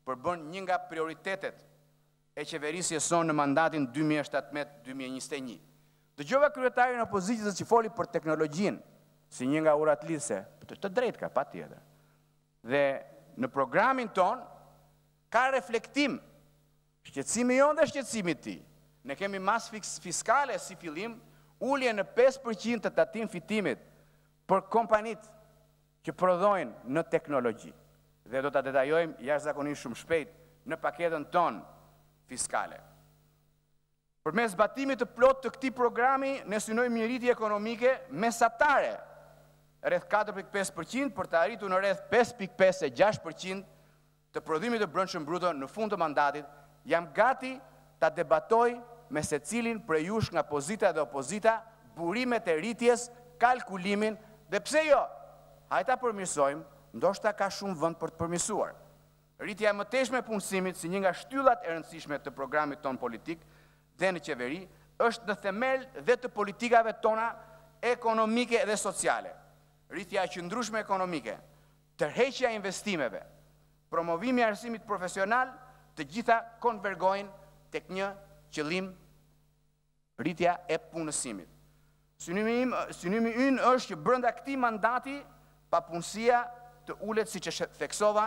përbën një nga prioritetet e qeverisjes sonë në mandatin 2017-2021. Dëgjova kryetarin e opozitës që foli për teknologjinë, si një nga urat lidhëse, të drejtë ka, patjetër. Dhe në programin ton ka reflektim, shqetësimi jonë dhe shqetësimi ti. Ne kemi mas fiskale si fillim, ullje në 5% të tatim fitimit për kompanit që prodhojnë në teknologji. Dhe do të detajojmë jashtëzakonisht shumë shpejt në paketën ton fiskale. Përmes zbatimit të plot të këtij programi, ne synojmë një rritje ekonomike mesatare, rreth 4.5% për të arritur në rreth 5.5 e 6% të prodhimit të brendshëm bruto në fund të mandatit. Jam gati ta debatoj me secilin prej jush nga pozita dhe opozita burimet e rritjes, kalkulimin dhe pse jo, hajta përmirësojmë, ndoshta ka shumë vend për të përmirësuar. Rritja e mëtejshme e punësimit si një nga shtyllat e rëndësishme të programit ton politik dhe në qeveri është në themel dhe të politikave tona ekonomike dhe sociale. Rritja e qëndrueshme ekonomike, tërheqja e investimeve, promovimi i arsimit profesional, të gjitha konvergojnë tek një qëllim, rritja e punësimit. Synimi ynë është që brenda këtij mandati papunësia të ulet siç e theksova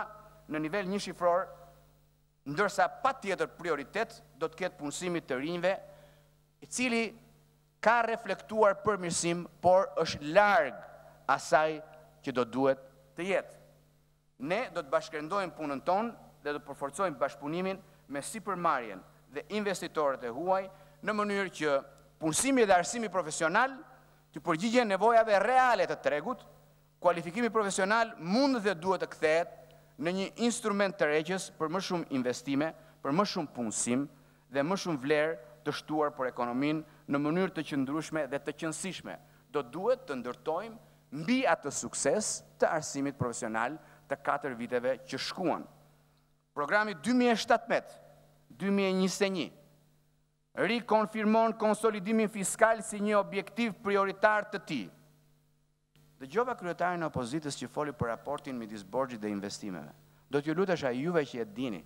në nivel një shifror, ndërsa patjetër prioritet do të ketë punësimi të rinjve, i cili ka reflektuar përmirësim, por është larg asaj që do duhet të jetë. Ne do të bashkëndojmë punën tonë dhe do të përforcojmë bashkëpunimin me sipërmarrjen dhe investitorët e huaj në mënyrë që punësimi dhe arsimi profesional të përgjigjen nevojave reale të tregut. Kualifikimi profesional mund dhe duhet të kthehet në një instrument të rregjës për më shumë investime, për më shumë punësim dhe më shumë vlerë të shtuar për ekonominë në mënyrë të qëndrueshme dhe të qëndësishme. Do duhet të ndërtojmë mbi atë sukses të arsimit profesional të 4 viteve që shkuan. Programi 2017-2021 rikonfirmon konsolidimin fiskal si një objektiv prioritar të tij. Dëgjova kryetarin e opozitës që foli për raportin midis borxhit dhe investimeve. Do t'ju lutesha juve që e dini,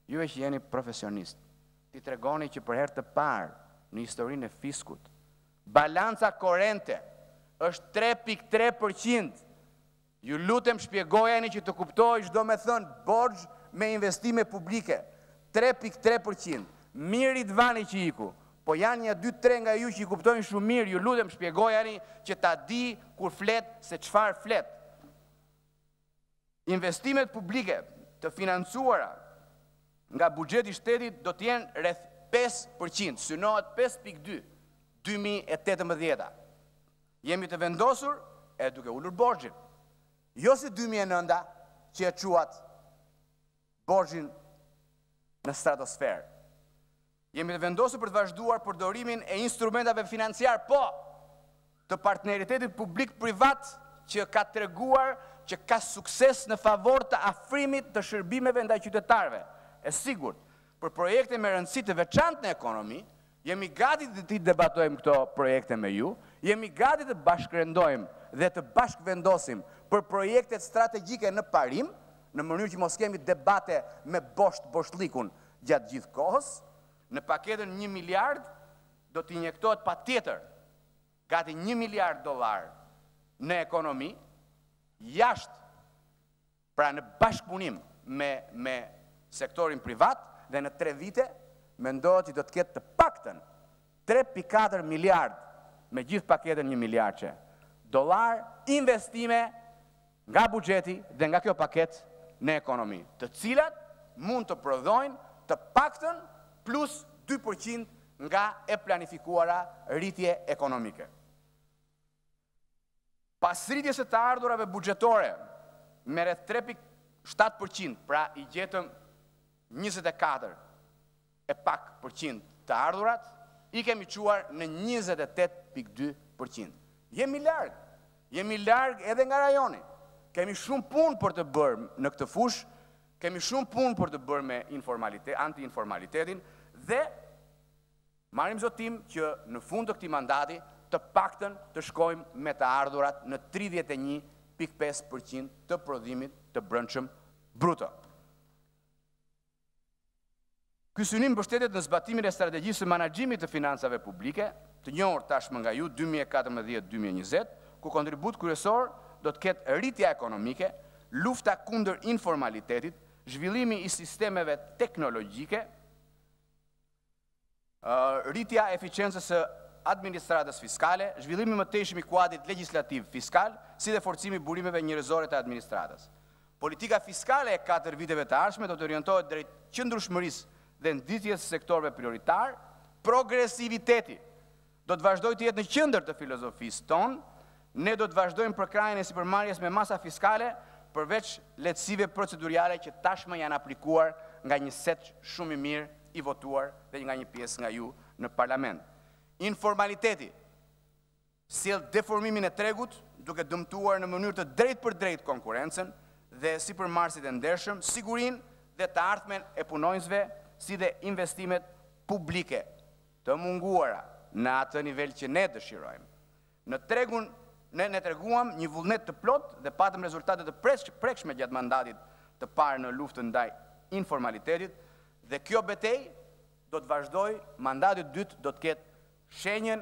juve që jeni profesionist, t'i tregoni që për herë të parë në historinë e fiskut, balanca korrente është 3.3%. Ju lutem shpjegojeni që të kuptoj çdo me thënë borxh me investime publike. 3.3%. Mirë i dvani që iku, po janë një 2-3 nga ju që i kuptojnë shumë mirë, ju lutem shpjegojani që ta di kur flet se çfarë flet. Investimet publike të financuara nga buxheti i shtetit do të jenë rreth 5%, synohet 5.2 2018. Jemi të vendosur e duke ulur borxhin. Jo si 2009 që e quat borxhin në stratosferë. Jemi të vendosur për të vazhduar përdorimin e instrumentave financiar, po, të partneritetit publik-privat që ka treguar që ka sukses në favor të afrimit të shërbimeve ndaj qytetarëve. E sigurt, për projekte me rëndësi të veçantë në ekonomi, jemi gati të ti debatojmë këto projekte me ju, jemi gati të bashkërendojmë dhe të bashkëvendosim për projektet strategjike në parim, në mënyrë që mos kemi debate me boshlikun gjatë gjithë kohës. Në paketën 1 miliard do të injektohet patjetër gati $1 miliard në ekonomi, jashtë, pra në bashkëpunim me sektorin privat, dhe në 3 vite mendohet që do të ketë të paktën 3.4 miliard me gjithë paketën 1 miliard dollar investime nga buxheti dhe nga kjo paket në ekonomi, të cilat mund të prodhojnë të paktën plus 2% nga e planifikuara rritje ekonomike. Pas rritjes së të ardhurave buxhetore me rreth 3.7%, pra i gjetëm 24 e pak përqind të ardhurat, i kemi quar në 28.2%. Jemi larg edhe nga rajoni. Kemi shumë punë për të bërë në këtë fush, kemi shumë punë për të bërë me anti-informalitetin dhe marrim zotim që në fund të këtij mandati të paktën të shkojmë me të ardhurat në 31.5% të prodhimit të brendshëm bruto. Ky synim mbështetet në zbatimin e strategjisë së menaxhimit të financave publike, të njohur tashmë nga ju 2014-2020, ku kontribut kryesor do të ketë rritja ekonomike, lufta kundër informalitetit, zhvillimi i sistemeve teknologjike, rritja e eficiencës së administratës fiskale, zhvillimi më tejshëm i kuadrit legjislativ fiskal, si dhe forcimi i burimeve njerëzore të administratës. Politika fiskale e 4 viteve të ardhshme do të orientohet drejt qëndrueshmërisë dhe ndritjes së sektorëve prioritar. Progresiviteti do të vazhdojë të jetë në qendër të filozofisë tonë. Ne do të vazhdojmë përkrajjen e sipërmarrjes me masa fiskale, përveç lehtësive procedurale që tashmë janë aplikuar nga një set shumë i mirë i votuar dhe nga një pjesë nga ju në parlament. Informaliteti sjell deformimin e tregut, duke dëmtuar në mënyrë të drejtë për drejtë konkurrencën dhe sipërmarrësit e ndershëm, sigurinë dhe të ardhmen e punonjësve, si dhe investimet publike të munguara në atë nivel që ne dëshirojmë. Në tregun ne treguam një vullnet të plot dhe patëm rezultate të prekshme gjatë mandatit të parë në luftën ndaj informalitetit, dhe kjo betejë do të vazhdojë, mandati i dytë do të ketë shenjën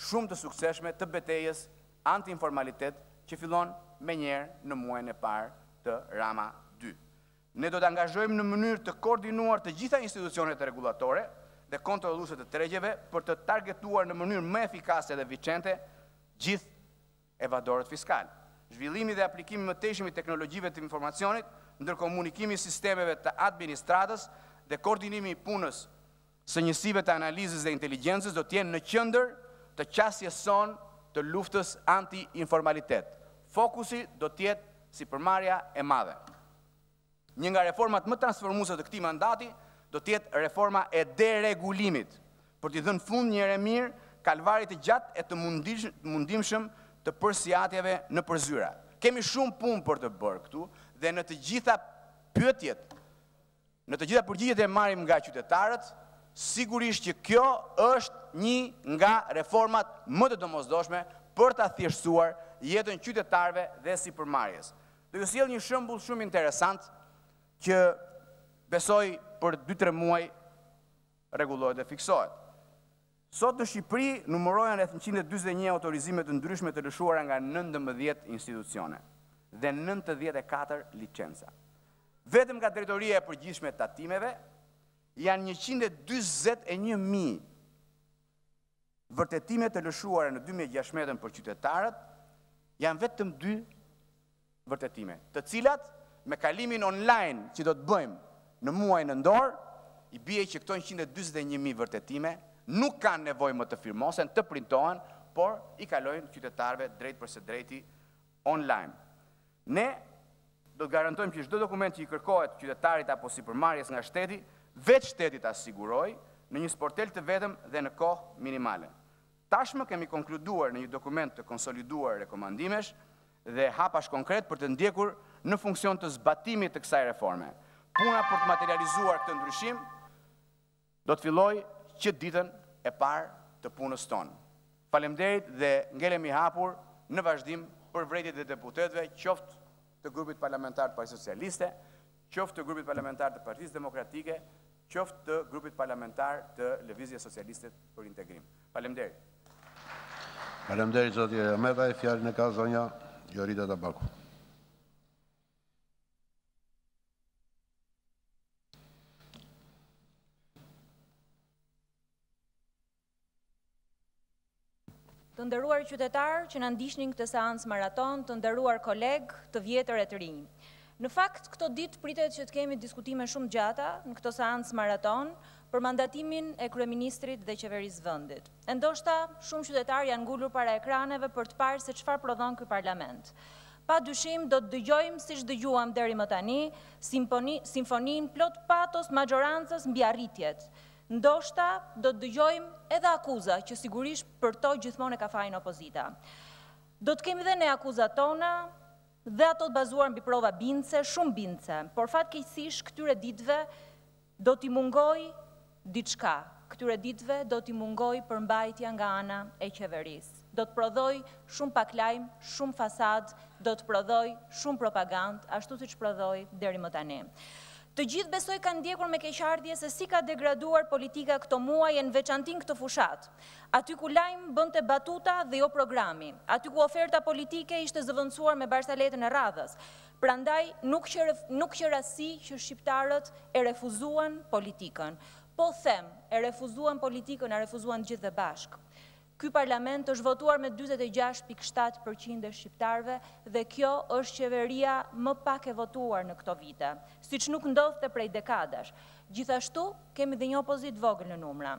shumë të suksesshme të betejës anti-informalitet që fillon menjëherë në muajin e parë të Rama 2. Ne do të angazhojmë në mënyrë të koordinuar të gjitha institucionet rregullatore dhe kontrolluese të tregjeve për të targetuar në mënyrë më efikase dhe eficiente gjithë evadorët fiskal. Zhvillimi dhe aplikimi më tejshëm i teknologjive të informacionit, ndërkomunikimi i sistemeve të administratës dhe koordinimi i punës së njësive të analizës dhe inteligjencës do të jenë në qendër të qasjes sonë të luftës anti-informalitet. Fokusi do të jetë sipërmarrja e madhe. Një nga reformat më transformuese të këtij mandati do të jetë reforma e deregulimit, për t'i dhënë fund një herë mirë kalvarit të gjatë e të mundimshëm të përsjatjeve në përzyra. Kemi shumë punë për të bërë këtu dhe në të gjitha pyetjet, në të gjitha përgjigjet e marrim nga qytetarët, sigurisht që kjo është një nga reformat më të domosdoshme për ta thjeshtësuar jetën qytetarëve dhe sipërmarrjes. Do ju sjell një shembull shumë interesant që besoj për 2-3 muaj rregullohet dhe fiksohet. Sot në Shqipëri numërohen rreth 141 autorizime të ndryshme të lëshuara nga 19 institucione dhe 94 licenca. Vetëm nga drejtoria e përgjithshme e tatimeve janë 141.000 vërtetime të lëshuara në 2016 për qytetarët, janë vetëm 2 vërtetime, të cilat me kalimin online që do të bëjmë në muajin nëntor, i bie që këto 141.000 vërtetime nuk kanë nevojë më të firmosen, të printohen, por i kalojnë qytetarëve drejt përse drejti online. Ne do të garantojmë që çdo dokument që i kërkohet qytetarit apo sipërmarrjes nga shteti, vetë shteti ta sigurojë në një sportel të vetëm dhe në kohë minimale. Tashmë kemi konkluduar në një dokument të konsoliduar rekomandimesh dhe hapash konkret për të ndjekur në funksion të zbatimit të kësaj reforme. Puna për të materializuar këtë ndryshim do të fillojë që ditën e parë të punës tonë. Faleminderit dhe ngelemi hapur në vazhdim për vërejtjet e deputetëve, qoftë të grupit parlamentar të Partisë Socialiste, qoftë të grupit parlamentar të Partisë Demokratike, qoftë të grupit parlamentar të Lëvizjes Socialiste për Integrim. Faleminderit. Faleminderit zoti Ahmetaj, fjalën e ka zonja Jorita Tabaku. Të nderuar qytetarë që na ndiqnin këtë seancë maraton, të nderuar kolegë, të vjetër e të rinj. Në fakt, këto ditë pritet që të kemi diskutime shumë gjata në këtë seancë maraton për mandatimin e kryeministrit dhe qeverisë vendit. E ndoshta shumë qytetarë janë ngulur para ekraneve për të parë se çfarë prodhon ky parlament. Pa dyshim do të dëgjojmë, siç dëgjuam deri më tani, simfoninë plot patos majorancës mbi arritjet. Ndoshta do të dëgjojmë edhe akuza që sigurisht për to gjithmonë e ka fajin opozita. Do të kemi dhe ne akuzat tona dhe ato të bazuar mbi prova bindse, shumë bindse, por fatkeqësisht këtyre ditëve do t'i mungoj diçka. Këtyre ditëve do t'i mungoj përmbajtja nga ana e qeverisë. Do të prodhoj shumë pak lajm, shumë fasad, do të prodhoj shumë propagandë, ashtu siç prodhoj deri më tani. Të gjithë besoj kanë ndjekur me keqardhje se si ka degraduar politika këto muaj e në veçantin këtë fushat. Aty ku lajm bënte batuta dhe jo programi, aty ku oferta politike ishte zëvendësuar me barsaletën e radhës. Prandaj nuk që rasti që shqiptarët e refuzuan politikën. Po them, e refuzuan politikën, e refuzuan gjithë dhe bashkë. Ky parlament është votuar me 46.7% e shqiptarëve dhe kjo është qeveria më pak e votuar në këto vite, siç nuk ndodhte prej dekadash. Gjithashtu, kemi dhe një opozit vogël në numra.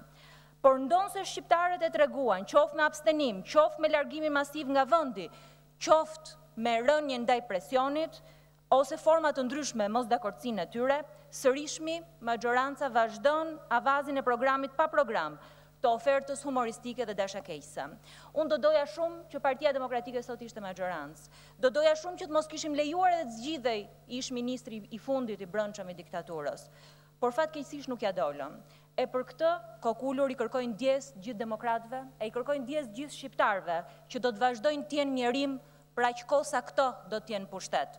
Por ndonse shqiptarët e treguan, qoftë me abstenim, qoftë me largimin masiv nga vendi, qoftë me rënje ndaj presionit, ose forma të ndryshme mosdakortësinë e tyre, sërishmi, majoranca vazhdon avazin e programit pa program, të ofertës humoristike dhe dashakeqëse. Unë do doja shumë që Partia Demokratike sot ishte majorancë. Do doja shumë që të mos kishim lejuar edhe të zgjidhej ish ministri i fundit i brendshëm i diktaturës. Por fatkeqësisht nuk ja dolëm. E për këtë, kokullur i kërkojnë ndjes gjithë demokratëve, e i kërkojnë ndjes gjithë shqiptarëve, që do të vazhdojnë të jenë njerim për aq kohë sa këto do të jenë pushtet.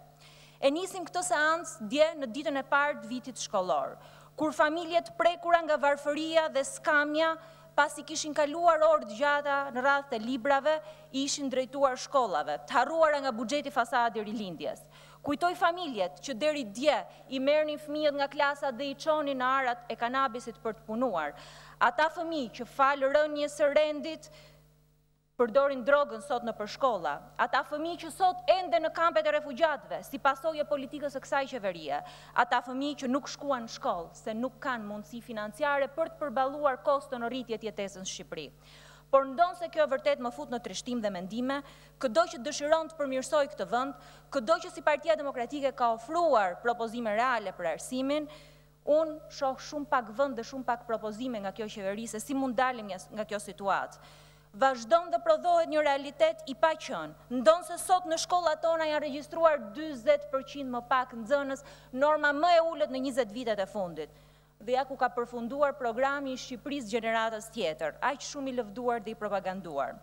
E nisim këtë seancë dje në ditën e parë të vitit shkollor, kur familjet prekura nga varfëria dhe skamja pasi kishin kaluar orë të gjata në radhë të librave, ishin drejtuar shkollave, të harruara nga buxheti fasadi i rilindjes. Kujtoj familjet që deri dje i merrnin fëmijët nga klasat dhe i çonin në arat e kanabisit për të punuar. Ata fëmijë që falë rënjes së rendit përdorin drogën sot në përshkolla. Ata fëmijë që sot ende në kampet e refugjatëve, si pasojë e politikës së kësaj qeverie. Ata fëmijë që nuk shkuan në shkollë, se nuk kanë mundësi financiare për të përballuar koston e rritjes jetesës në Shqipëri. Por ndonse kjo vërtet më fut në trishtim dhe mendime, këdo që dëshiron të përmirësoj këtë vend, këdo që si Partia Demokratike ka ofruar propozime reale për arsimin, unë shoh shumë pak vend dhe shumë pak propozime nga kjo qeveri se si mund dalim nga kjo situatë. Vazhdon dhe prodhohet një realitet i paqën, ndonse sot në shkollat tona janë regjistruar 40% më pak nxënës, norma më e ulët në 20 vitet e fundit. Dhe ja ku ka përfunduar programi i Shqipërisë gjeneratës tjetër, aq shumë i lëvduar dhe i propaganduar.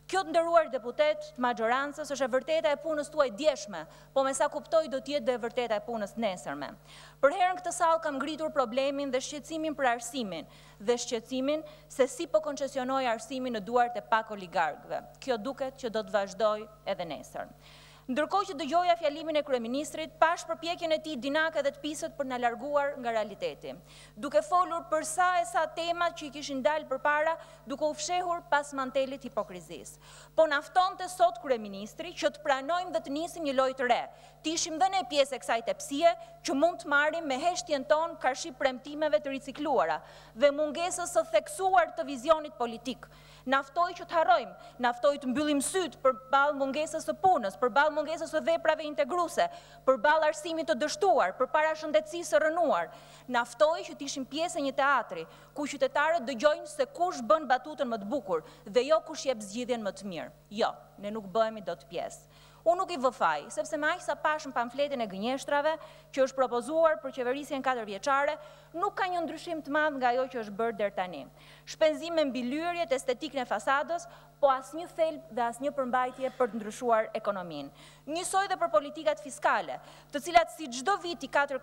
Kjo të nderuar deputet të majorancës është e vërteta e punës tuaj djeshme, po me sa kuptoj do t'jetë dhe e vërteta e punës nesërme. Për herën këtë sallë kam ngritur problemin dhe shqetësimin për arsimin dhe shqetësimin se si po koncesionoj arsimin në duart e pak oligarkëve. Kjo duket që do të vazhdoj edhe nesër. Ndërkohë që dëgjoja fjalimin e kryeministrit, pash përpjekjen e tij dinake dhe të pisët për na larguar nga realiteti. Duke folur për sa e sa temat që i kishin dalë përpara, duke u fshehur pas mantelit hipokrizisë. Po na ftonte sot kryeministri që të pranojmë dhe të nisim një lojë të re. Të ishim dhe ne pjesë e kësaj tepsie që mund të marrim me heshtjen tonë karshi premtimeve të ricikluara dhe mungesës së theksuar të vizionit politik. Naftoj që të harrojmë, naftoj të mbyllim syt përballë mungesës së punës, përballë mungesës së veprave integruese, përballë arsimit të dështuar, përpara shëndetësisë së rënuar. Naftoj që të ishim pjesë e një teatri ku qytetarët dëgjojnë se kush bën batutën më të bukur dhe jo kush jep zgjidhjen më të mirë. Jo, ne nuk bëhemi dot pjesë. Unë nuk i vë faj, sepse me aq sa pashëm pamfletin e gënjeshtrave që është propozuar për qeverisjen 4 vjeçare, nuk ka një ndryshim të madh nga ajo që është bërë deri tani. Shpenzim me mbilyrjet, estetikën e fasadës, po asnjë thelb dhe asnjë përmbajtje për të ndryshuar ekonominë. Njësoj dhe për politikat fiskale, të cilat si çdo vit i katër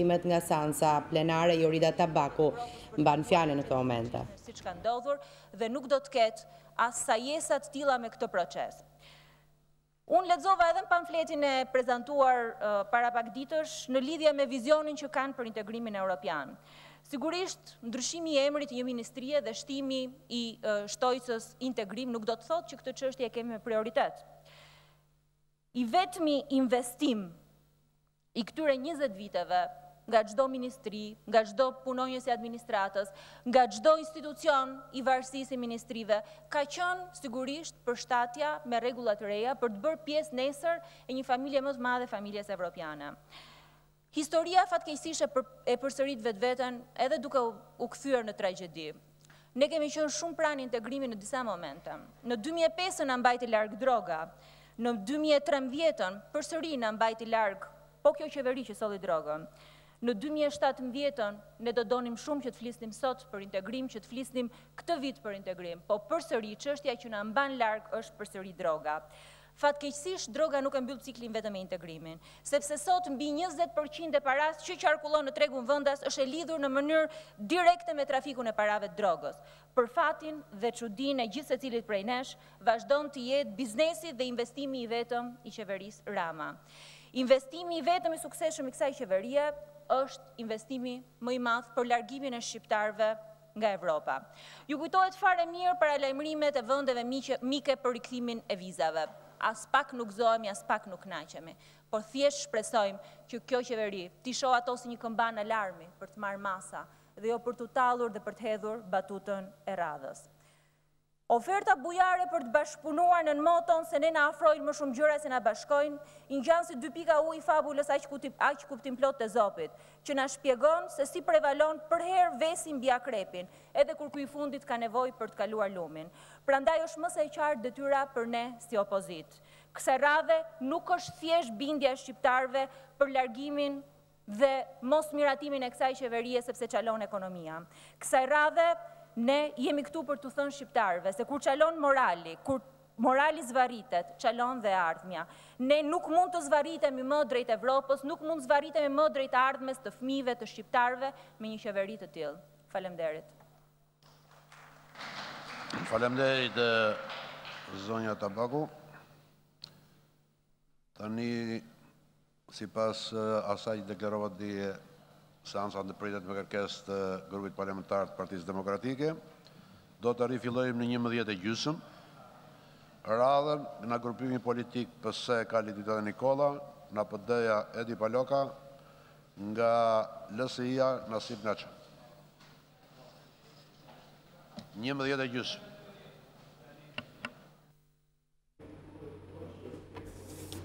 nga Seanca Plenare Jorida Tabaku mban fjalën në këtë moment. Siç ka ndodhur dhe nuk do të ketë as sajesa të tilla me këtë proces. Unë lexova edhe në pamfletin e prezantuar para pak ditësh në lidhje me vizionin që kanë për integrimin evropian. Sigurisht, ndryshimi i emrit një ministrie dhe shtimi i shtojcës integrim nuk do të thotë që këtë çështje e kemi me prioritet. I vetmi investim i këtyre 20 viteve nga çdo ministri, nga çdo punonjës i administratës, nga çdo institucion i varësisë i ministrive, ka qenë sigurisht përshtatja me rregulla të reja për të bërë pjesë nesër e një familje më të madhe, familjes evropiane. Historia fatkeqësisht e përsërit vetveten edhe duke u kthyer në tragjedi. Ne kemi qenë shumë pranë integrimit në disa momente. Në 2005 na mbajti larg droga, në 2013 përsëri na mbajti larg, po kjo qeveri që solli drogën. Në 2017 ne do donim shumë që të flisnim sot për integrim, që të flisnim këtë vit për integrim, po përsëri çështja që na mban larg është përsëri droga. Fatkeqësisht, droga nuk e mbyll ciklin vetëm me integrimin, sepse sot mbi 20% e paras që qarkullon në tregun vendas është e lidhur në mënyrë direkte me trafikun e parave të drogës. Për fatin dhe çudinë e gjithë secilit prej nesh, vazhdon të jetë biznesi dhe investimi i vetëm i qeverisë Rama. Investimi i vetëm i suksesshëm i kësaj qeverie është investimi më i madh për largimin e shqiptarëve nga Evropa. Ju kujtohet fare mirë paralajmërimet e vendeve mike për rikthimin e vizave. As pak nuk zohemi, as pak nuk kënaqemi, por thjesht shpresojmë që kjo qeveri t'i shoh ato si një këmban alarmi për të marrë masa dhe jo për t'u tallur dhe për të hedhur batutën e radhës. Oferta bujare për të bashkëpunuar në moton se ne na afrojnë më shumë gjëra se na bashkojnë, i ngjan si 2 pika ujë fabulës aq kuptimplot të Zopit, që na shpjegon se si prevalon përherë vesi mbi akrepin, edhe kur ky i fundit ka nevojë për të kaluar lumin. Prandaj është më së qartë detyra për ne si opozit. Kësaj radhe nuk është thjesht bindja e shqiptarëve për largimin dhe mos miratimin e kësaj qeverie sepse çalon ekonomia. Kësaj radhe ne jemi këtu për të thënë shqiptarëve se kur çalon morali, kur morali zvarritet, çalon dhe ardhmja. Ne nuk mund të zvarritemi më drejt Evropës, nuk mund të zvarritemi më drejt ardhmes të fëmijëve të shqiptarëve me një qeveri të tillë. Faleminderit. Faleminderit zonja Tabaku. Tani, sipas asaj deklarova dje seansa ndërpritet me kërkesë të grupit parlamentar të Partisë Demokratike, do të rifillojmë në 11:30. Radhën nga grupimi politik PS ka Lidita Nikola, nga PD-ja Edi Paloka, nga LSI-ja Nasip Naça. 11:30.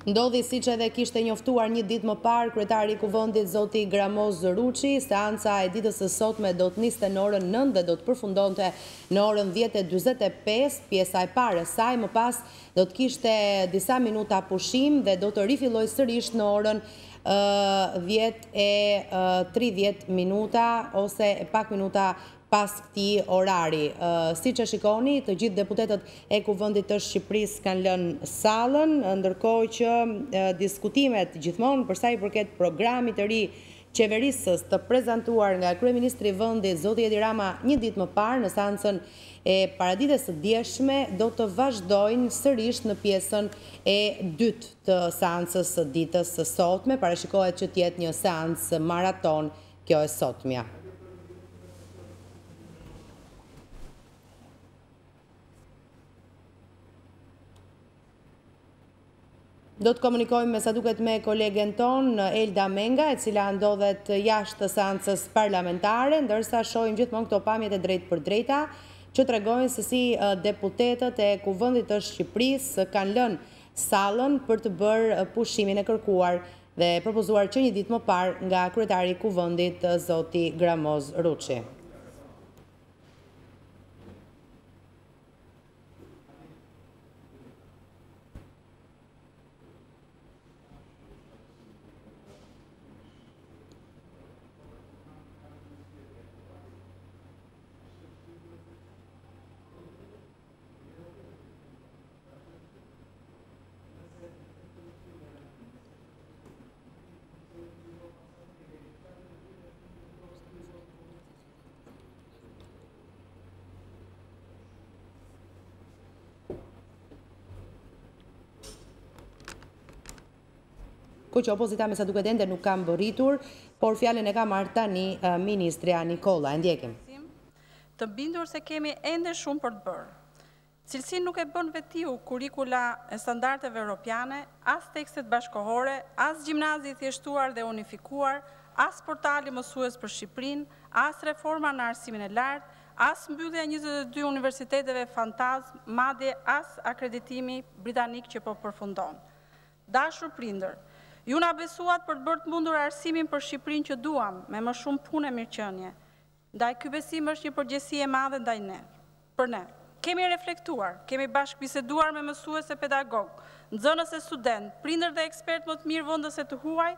Ndodhi siç edhe kishte njoftuar një ditë më parë kryetari i Kuvendit zoti Gramoz Ruçi, seanca e ditës së sotme do të niste në orën 9 dhe do të përfundonte në orën 10:45. Pjesa e parë e saj më pas do të kishte disa minuta pushim dhe do të rifillojë sërish në orën 10:30 minuta ose pak minuta pas këtij orari. Siç e shikoni, të gjithë deputetët e Kuvendit të Shqipërisë kanë lënë sallën, ndërkohë që diskutimet gjithmonë për sa i përket programit të ri qeverisës të prezantuar nga kryeministri i vendit zoti Edi Rama një ditë më parë në seancën e paradites së dieshme do të vazhdojnë sërish në pjesën e dytë të seancës së ditës së sotme. Parashikohet që të jetë një seancë maraton kjo e sotmja. Do të komunikojmë me sa duket me kolegen ton, Elda Menga, e cila ndodhet jashtë të seancës parlamentare, ndërsa shohim gjithmonë këto pamjet e drejt për drejta, që tregojnë se si deputetët e Kuvendit të Shqipërisë kanë lënë sallën për të bërë pushimin e kërkuar dhe propozuar që një ditë më parë nga kryetari i Kuvendit zoti Gramoz Ruçi. Ku që opozita me sa duket ende nuk kam bërritur, por fjalën e ka marrë tani ministrja Nikola. E ndjekim. Të bindur se kemi ende shumë për të bërë. Cilësinë nuk e bën vetiu kurikula e standardeve europiane, as tekstet bashkohore, as gjimnazi i thjeshtuar dhe unifikuar, as portali mësues për Shqipërinë, as reforma në arsimin e lartë, as mbyllja 22 universiteteve fantazm, madje as akreditimi britanik që po përfundon. Dashur prindër, ju na besuat për të bërë të mundur arsimin për Shqipërinë që duam, me më shumë punë e mirëqenie. Ndaj ky besim është një përgjegjësi e madhe ndaj ne. Për ne. Kemi reflektuar, kemi bashkëbiseduar me mësues e pedagog, nxënës e student, prindër dhe ekspert më të mirë vendës e të huaj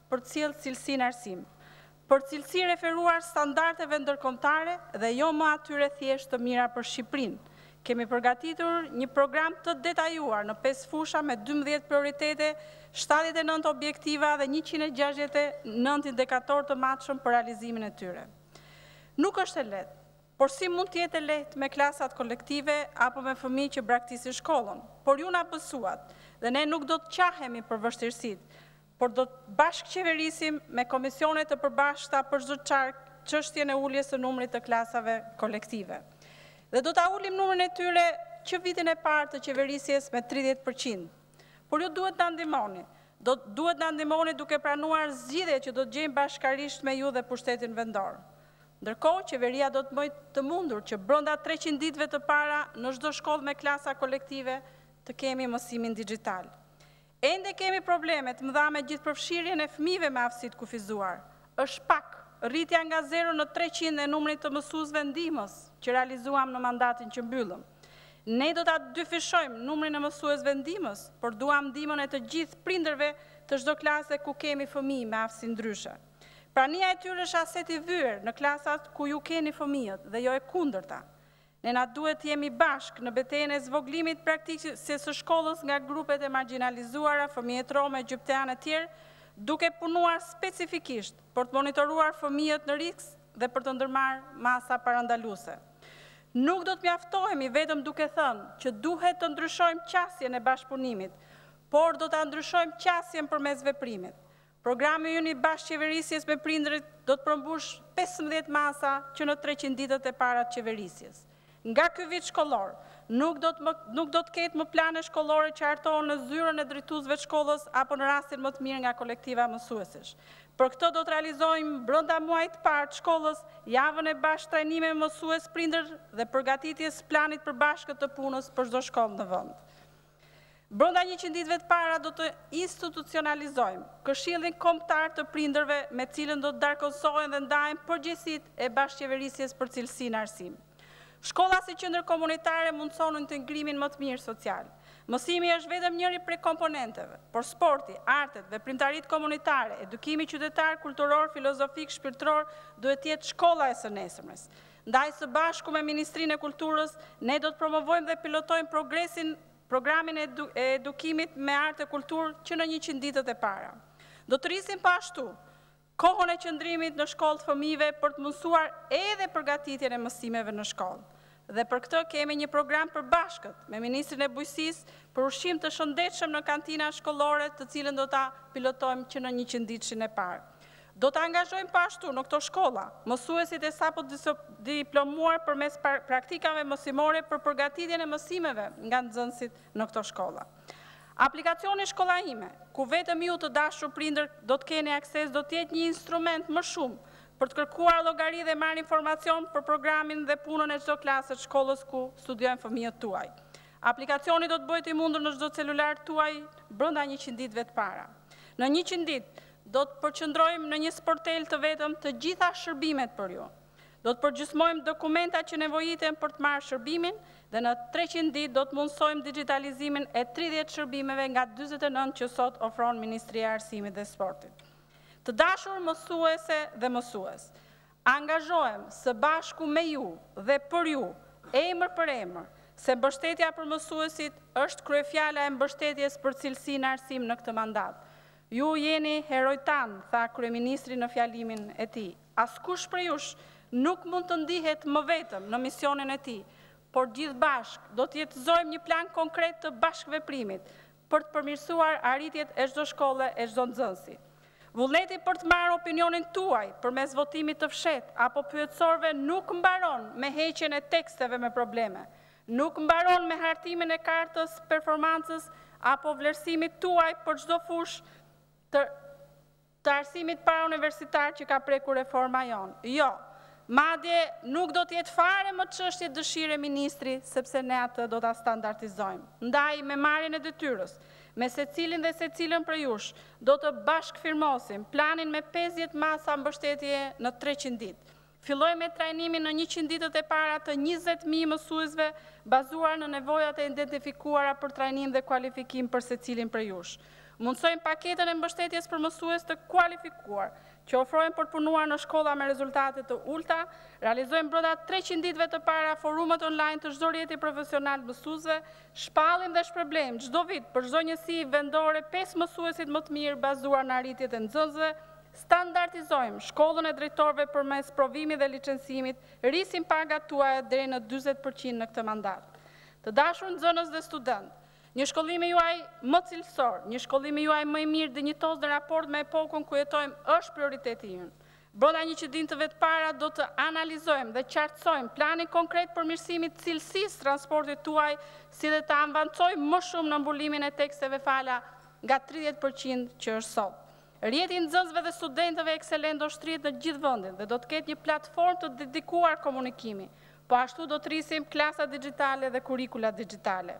për të sjellë cilësinë arsim. Për cilësi referuar standardeve ndërkombëtare dhe jo më atyre thjesht të mira për Shqipërinë. Kemi përgatitur një program të detajuar në 5 fusha me 12 prioritete, 79 objektiva dhe 169 indikator të matshëm për realizimin e tyre. Nuk është e lehtë, por si mund të jetë e lehtë me klasat kolektive apo me fëmijë që braktisin shkollën, por ju na pësuat dhe ne nuk do të qahemi për vështirësitë, por do të bashkëqeverisim me komisione të përbashkëta për çdo çështjen e uljes së numrit të klasave kolektive. Dhe do ta ulim numrin e tyre që vitin e parë të qeverisjes me 30%. Por ju duhet na ndihmoni. Duhet na ndihmoni duke pranuar zgjidhjet që do të gjejmë bashkërisht me ju dhe pushtetin vendor. Ndërkohë, qeveria do të bëjë të mundur që brenda 300 ditëve të para në çdo shkollë me klasa kolektive të kemi mësimin digjital. Ende kemi probleme të mëdha me gjithëpërfshirjen e fëmijëve me aftësi të kufizuar. Është pak rritja nga 0 në 300 e numrit të mësuesve ndihmës që realizuam në mandatin që mbyllëm. Ne do ta dyfishojmë numrin e mësuesve ndihmës, por duam ndihmën e të gjithë prindërve të çdo klase ku kemi fëmijë me aftësi ndryshe. Prania e tyre është aset i vyer në klasat ku ju keni fëmijët dhe jo e kundërta. Ne na duhet të jemi bashkë në betejën e zvoglimit praktikës së shkollës nga grupet e marginalizuara, fëmijët rome, egyptianë e tjerë, duke punuar specifikisht për të monitoruar fëmijët në risk dhe për të ndërmarrë masa parandaluese. Nuk do të mjaftohemi vetëm duke thënë që duhet të ndryshojmë qasjen e bashkëpunimit, por do ta ndryshojmë qasjen përmes veprimit. Programi ynë i bashkëqeverisjes me prindërit do të përmbush 15 masa që në 300 ditët e para të qeverisjes. Nga ky vit shkollor, nuk do të ketë më plane shkollore që hartohen në zyrën e drejtuesve të shkollës apo në rastin më të mirë nga kolektiva mësuesish. Për këtë do të realizojmë brenda muajit të parë të shkollës javën e bashkëtrajnimeve me mësues prindër dhe përgatitjes planit përbashkët të punës për çdo shkollë në vend. Brenda 100 ditëve të para do të institucionalizojmë Këshillin Kombëtar të Prindërve me cilën do të darkësohen dhe ndahen përgjegjësitë e bashkëqeverisjes për cilësi në arsim. Shkolla si qendër komunitare mundson integrimin më të mirë social. Mësimi është vetëm njëri prej komponenteve, por sporti, artet, veprimtaritë komunitare, edukimi qytetar, kulturor, filozofik, shpirtëror duhet të jetë shkolla e së nesërmes. Ndaj së bashku me Ministrinë e Kulturës, ne do të promovojmë dhe pilotojmë programin e edukimit me art e kulturë që në 100 ditët e para. Do të rrisim po ashtu kohën e qëndrimit në shkollë të fëmijëve për të mësuar edhe përgatitjen e mësimeve në shkollë. Dhe për këtë kemi një program përbashkët me Ministrin e Bujqësisë për ushqim të shëndetshëm në kantina shkollore, të cilën do ta pilotojmë që në 100 ditëshin e parë. Do të angazhojmë po ashtu në këto shkolla mësuesit e sapo diplomuar përmes praktikave mësimore për përgatitjen e mësimeve nga nxënësit në këto shkolla. Aplikacioni Shkolla Ime, ku vetëm ju të dashur prindër do të keni akses, do të jetë një instrument më shumë për të kërkuar llogari dhe marrë informacion për programin dhe punën e çdo klase të shkollës ku studiojnë fëmijët tuaj. Aplikacioni do të bëhet i mundur në çdo celular tuaj brenda 100 ditëve të para. Në 100 ditë do të përqendrojmë në një sportel të vetëm të gjitha shërbimet për ju. Do të përgjysmojmë dokumentat që nevojiten për të marrë shërbimin dhe në 300 ditë do të mundsojmë digitalizimin e 30 shërbimeve nga 49 që sot ofron Ministria e Arsimit dhe Sportit. Të dashur mësuese dhe mësues, angazhohem së bashku me ju dhe për ju, emër për emër, se mbështetja për mësuesit është kryefjala e mbështetjes për cilësi në arsim në këtë mandat. Ju jeni heroj tanë, tha kryeministri në fjalimin e tij. Askush prej jush nuk mund të ndihet më vetëm në misionin e tij, por gjithë bashkë do të jetëzojmë një plan konkret të bashkëveprimit për të përmirësuar arritjet e çdo shkolle e çdo nxënësi. Vullneti për të marrë opinionin tuaj përmes votimit të fshehtë apo pyetësorëve nuk mbaron me heqjen e teksteve me probleme, nuk mbaron me hartimin e kartës performancës apo vlerësimit tuaj për çdo fushë të arsimit parauniversitar që ka prekur reforma jonë. Jo, madje nuk do të jetë fare më çështje dëshire ministri, sepse ne atë do ta standardizojmë. Ndaj me marrjen e detyrës, me secilin dhe secilën për jush, do të bashkëfirmosim planin me 50 masa mbështetje në 300 ditë. Filloj me trajnimin në 100 ditët e para të 20.000 mësuesve bazuar në nevojat e identifikuara për trajnim dhe kualifikim për secilin për jush. Mundsojmë paketën e mbështetjes për mësues të kualifikuar, që ofrojnë për të punuar në shkolla me rezultate të ulta, realizojmë brenda 300 ditëve të para forumet online të çdo rjeti profesional mësuesve, shpallim dhe shpërblejmë çdo vit për çdo njësi vendore 5 mësuesit më të mirë bazuar në arritjet e nxënësve, standardizojmë shkollën e drejtorëve përmes provimit dhe licencimit, rrisim pagat tuaja deri në 40% në këtë mandat. Të dashur nxënës dhe student, një shkollim juaj më cilësor, një shkollim juaj më i mirë dinjitos në raport me epokën ku jetojmë është prioriteti ynë. Brenda 100 ditëve të para do të analizojmë dhe qartësojmë planin konkret për mirësimit cilësisë transportit tuaj, si dhe të avancojmë më shumë në mbullimin e teksteve fala nga 30% që është sot. Rjeti i nxënësve dhe studentëve ekselent do shtrihet në gjithë vendin dhe do të ketë një platformë të dedikuar komunikimi, po ashtu do të rrisim klasa digjitale dhe kurrikula digjitale.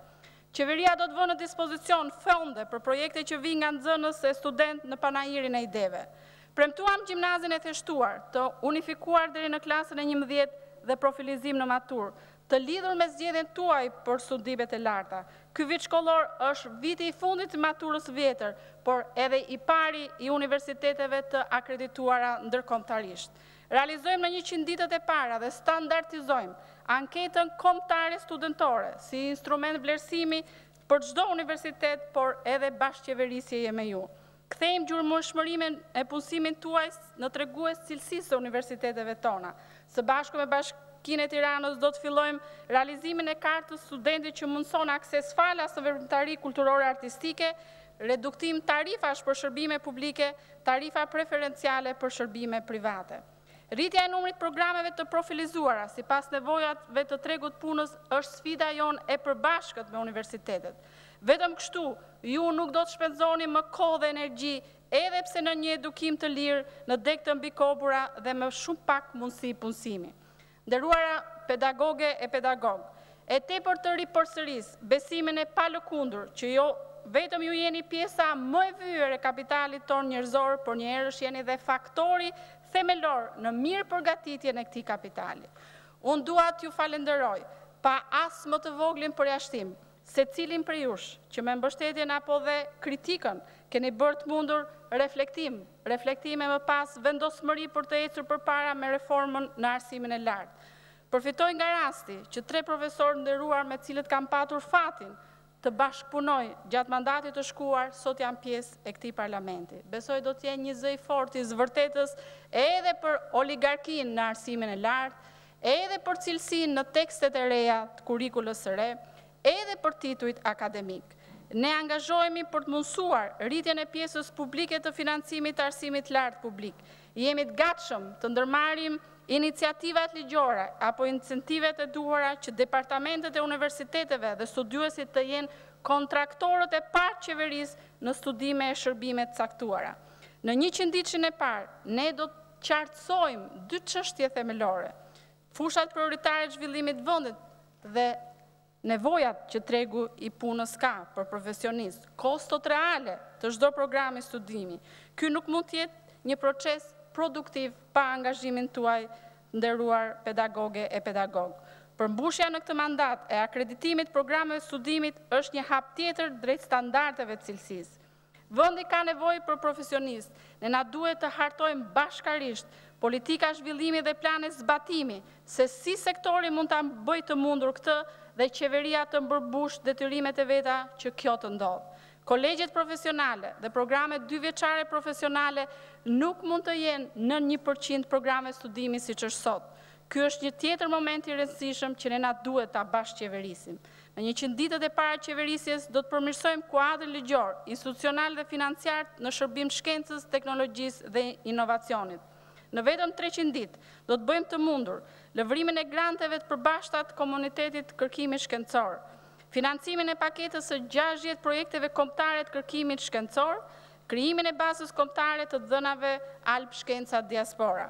Qeveria do të vënë në dispozicion fonde për projekte që vijnë nga nxënës e student në panajirin e ideve. Premtuam gjimnazin e theshtuar, të unifikuar deri në klasën e 11 dhe profilizim në matur, të lidhur me zgjedhjen tuaj për studimet e larta. Ky vit shkollor është viti i fundit të maturës vjetër, por edhe i pari i universiteteve të akredituara ndërkombëtarisht. Realizojmë në 100 ditët e para dhe standardizojmë anketën kombëtare studentore si instrument vlerësimi për çdo universitet, por edhe bashkëqeverisjeje me ju. Kthejmë gjurmëshmërimin e punësimit tuaj në tregues cilësisë së universiteteve tona. Së bashku me Bashkinë e Tiranës do të fillojmë realizimin e kartës studentit që mundson akses falas së veprimtari kulturore artistike, reduktim tarifash për shërbime publike, tarifa preferenciale për shërbime private. Rritja e numrit programeve të profilizuara sipas nevojave të tregut punës është sfida jonë e përbashkët me universitetet. Vetëm kështu, ju nuk do të shpenzoni më kohë dhe energji, edhe pse në një edukim të lirë, në deg të mbikopura dhe me shumë pak mundësi punësimi. Nderuara pedagoge e pedagog, e tepër të ripërsëris besimin e palëkundur që jo vetëm ju jeni pjesa më e vyer e kapitalit ton njerëzor, por njëherësh jeni dhe faktori themelor në mirë përgatitjen e këtij kapitali. Unë dua t'ju falenderoj, pa as më të voglin përjashtim, secilin prej jush që me mbështetjen apo dhe kritikën keni bërë të mundur reflektime më pas vendosmëri për të ecur përpara me reformën në arsimin e lartë. Përfitoj nga rasti që 3 profesorë nderuar me cilët kam patur fatin të bashkëpunoj gjatë mandatit të shkuar, sot janë pjesë e këtij parlamenti. Besoj do të jenë një zë i fortë i zëvërtetës edhe për oligarkinë në arsimin e lartë, edhe për cilësinë në tekstet e reja të kurrikulës së re, edhe për titujt akademik. Ne angazhohemi për të mundësuar rritjen e pjesës publike të financimit të arsimit lartë publik. Jemi të gatshëm të ndërmarrim iniciativat ligjore apo incentivet e duhura që departamentet e universiteteve dhe studiuesit të jenë kontraktorët e parë qeverisë në studime e shërbime të caktuara. Në 100 ditëshin e parë, ne do të qartësojmë 2 çështje themelore: fushat prioritare të zhvillimit të vendit dhe nevojat që tregu i punës ka për profesionistë, kostot reale të çdo programi studimi. Ky nuk mund të jetë një proces produktiv pa angazhimin tuaj, nderuar pedagoge e pedagog. Përmbushja në këtë mandat e akreditimit programeve studimit është një hap tjetër drejt standardeve të cilësisë. Vendi ka nevojë për profesionistë, ne na duhet të hartojmë bashkarisht politika zhvillimi dhe plane zbatimi, se si sektori mund ta bëjë të mundur këtë dhe qeveria të mbërbush detyrimet e veta që kjo të ndodhë. Kolegjet profesionale dhe programet 2 vjeçare profesionale nuk mund të jenë në 1% programe studimi si që është sot. Ky është një tjetër moment i rëndësishëm që ne na duhet ta bashkëqeverisim. Në 100 ditët e para qeverisjes do të përmirësojmë kuadrin ligjor, institucional dhe financiar në shërbim shkencës, teknologjisë dhe inovacionit. Në vetëm 300 ditë do të bëjmë të mundur lëvrimin e granteve të përbashkëta të komunitetit të kërkimit shkencor, financimin e paketës së 60 projekteve kombëtare të kërkimit shkencor, krijimin e bazës kombëtare të dhënave Alp Shkenca Diaspora.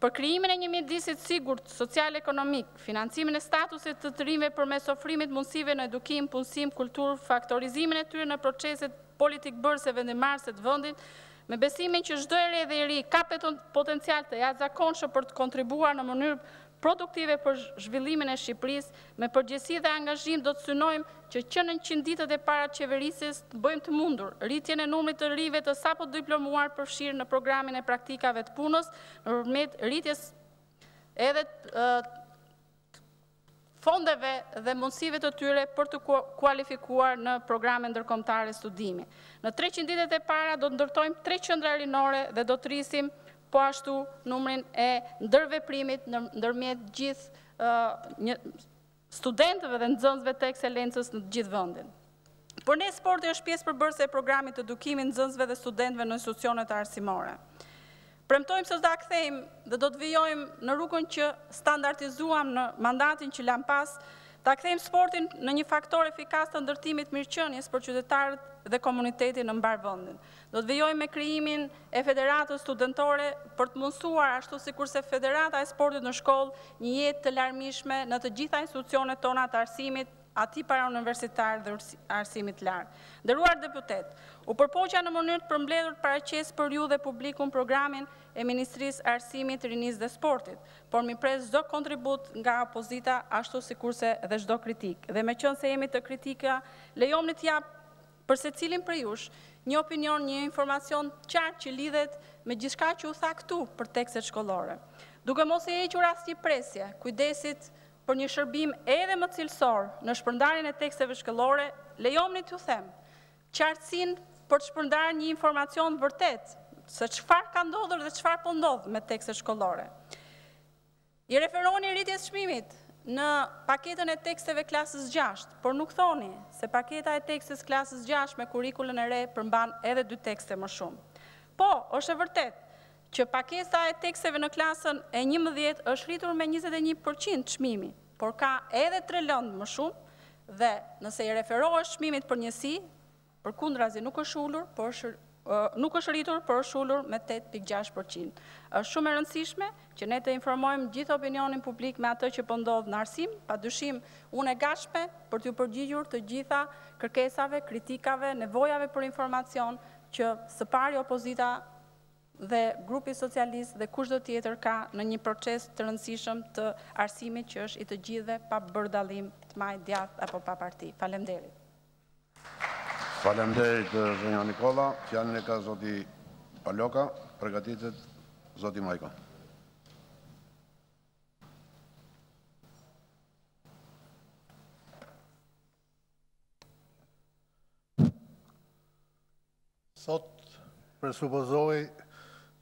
Për krijimin e një mjedisit sigurt social-ekonomik, financimin e statusit të rinjve përmes ofrimit mundësive në edukim, punësim, kulturë, faktorizimin e tyre në proceset politik bërëse vendimarrëse të vendit, me besimin që çdo ere dhe i ri ka potencial të jashtëzakonshëm për të kontribuar në mënyrë produktive për zhvillimin e Shqipërisë, me përgjegjësi dhe angazhim do të synojmë që në 100 ditët e para të qeverisjes të bëjmë të mundur rritjen e numrit të rive të sapo diplomuar përfshirë në programin e praktikave të punës, nëpërmjet rritjes edhe fondeve dhe mundësive të tyre për të kualifikuar në programe ndërkombëtare studimi. Në 300 ditët e para do të ndërtojmë 3 qendra rinore dhe do të rrisim po ashtu numrin e ndërveprimit ndërmjet gjithë studentëve dhe nxënësve të ekselencës në gjithë vendin. Por ne sporti është pjesë përbërëse e programit të edukimit nxënësve dhe studentëve në institucionet arsimore. Premtojmë se do ta kthejmë dhe do të vijojmë në rrugën që standardizuam në mandatin që lam pas, ta kthejmë sportin në një faktor efikas të ndërtimit mirëqenies për qytetarët dhe komunitetin në mbar vendin. Do të vijojmë me krijimin e federatës studentore për të mundësuar ashtu sikurse Federata e Sportit në shkollë një jetë të larmishme në të gjitha institucionet tona të arsimit, ati para universitar dhe arsimit lartë. Nderuar deputet, u përpoqja në mënyrë të përmbledhur paraqes për ju dhe publikun programin e Ministrisë Arsimit, Rinisë dhe Sportit, por mi pres çdo kontribut nga opozita ashtu sikurse dhe çdo kritik. Dhe me qenë se jemi të kritika, lejoni të jap për secilin prej jush një opinion, një informacion qartë që lidhet me gjithçka që u tha këtu për tekstet shkollore. Duke mos e hequr asnjë presje, kujdesit për një shërbim edhe më cilësor në shpërndarjen e teksteve shkollore, lejoni t'ju them qartësinë për të shpërndarë një informacion vërtet se çfarë ka ndodhur dhe çfarë po ndodh me tekstet shkollore. I referoni rritjes çmimit në paketën e teksteve klasës 6, por nuk thoni se paketa e tekstes klasës 6 me kurrikulën e re përmban edhe 2 tekste më shumë. Po, është e vërtet që paketa e teksteve në klasën e 11 është rritur me 21% çmimi, por ka edhe 3 lëndë më shumë dhe nëse i referohesh çmimit për njësi, përkundrazi nuk është ulur, nuk është rritur, por është ulur me 8.6%. Është shumë e rëndësishme që ne të informojmë gjithë opinionin publik me atë që po ndodh në arsim, padyshim unë e gatshme për t'ju përgjigjur të gjitha kërkesave, kritikave, nevojave për informacion që së pari opozita dhe grupi socialist dhe kushdo tjetër ka në një proces të rëndësishëm të arsimit që është i të gjithëve pa bërë dallim të majt, djathtë apo pa parti. Faleminderit. Faleminderit zonja Nikola. Fjalën e ka zoti Paloka, përgatitet zoti Majko. Sot presupozoj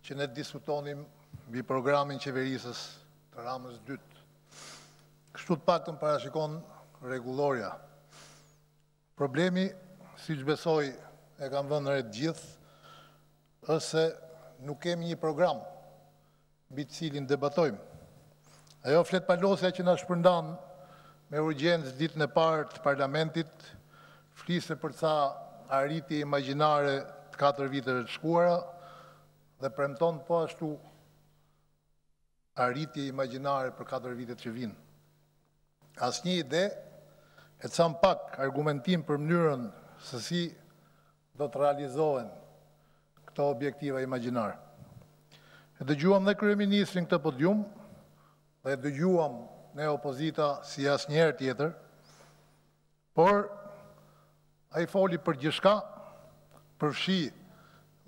që ne diskutonim mbi programin qeverisës të ramës 2. Kështu të paktën parashikon rregulloria. Problemi, siç besoj e kam vënë re të gjithë, është se nuk kemi një program mbi të cilin debatojmë. Ajo fletpalosja që na shpërndan me urgjencë ditën e parë të parlamentit, fliste për ca arritje imagjinare të 4 viteve të shkuara dhe premton po ashtu arritje imagjinare për 4 vitet që vinë. Asnjë ide e ca pak argumentim për mënyrën se si do të realizohen këto objektiva imagjinare. E dëgjuam dhe kryeministrin këtë podium dhe dëgjuam ne opozita si asnjëherë tjetër, por ai foli për gjithçka, përfshi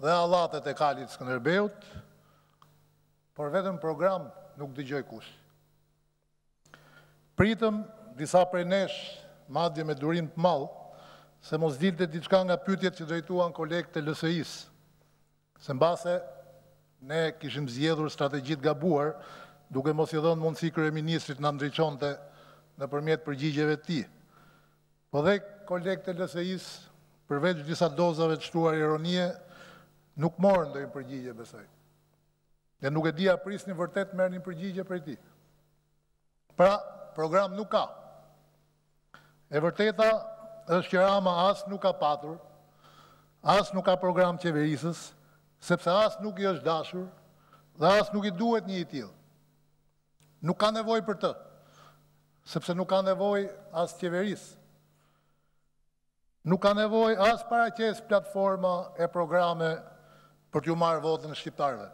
dhe allatet e kalit Skënderbeut, por vetëm program nuk dëgjoj kush. Pritëm disa prej nesh, madje me durim të madh, se mos dilte diçka nga pyetjet që drejtuan kolegët e LSI-s, se mbase ne kishim zgjedhur strategji të gabuar, duke mos i dhënë mundësi kryeministrit na ndriçonte nëpërmjet përgjigjeve të tij. Po dhe kolegët e LSI-s, përveç disa dozave të shtuar ironie, nuk morën ndonjë përgjigje, besoj. Dhe nuk e di a prisnin vërtet merrnin përgjigje prej tij. Pra, program nuk ka. E vërteta është që Rama as nuk ka patur, as nuk ka program qeverisës, sepse as nuk i është dashur dhe as nuk i duhet një i tillë. Nuk ka nevojë për të, sepse nuk ka nevojë as qeverisë. Nuk ka nevojë as paraqes platforma e programe për t'ju marrë votën shqiptarëve.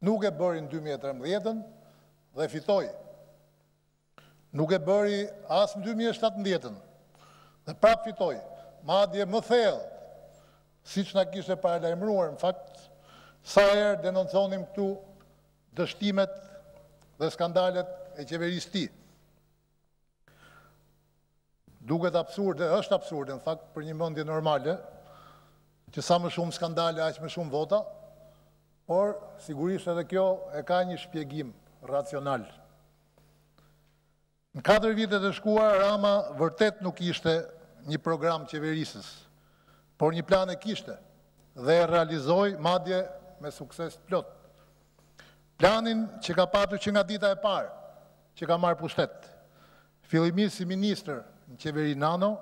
Nuk e bëri në 2013 dhe fitoi. Nuk e bëri as në 2017 dhe prap fitoi. Madje më thellë, siç na kishte paralajmëruar, në fakt, sa herë denonconim këtu dështimet dhe skandalet e qeverisë tij. Duket absurde, është absurde, në fakt, për një mendje normale, që sa më shumë skandale, aq më shumë vota, por sigurisht edhe kjo e ka një shpjegim racional. Në 4 vitet e shkuar, Rama vërtet nuk ishte një program qeverisës, por një plan e kishte dhe e realizoi madje me sukses plot. Planin që ka patur që nga dita e parë që ka marrë pushtet, fillimisht si ministër në qeveri Nano,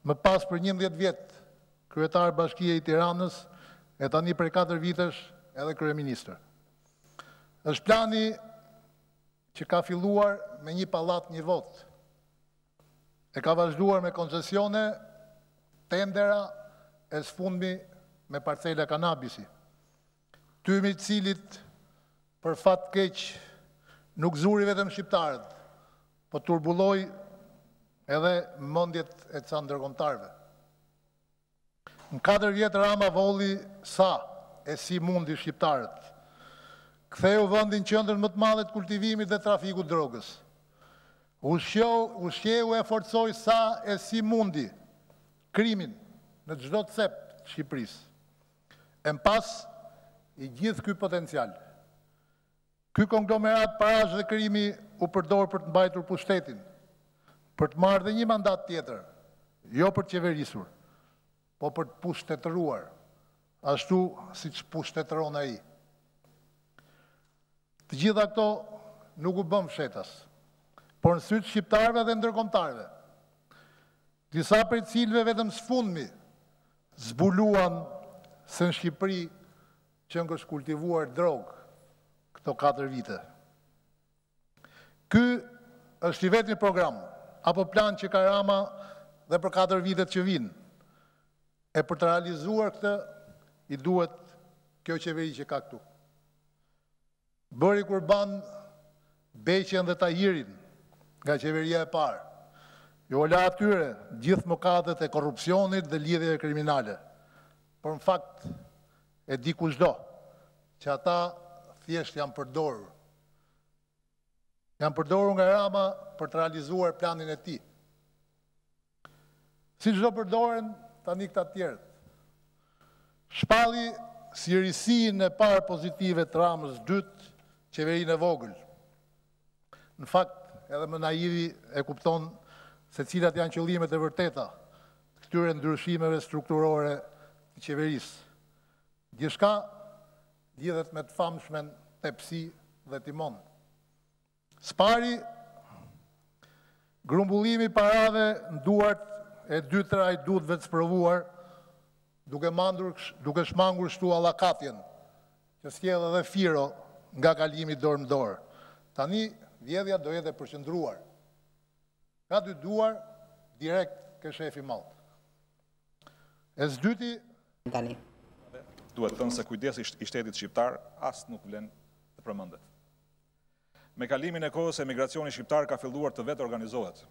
më pas për 11 vjet kryetar Bashkia i Tiranës e tani për 4 vitesh edhe kryeministër. Është plani që ka filluar me një pallat një vot. E ka vazhduar me koncesione, tendera e sfundmi me parcela kanabisi. Tymi cilit për fat keq nuk zuri vetëm shqiptarët, po turbulloi edhe mendjet e ca ndërkombëtarëve. Në 4 vjet Rama volli sa e si mundi shqiptarët. Ktheu vendin qendrën më të madhe të kultivimit dhe trafikut drogës. Ushqeu e forcoi sa e si mundi krimin në çdo cep të Shqipërisë. E në pas i gjithë ky potencial. Ky konglomerat parash dhe krimi u përdor për të mbajtur pushtetin, për të marrë dhe një mandat tjetër, jo për të qeverisur, po për të pushtetëruar, ashtu siç pushtetëron ai. Të gjitha këto nuk u bën fshetas, por në sytë shqiptarëve dhe ndërkombëtarëve. Disa prej cilëve vetëm sfundmi zbuluan se në Shqipëri që është kultivuar drogë këto 4 vite. Ky është i vetmi program apo plan që ka Rama dhe për 4 vitet që vinë. E për të realizuar këtë i duhet kjo qeveri që ka këtu. Bëri kurban Beqen dhe Tahirin nga qeveria e parë. Jo la atyre gjithë mëkatet e korrupsionit dhe lidhjeve kriminale. Por në fakt e di kushdo që ata thjesht janë përdorur. Janë përdorur nga Rama për të realizuar planin e tij. Si çdo përdoren tani këta të tjerët. Shpalli si risinë e parë pozitive të Ramës dytë qeverinë e vogël. Në fakt, edhe më naivi e kupton se cilat janë qëllimet e vërteta të këtyre ndryshimeve strukturore të qeverisë. Gjithçka lidhet me të famshmen tepsi dhe timon. Spari, grumbullimi parave në duart e 2-3 ajdutëve të sprovuar, duke shmangur shtu allakatjen, që s'kjell edhe firo nga kalimi dorë në dorë. Tani, vjedhja do jetë e përqendruar. Ka 2 duar, direkt ke shefi madh. E s'dyti... Tani. Duhet thënë se kujdesi i shtetit shqiptar as nuk vlen të përmendet. Me kalimin e kohës, emigracioni shqiptar ka filluar të vetë organizohet.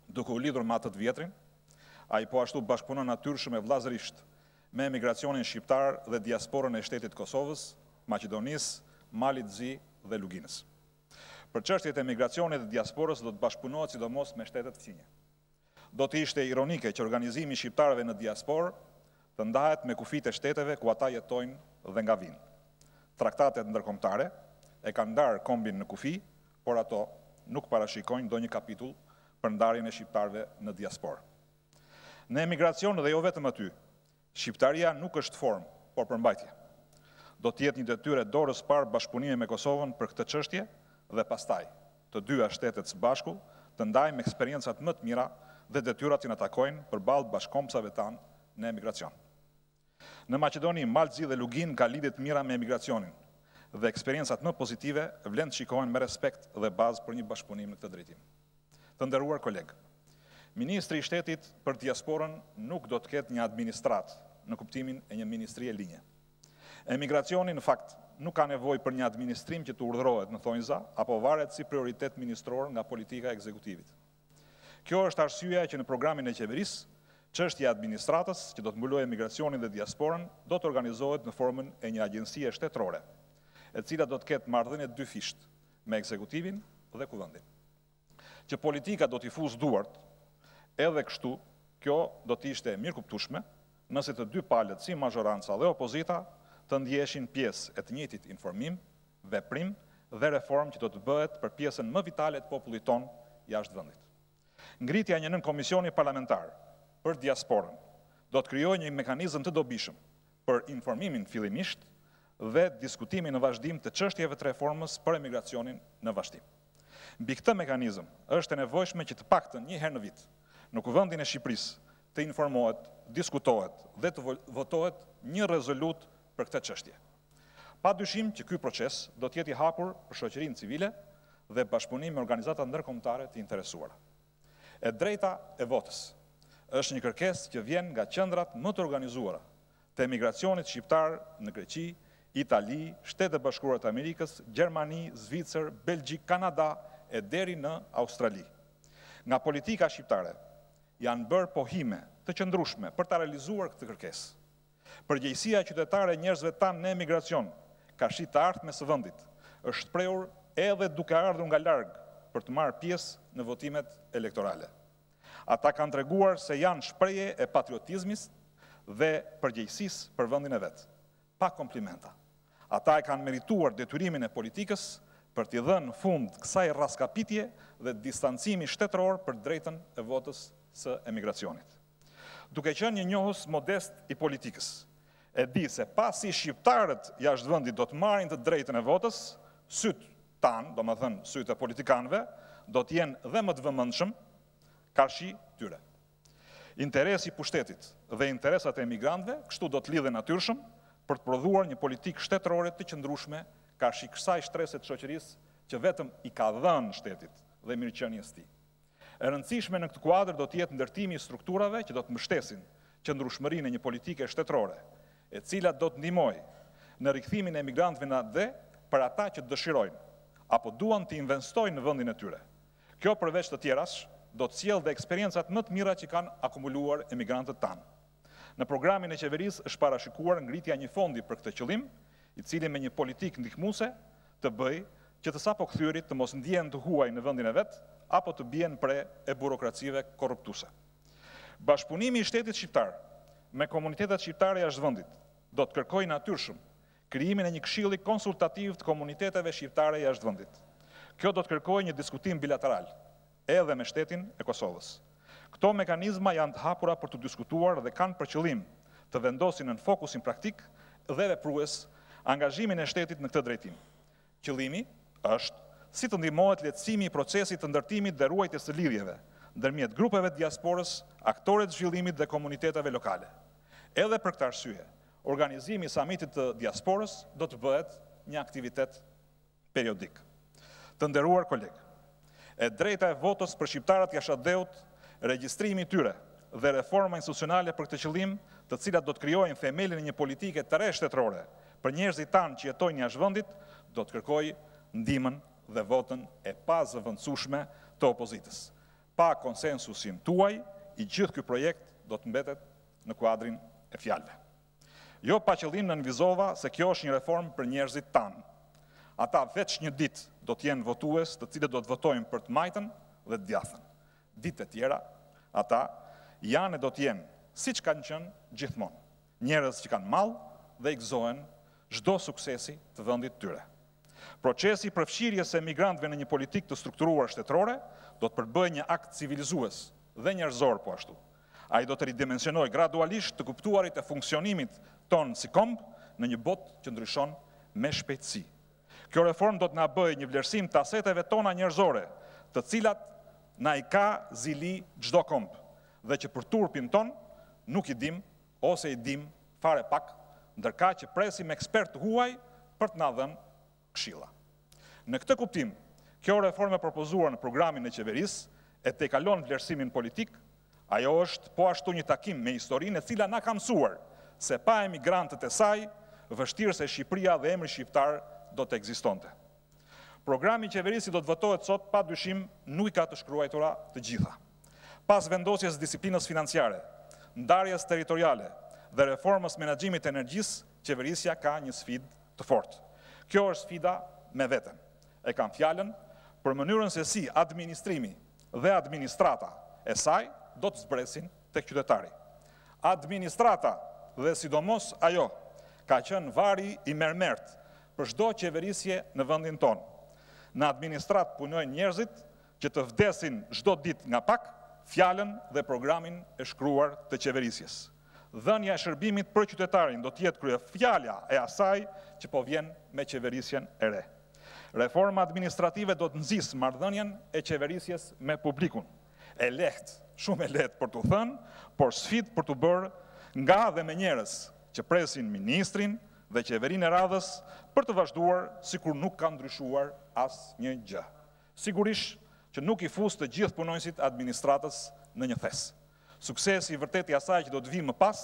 Duke u lidhur me atë të vjetrin, ai po ashtu bashkëpunon natyrshëm e vllazërisht me emigracionin shqiptar dhe diasporën e shtetit Kosovës, Maqedonisë, Malit të Zi dhe Luginës. Për çështjet e emigracionit dhe diasporës do të bashkëpunohet sidomos me shtetet fqinje. Do të ishte ironike që organizimi i shqiptarëve në diasporë të ndahet me kufit e shteteve ku ata jetojnë dhe nga vinë. Traktatet ndërkombëtare e kanë ndarë kombin në kufi, por ato nuk parashikojnë ndonjë kapitull për ndarjen e shqiptarëve në diasporë. Në emigracion dhe jo vetëm aty, shqiptaria nuk është formë, por përmbajtje. Do të jetë një detyrë e dorës parë bashkëpunimi me Kosovën për këtë çështje dhe pastaj të dyja shtetet së bashku të ndajmë eksperiencat më të mira dhe detyrat që na takojnë përballë bashkëkombësave tanë në emigracion. Në Maqedoni, Malit të Zi dhe Lugin ka lidhje të mira me emigracionin dhe eksperiencat më pozitive vlen të shikohen me respekt dhe bazë për një bashkëpunim në këtë drejtim. Të nderuar kolegë, Ministri i Shtetit për diasporën nuk do të ketë një administrat në kuptimin e një ministrie linje. Emigracioni në fakt nuk ka nevojë për një administrim që të urdhërohet në thonjza, apo varet si prioritet ministror nga politika e ekzekutivit. Kjo është arsyeja që në programin e qeverisë, çështja e administratës që do të mbulojë emigracionin dhe diasporën do të organizohet në formën e një agjencie shtetërore, e cila do të ketë marrëdhënie dyfisht me ekzekutivin dhe kuvendin. Që politika do t'i fuzë duart, edhe kështu, kjo do t'ishte mirë kuptueshme nëse të dy palët si mazhoranca dhe opozita të ndjeshin pjesë e të njëjtit informim, veprim dhe reformë që do të bëhet për pjesën më vitale të popullit ton jashtë vendit. Ngritja e një nën komisioni parlamentar për diasporën do të krijojë një mekanizëm të dobishëm për informimin fillimisht dhe diskutimin në vazhdim të çështjeve të reformës për emigracionin në vazhdim. Mbi këtë mekanizëm është e nevojshme që të paktën një herë në vit në Kuvendin e Shqipërisë të informohet, diskutohet dhe të votohet një rezolut për këtë çështje. Pa dyshim që ky proces do të jetë i hapur për shoqërinë civile dhe bashkëpunim me organizata ndërkombëtare të interesuara. E drejta e votës është një kërkesë që vjen nga qendrat më të organizuara të emigracionit shqiptar në Greqi, Itali, Shtetet Bashkuara të Amerikës, Gjermani, Zvicër, Belgjik, Kanada e deri në Australi. Nga politika shqiptare janë bërë pohime të qëndrueshme për ta realizuar këtë kërkesë. Përgjegjësia qytetare e njerëzve tanë në emigracion, ka shi të ardhme së vendit, është shprehur edhe duke ardhur nga larg për të marrë pjesë në votimet elektorale. Ata kanë treguar se janë shprehje e patriotizmit dhe përgjegjësisë për vendin e vet. Pa komplimenta. Ata e kanë merituar detyrimin e politikës për t'i dhënë fund kësaj rraskapitje dhe distancimi shtetëror për drejtën e votës së emigracionit. Duke qenë një njohës modest i politikës, e di se pasi shqiptarët jashtë vendit do të marrin të drejtën e votës, syt tanë, domethënë syt e politikanëve, do të jenë dhe më të vëmendshëm karshi tyre. Interesi i pushtetit dhe interesat e emigrantëve kështu do të lidhen natyrshëm për të prodhuar një politikë shtetërore të qëndrueshme karshi kësaj shtrese të shoqërisë që vetëm i ka dhënë shtetit dhe mirëqenies tij. E rëndësishme në këtë kuadër do të jetë ndërtimi i strukturave që do të mbështesin qëndrueshmërinë e një politike shtetërore, e cila do të ndihmojë në rikthimin e emigrantëve në atë për ata që dëshirojnë apo duan të investojnë në vendin e tyre. Kjo përveç të tjerash do të sjellë dhe eksperiencat më të mira që kanë akumuluar emigrantët tanë. Në programin e qeverisë është parashikuar ngritja një fondi për këtë qëllim, i cili me një politikë ndihmuese të bëjë që të sapokthyerit të mos ndihen të huaj në vendin e vet, apo të bien pre e burokracive korruptuese. Bashkëpunimi i shtetit shqiptar me komunitetet shqiptare jashtë vendit do të kërkojë natyrshëm krijimin e një këshilli konsultativ të komuniteteve shqiptare jashtë vendit. Kjo do të kërkojë një diskutim bilateral edhe me shtetin e Kosovës. Këto mekanizma janë të hapura për të diskutuar dhe kanë për qëllim të vendosin në fokusin praktik dhe veprues angazhimin e shtetit në këtë drejtim. Qëllimi është si të ndihmohet lehtësimi i procesit të ndërtimit dhe ruajtjes së lidhjeve ndërmjet grupeve të diasporës, aktorëve të zhvillimit dhe komuniteteve lokale. Edhe për këtë arsye, organizimi i samitit të diasporës do të bëhet një aktivitet periodik. Të nderuar kolegë, e drejta e votës për shqiptarët jashtëdheut, regjistrimi i tyre dhe reforma institucionale për këtë qëllim, të cilat do të krijojnë themelin e një politike të re shtetërore për njerëzit tanë që jetojnë jashtë vendit, do të kërkojë ndihmën dhe votën e pazëvendësueshme të opozitës. Pa konsensusin tuaj, i gjithë ky projekt do të mbetet në kuadrin e fjalëve. Jo pa qëllim nënvizova se kjo është një reformë për njerëzit tanë. Ata veç një ditë do të jenë votues, të cilët do të votojnë për të majtën dhe të djathën. Ditë e tjera, ata janë e do të jenë, siç kanë qenë gjithmonë, njerëz që kanë mall dhe i gëzohen çdo suksesi të vendit tyre. Procesi i përfshirjes së emigrantëve në një politikë të strukturuar shtetërore do të përbëjë një akt civilizues dhe njerëzor po ashtu. Ai do të ridimensionojë gradualisht të kuptuarit e funksionimit ton si komb në një botë që ndryshon me shpejtësi. Kjo reformë do të na bëjë një vlerësim të aseteve tona njerëzore, të cilat na i ka zili çdo komb, dhe që për turpin ton nuk i dim ose i dim fare pak, ndërka që presim ekspert huaj për të na dhënë këshilla. Në këtë kuptim, kjo reformë e propozuar në programin e qeverisë e tejkalon vlerësimin politik, ajo është po ashtu një takim me historinë e cila na ka mësuar se pa emigrantët e saj, vështirë se Shqipëria dhe emri shqiptar do të ekzistonte. Programi i qeverisë do të votohet sot pa dyshim nuk i ka të shkruajtura të gjitha. Pas vendosjes disiplinës financiare, ndarjes territoriale dhe reformës menaxhimit të energjisë, qeverisja ka një sfidë të fortë. Kjo është sfida me veten. E kam fjalën për mënyrën se si administrimi dhe administrata e saj do të zbresin tek qytetari. Administrata dhe sidomos ajo ka qenë vari i mermert për çdo qeverisje në vendin tonë. Në administrat punojnë njerëzit që të vdesin çdo ditë nga pak fjalën dhe programin e shkruar të qeverisjes. Dhënia e shërbimit për qytetarin do të jetë kryefjalja e asaj që po vjen me qeverisjen e re. Reforma administrative do të nxjisë marrëdhënien e qeverisjes me publikun. E lehtë, shumë e lehtë për t'u thënë, por sfidë për t'u bërë nga dhe me njerëz që presin ministrin dhe qeverinë e radhës për të vazhduar sikur nuk ka ndryshuar asnjë gjë. Sigurisht që nuk i fus të gjithë punonjësit administratës në një thes. Suksesi i vërtet i asaj që do të vi më pas,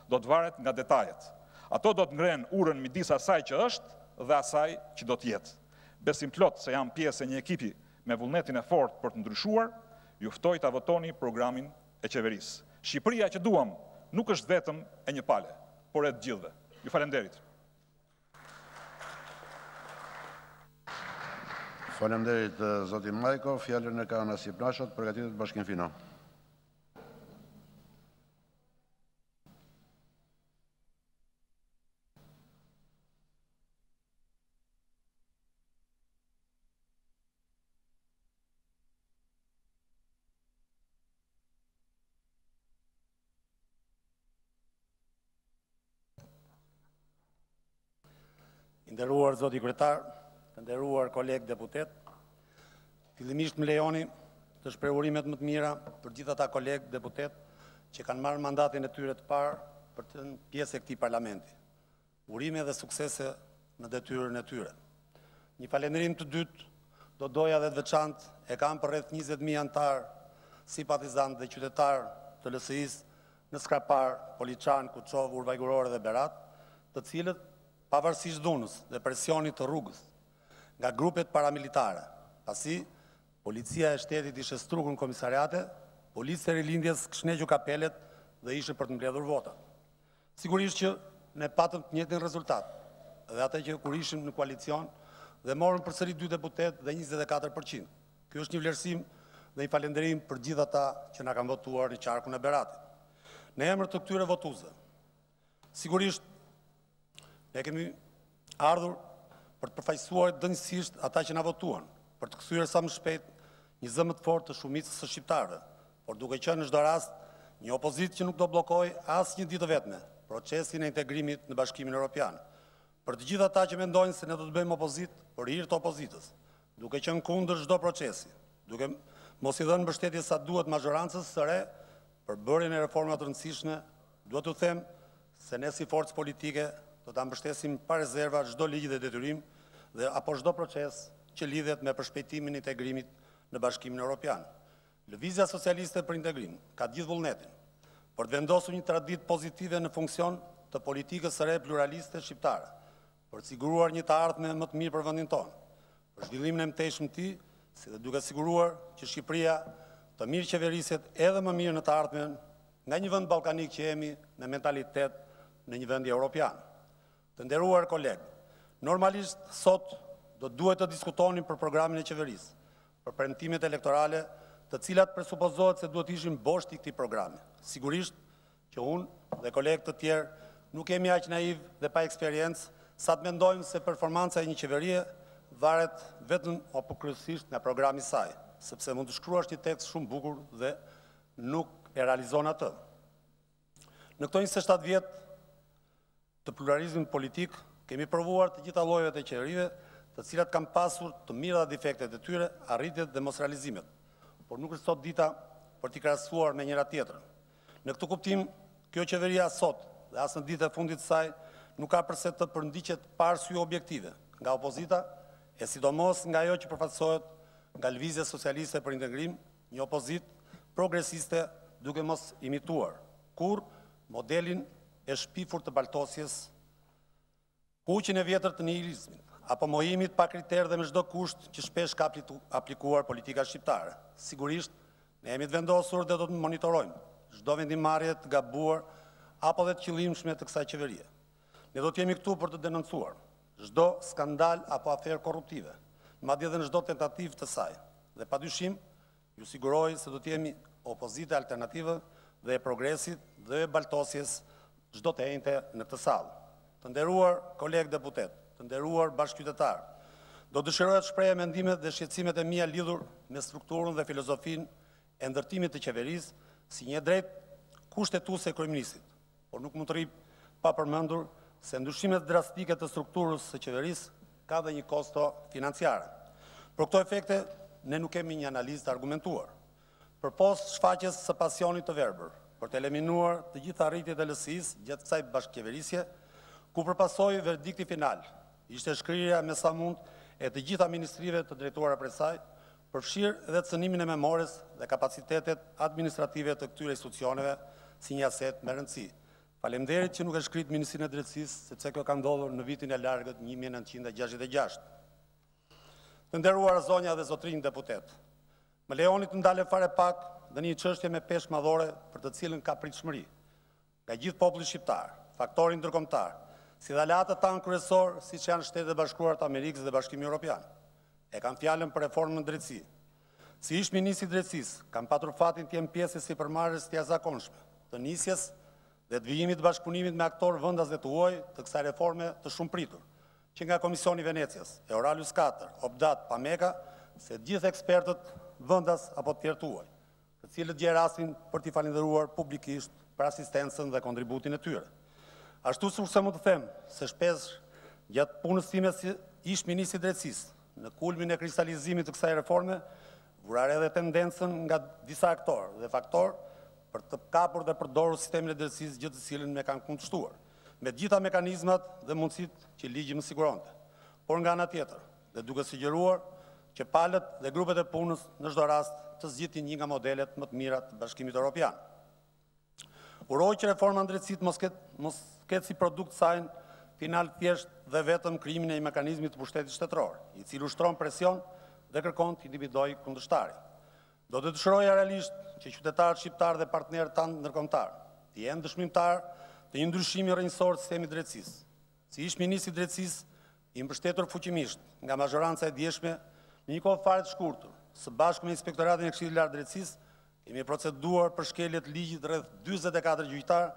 do të varet nga detajet. Ato do të ngrenë urën midis asaj që është dhe asaj që do të jetë. Besim plot se jam pjesë e një ekipi me vullnetin e fortë për të ndryshuar, ju ftoj ta votoni programin e qeverisë. Shqipëria që duam nuk është vetëm e një pale, por e të gjithëve. Ju falenderit. Falenderit, zoti Majko. Fjallën e ka Nasip Nashot, përgatitet Bashkim Fino. Nderuar zoti kryetar, të nderuar kolegë deputet, fillimisht më lejoni të shpreh urimet më të mira për gjithë ata kolegë deputet që kanë marrë mandatin e tyre të parë për të qenë pjesë e këtij parlamenti. Urime dhe suksese në detyrën e tyre. Një falënderim të dytë do doja dhe të veçantë e kam për rreth 20.000 antar, simpatizantë dhe qytetar të LSI-s në Skrapar, Poliçan, Kuçov, Urvajgurore dhe Berat, të cilët pavarësisht dhunës dhe presionit të rrugës nga grupet paramilitare, pasi policia e shtetit ishte strukur në komisariate, policia e rilindjes këshnequ kapelet dhe ishte për të mbledhur vota. Sigurisht që ne patëm të njëjtin rezultat, dhe atë që kur ishim në koalicion dhe morën përsëri 2 deputet dhe 24%. Ky është një vlerësim dhe një falënderim për gjithë ata që na kanë votuar në qarkun e Beratit. Në emër të këtyre votuesve, sigurisht ne kemi ardhur për të përfaqësuar dënjësisht ata që na votuan, për të kthyer sa më shpejt një zë më të fortë të shumicës së shqiptarëve, por duke qenë në çdo rast një opozitë që nuk do bllokojë asnjë ditë vetme procesin e integrimit në Bashkimin Evropian. Për të gjithë ata që mendojnë se ne do të bëjmë opozitë për hir të opozitës, duke qenë kundër çdo procesi, duke mos i dhënë mbështetje sa duhet majorancës së re për bërjen e reformave të rëndësishme, duhet t'u them se ne si forcë politike do ta mbështesim pa rezerva çdo ligj dhe detyrim dhe apo çdo proces që lidhet me përshpejtimin e integrimit në Bashkimin Evropian. Lëvizja socialiste për integrim ka gjithë vullnetin për të vendosur një traditë pozitive në funksion të politikës së re pluraliste shqiptare, për të siguruar një të ardhme më të mirë për vendin tonë, për zhvillimin e mëtejshëm të tij, si dhe duke siguruar që Shqipëria të mirë qeveriset edhe më mirë në të ardhmen nga një vend ballkanik që jemi me mentalitet në një vend evropian. Të nderuar kolegë, normalisht sot do duhet të diskutonin për programin e qeverisë, për premtimet elektorale, të cilat presupozohet se duhet ishin boshti i këtij programi. Sigurisht që unë dhe kolegët të tjerë nuk jemi aq naiv dhe pa eksperiencë sa të mendojmë se performanca e një qeverie varet vetëm apo kryesisht nga programi i saj, sepse mund të shkruash një tekst shumë bukur dhe nuk e realizon atë. Në këto 27 vjet të pluralizmit politik, kemi provuar të gjitha llojet e qeverive, të cilat kanë pasur të mira dhe defektet e tyre, arritjet dhe mosrealizimet, por nuk është sot dita për t'i krahasuar me njëra tjetrën. Në këtë kuptim, kjo qeveria sot dhe as në ditët e fundit të saj nuk ka përse të përndiqet pa arsye objektive nga opozita, e sidomos nga ajo që përfaqësohet nga Lëvizja Socialiste për Integrim, një opozitë progresiste duke mos imituar kur modelin e shpifur të baltosjes Kuqin e vjetër të nihilizmit, apo mohimit pa kriter dhe me çdo kusht që shpesh ka aplikuar politika shqiptare. Sigurisht, ne jemi të vendosur dhe do të monitorojmë çdo vendimarrje të gabuar apo dhe të qëllimshme të kësaj qeverie. Ne do të jemi këtu për të denoncuar çdo skandal apo aferë korruptive, madje edhe në çdo tentativë të saj. Dhe padyshim, ju siguroj se do të jemi opozite alternative dhe e progresit dhe e baltosjes çdo të enjte në këtë sallë. Të nderuar kolegë deputet, të nderuar bashkëqytetar, do dëshiroja të shpreha mendimet dhe shqetësimet e mia lidhur me strukturën dhe filozofinë e ndërtimit të qeverisë si një drejt kushtetuese e kryeministit, por nuk mund të rri pa përmendur se ndryshimet drastike të strukturës së qeverisë ka dhe një kosto financiare. Për këto efekte, ne nuk kemi një analizë të argumentuar. Përpos shfaqjes së pasionit të verbër, për të eliminuar të gjitha arritjet e LSI-së gjatë kësaj bashkëqeverisje, ku përpasoi verdikti final, ishte shkrirja me sa mund e të gjitha ministrive të drejtuara prej saj, përfshirë edhe të cënimin e memores dhe kapacitetet administrative të këtyre institucioneve si një aset me rëndësi. Faleminderit që nuk e shkrit Ministrinë e Drejtësisë, sepse kjo ka ndodhur në vitin e largët 1966. Të nderuara zonja dhe zotrinj deputet, më lejoni të ndalem fare pak dhe një çështje me peshë madhore për të cilën ka pritshmëri nga gjithë populli shqiptar, faktori ndërkombëtar, si dhe aleatët tanë kryesor, siç janë Shtetet e Bashkuara të Amerikës dhe Bashkimi Evropian. E kam fjalën për reformën drejtësi. Si ish ministri i drejtësisë, kam patur fatin të jem pjesë e sipërmarrjes të jashtëzakonshme, të nisjes dhe të vijimit të bashkëpunimit me aktorë vendas dhe të huaj të kësaj reforme të shumëpritur, që nga Komisioni i Venecias, Euralius 4, Obdat, Pameka, se gjithë ekspertët vendas apo të tjerë të huaj, të cilët gjej rastin për t'i falenderuar publikisht për asistencën dhe kontributin e tyre. Ashtu se mund të them se shpesh gjatë punës time si ish ministri i drejtësisë, në kulmin e kristalizimit të kësaj reforme, vurar edhe tendencën nga disa aktorë dhe faktorë për të kapur dhe përdorur sistemin e drejtësisë gjithë të cilën me kanë kundërshtuar, me gjitha mekanizmat dhe mundësitë që ligji më siguronte. Por nga ana tjetër, dhe duke sugjeruar që palët dhe grupet e punës në çdo rast të zgjitin një nga modelet më të mira të Bashkimit Evropian. Uroj që reforma në drejtësi mos ketë si produkt sajnë final thjesht dhe vetëm krijimin e një mekanizmi të pushtetit shtetëror, i cili ushtron presion dhe kërkon të intimidojë kundërshtarin. Do të dëshiroja realisht që qytetarët shqiptar dhe partnerët tanë ndërkombëtar të jenë dëshmimtar të një ndryshimi rrënjësor të sistemit drejtësisë. Si ish ministri i drejtësisë, i mbështetur fuqimisht nga mazhoranca e dieshme, në një kohë fare të shkurtër, së bashku me Inspektoratin e Këshillit Lart të Drejtësisë, kemi proceduar për shkelje të ligjit rreth 44 gjyqtar,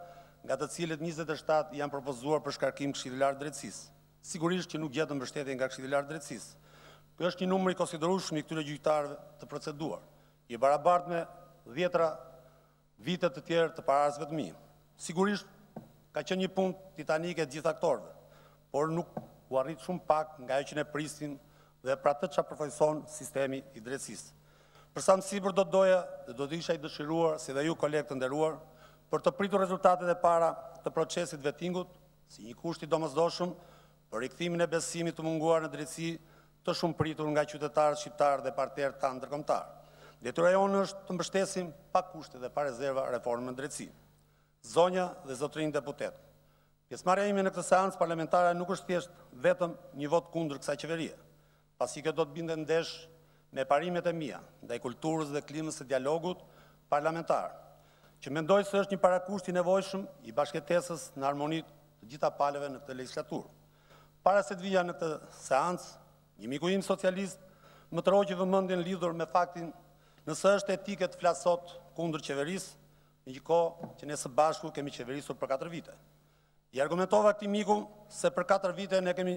nga të cilët 27 janë propozuar për shkarkim Këshillit Lart të Drejtësisë. Sigurisht që nuk gjetën mbështetje nga Këshilli i Lartë të Drejtësisë. Ky është një numër i konsiderueshëm i këtyre gjyqtarëve të proceduar, i barabartë me 10 vite të tjerë të paraardhësve të mi. Sigurisht ka qenë një punë titanike të gjithë aktorëve, por nuk u arrit shumë pak nga ajo që ne prisnim dhe pra të çfarë përfaqëson sistemi i drejtësisë. Për sa më sipër do të doja dhe do të isha i dëshiruar, si dhe ju kolegë të nderuar, për të pritur rezultatet e para të procesit vettingut, si një kusht i domosdoshëm për rikthimin e besimit të munguar në drejtësi të shumë pritur nga qytetarët shqiptarë dhe partnerët tanë ndërkombëtar. Detyra jonë është të mbështesim pa kushte dhe pa rezerva reformën në drejtësi. Zonja dhe zotrinj deputet, pjesëmarrja ime në këtë seancë parlamentare nuk është thjesht vetëm një vot kundër kësaj qeverie, pasi kjo do të binde ndesh me parimet e mia ndaj kulturës dhe klimës së dialogut parlamentar, që mendoj se është një parakusht i nevojshëm i bashkëtesës në harmoni të gjitha palëve në këtë legislaturë. Para se të vija në këtë seancë, një miku im socialist më troqi vëmendjen lidhur me faktin nëse është etike të flasot kundër qeverisë, në një kohë që ne së bashku kemi qeverisur për 4 vite. I argumentova këtij miku se për 4 vite ne kemi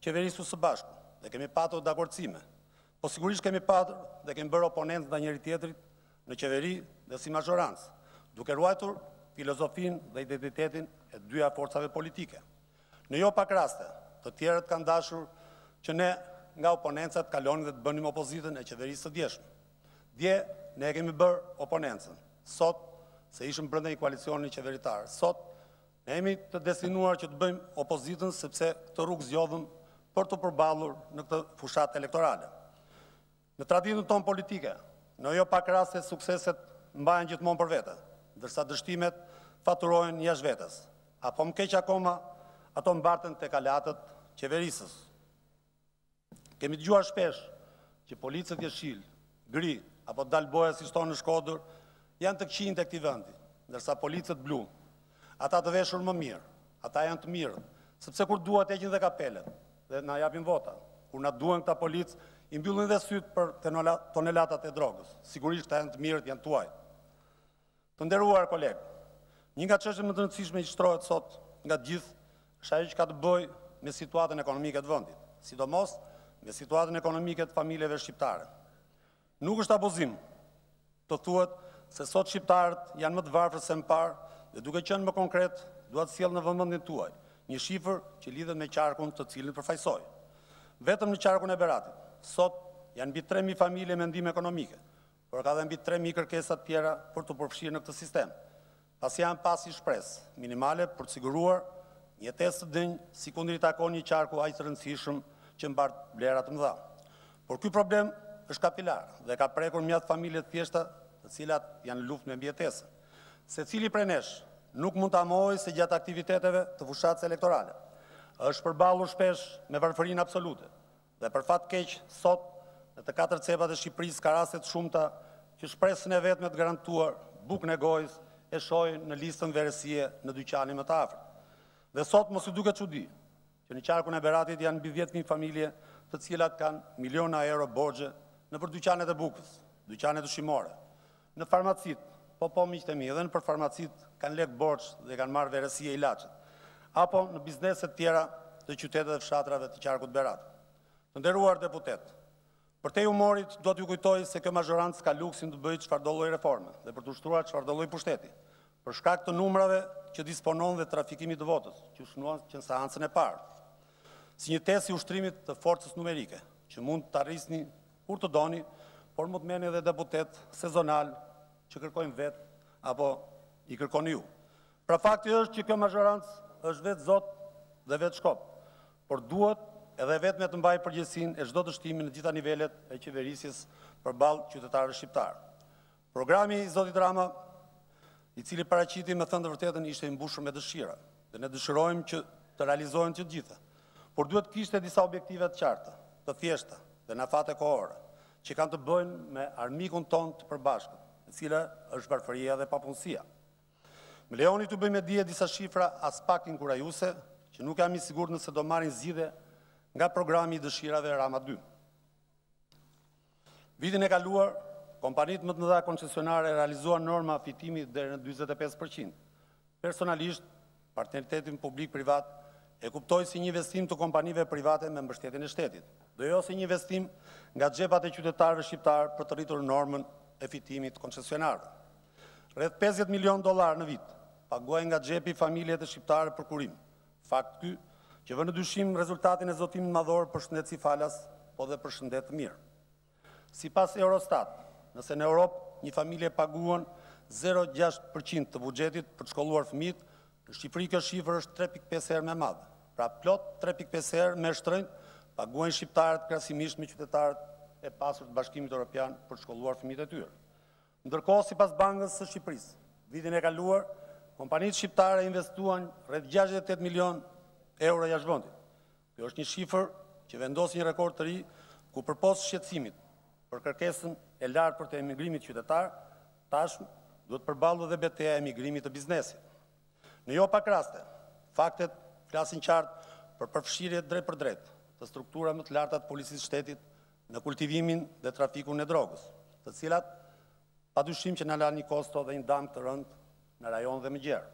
qeverisur së bashku dhe kemi patur dakordësime. Po sigurisht kemi patur dhe kemi bërë oponent ndaj njëri tjetrit në qeveri dhe si mazhorancë, duke ruajtur filozofinë dhe identitetin e dyja forcave politike. Në jo pak raste, të tjerët kanë dashur që ne nga oponencat kalonin dhe të bënim opozitën e qeverisë së djeshme. Dje ne kemi bërë oponencën. Sot, se ishëm brenda një koalicioni qeveritar, sot ne jemi të destinuar që të bëjmë opozitën sepse këtë rrugë zgjodhëm për të përballur në këtë fushat elektorale. Në traditën tonë politike, në jo pak raste sukseset mbahen gjithmonë për vete, ndërsa dështimet faturohen jashtë vetes. Apo më keq akoma, ato mbarten tek aleatët qeverisës. Kemi dëgjuar shpesh që policët jeshil, gri, apo dalboja si shtonë në Shkodër, janë të këqinjtë e këtij vendi, ndërsa policët blu, ata të veshur më mirë, ata janë të mirë, sepse kur duhet heqin dhe kapelet dhe na japin vota. Kur na duhen këta policë, i mbyllin dhe sytë për tonelatat e drogës. Sigurisht këta janë të mirët, janë tuaj. Të nderuar kolegë, një nga çështjet më të rëndësishme që shtrohet sot nga të gjithë është ajo që ka të bëjë me situatën ekonomike të vendit, sidomos me situatën ekonomike të familjeve shqiptare. Nuk është abuzim të thuhet se sot shqiptarët janë më të varfër se më parë dhe duke qenë më konkret, dua të sjell në vëmendjen tuaj një shifër që lidhet me qarkun të cilin përfaqësoj. Vetëm në qarkun e Beratit, sot janë mbi 3.000 familje me ndihmë ekonomike, por ka dhe mbi 3.000 kërkesa të tjera për të përfshirë në këtë sistem. Pasi janë pasi shpresë minimale për të siguruar një jetesë të denjë, sikundër i takon një qarku aq të rëndësishëm që mbart vlera të mëdha. Por ky problem është kapilar dhe ka prekur mjaft familje të thjeshta, të cilat janë në luftë me mbijetesën. Secili prej nesh nuk mund ta mohojë se gjatë aktiviteteve të fushatës elektorale është përballur shpesh me varfërinë absolute. Dhe për fat keq, sot në të 4 cepat e Shqipërisë ka raste të shumta që shpresën e vetme të garantuar bukën e gojës e shohin në listën verësie në dyqanin më të afërt. Dhe sot mos u duket çudi që në qarkun e Beratit janë mbi 10.000 familje të cilat kanë miliona euro borxhe nëpër dyqanet e bukës, dyqanet ushqimore, në farmacit, po miqtë e mi, edhe nëpër farmacit kanë lek borxh dhe kanë marrë verësie ilaçet, apo në bizneset tjera të qytetet dhe fshatrave të qarkut Beratit. Të nderuar deputet, për te humorit do t'ju kujtoj se kjo mazhorancë ka luksin të bëjë çfarëdo lloj reforme dhe për të ushtruar çfarëdo lloj pushteti, për shkak të numrave që disponon dhe trafikimit të votës, që u shënuan që në seancën e parë, si një testë i ushtrimit të forcës numerike, që mund të arrisni kur të doni, por mund të merrni edhe deputet sezonal që kërkojnë vetë apo i kërkoni ju. Pra fakti është që kjo mazhorancë është vetë zot dhe vetë shkop, por duhet edhe vetë me të mbajë përgjegjësinë e çdo dështimi në gjitha nivelet e qeverisjes përballë qytetarëve shqiptar. Programi i zotit Rama, i cili paraqiti me thënë të vërtetën ishte i mbushur me dëshira, dhe ne dëshirojmë që të realizohen të gjitha, por duhet kishte disa objektive të qarta, të thjeshta dhe në fate kohore, që kanë të bëjnë me armikun ton të përbashkët, e cila është varfëria dhe papunësia. Më lejoni të bëjmë dije disa shifra as pak inkurajuese, që nuk jam i sigurt nëse do marrin zgjidhje nga programi i dëshirave Rama 2. Vitin e kaluar, kompanitë më të mëdha koncesionare realizuan norma fitimi deri në 45%. Personalisht, partneritetin publik-privat e kuptoj si një investim të kompanive private me mbështetjen e shtetit, dhe jo si një investim nga xhepat e qytetarëve shqiptar për të rritur normën e fitimit koncesionarëve. Rreth $50 milion në vit paguajnë nga xhepi familjet e shqiptare për kurim. Fakt ky që vë në dyshim rezultatin e zotimit madhor për shëndet si falas, po dhe për shëndet të mirë. Sipas Eurostat, nëse në Europë një familje paguan 0,6% të buxhetit për të shkolluar fëmijët, në Shqipëri kjo shifër është 3,5 herë më madhe. Pra plot 3,5 herë me shtrenjtë paguajnë shqiptarët krahasimisht me qytetarët e pasur të Bashkimit Evropian për të shkolluar fëmijët e tyre. Ndërkohë, sipas Bankës së Shqipërisë, vitin e kaluar, kompanitë shqiptare investuan rreth 68 milion euro jashtë vendit. Kjo është një shifër që vendos një rekord të ri ku përpos shqetësimit për kërkesën e lartë për të emigrimit qytetar, tashmë duhet përballë dhe betejë e emigrimit të biznesit. Në jo pak raste, faktet flasin qartë për përfshirje drejt për drejt të struktura më të larta të policisë shtetit në kultivimin dhe trafikun e drogës, të cilat padyshim që na lanë një kosto dhe një dëm të rëndë në rajon dhe më gjerë.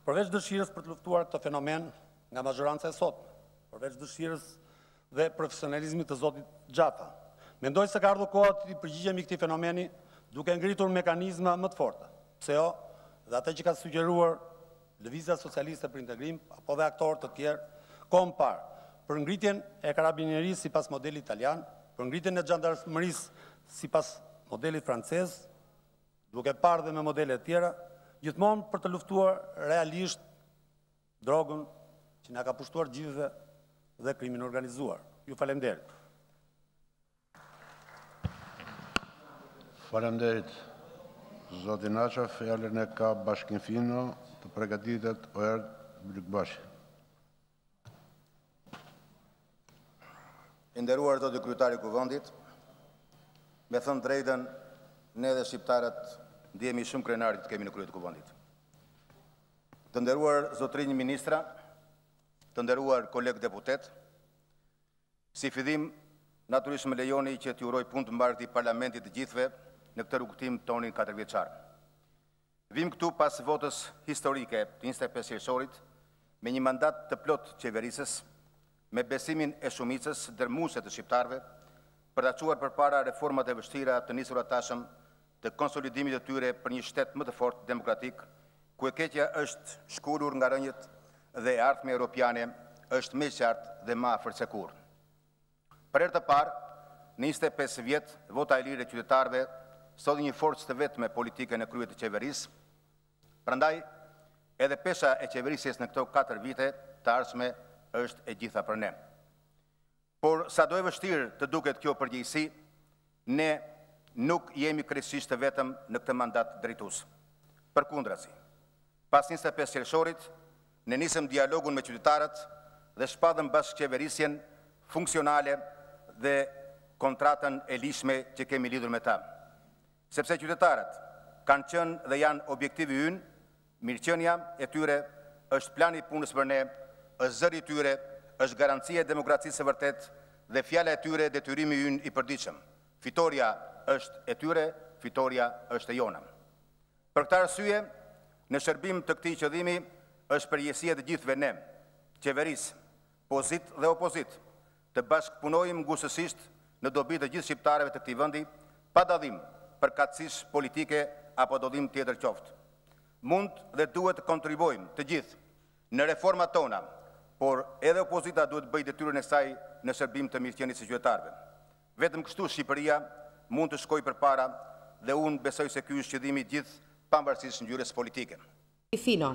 Përveç dëshirës për të luftuar këtë fenomen nga mazhoranca e sotme, përveç dëshirës dhe profesionalizmit të zotit Xhafa, mendoj se ka ardhur koha të përgjigjemi këtij fenomeni duke ngritur mekanizma më të forta. Pse jo? Dhe atë që ka sugjeruar Lëvizja Socialiste për Integrim, apo dhe aktorë të tjerë, kohën parë, për ngritjen e karabinerisë sipas modelit italian, për ngritjen e xhandarmerisë sipas modelit francez, duke parë dhe me modele të tjera, gjithmonë për të luftuar realisht drogën që na ka pushtuar gjithëve dhe krimin organizuar. Ju falenderit. Faleminderit. Zoti Naqa, fjalën e ka Bashkim Fino, të përgatitet Oerd Blikbashi. I nderuar zoti kryetari i Kuvendit, me thënë drejtën, ne dhe shqiptarët ndihemi shumë krenarit të kemi në krye të Kuvendit. Të nderuar zotrinj ministra, të nderuar kolegë deputet, si fillim, natyrisht më lejoni që t'ju uroj punë të mbarë të parlamentit të gjithve në këtë rrugëtim tonin 4 vjeçar. Vim këtu pas votës historike të 25 qershorit me një mandat të plot qeverisës, me besimin e shumicës dërmuese të shqiptarëve, për ta çuar përpara reformat e vështira të nisura tashëm të konsolidimit të tyre për një shtet më të fortë demokratik, ku e keqja është shkurur nga rënjët dhe e ardhmja europiane është më e qartë dhe më afër se kurrë. Për herë të parë, në 25 vjet, vota e lirë e qytetarëve solli një forcë të vetme politike në krye të qeverisë. Prandaj, edhe pesha e qeverisjes në këto 4 vite të ardhshme është e gjitha për ne. Por sa do e vështirë të duket kjo përgjegjësi, ne nuk jemi krejtësisht të vetëm në këtë mandat drejtues. Përkundrazi, pas 25 qershorit, ne nisëm dialogun me qytetarët dhe shpadhëm bashkë qeverisjen funksionale dhe kontratën e lishme që kemi lidhur me ta. Sepse qytetarët kanë qenë dhe janë objektivi ynë, mirëqenia e tyre është plani i punës për ne, është zëri i tyre, është garancia e demokracisë së vërtet dhe fjala e tyre detyrimi ynë i përditshëm. Fitoria është e tyre, fitoria është e jona. Për këtë arsye, në shërbim të këtij qëllimi është përgjegjësia të gjithëve ne, qeverisë, pozit dhe opozit, të bashkëpunojmë ngusësisht në dobi të gjithë shqiptarëve të këtij vendi, pa dallim përkatësisht politike apo dallim tjetër qoftë. Mund dhe duhet të kontribuojmë të gjithë në reformat tona, por edhe opozita duhet të bëjë detyrën e saj në shërbim të mirëqenies së qytetarëve. Vetëm kështu Shqipëria mund të shkojë përpara dhe unë besoj se ky është qëllimi i gjithë pavarësisht ngjyrës politike. Fino.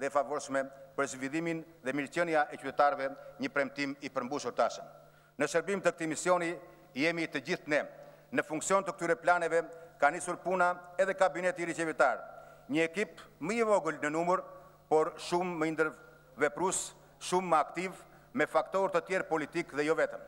Dhe favorshme për zhvillimin dhe mirëqenia e qytetarëve, një premtim i përmbushur tashëm. Në shërbim të këtij misioni jemi të gjithë ne. Në funksion të këtyre planeve ka nisur puna edhe kabineti i ri qevetar, një ekip më i vogël në numër, por shumë më ndërveprues, shumë më aktiv, me faktorë të tjerë politik dhe jo vetëm.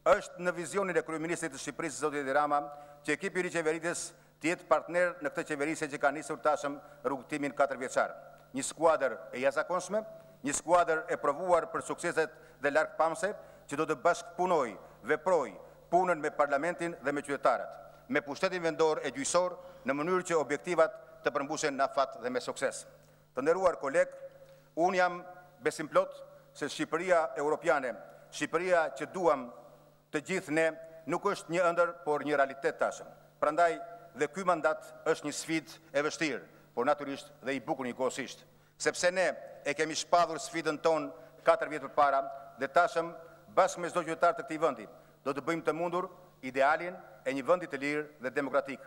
Është në vizionin e kryeministrit të Shqipërisë, zoti Edi Rama, që ekipi i ri qeverisjes të jetë partner në këtë qeverisje që ka nisur tashëm rrugtimin 4 vjeçar. Një skuadër e jashtëzakonshme, një skuadër e provuar për sukseset dhe largpamse, që do të bashkëpunoj, veproj punën me parlamentin dhe me qytetarët, me pushtetin vendor e gjyqësor në mënyrë që objektivat të përmbushen në afat dhe me sukses. Të nderuar kolegë, unë jam besim plot se Shqipëria europiane, Shqipëria që duam të gjithë ne, nuk është një ëndër, por një realitet tashëm. Prandaj dhe ky mandat është një sfidë e vështirë, por natyrisht dhe i bukur njëkohësisht, sepse ne e kemi shpadhur sfidën tonë 4 vjet përpara dhe tashëm bashkë me çdo qytetar të këtij vendi do të bëjmë të mundur idealin e një vendi të lirë dhe demokratik.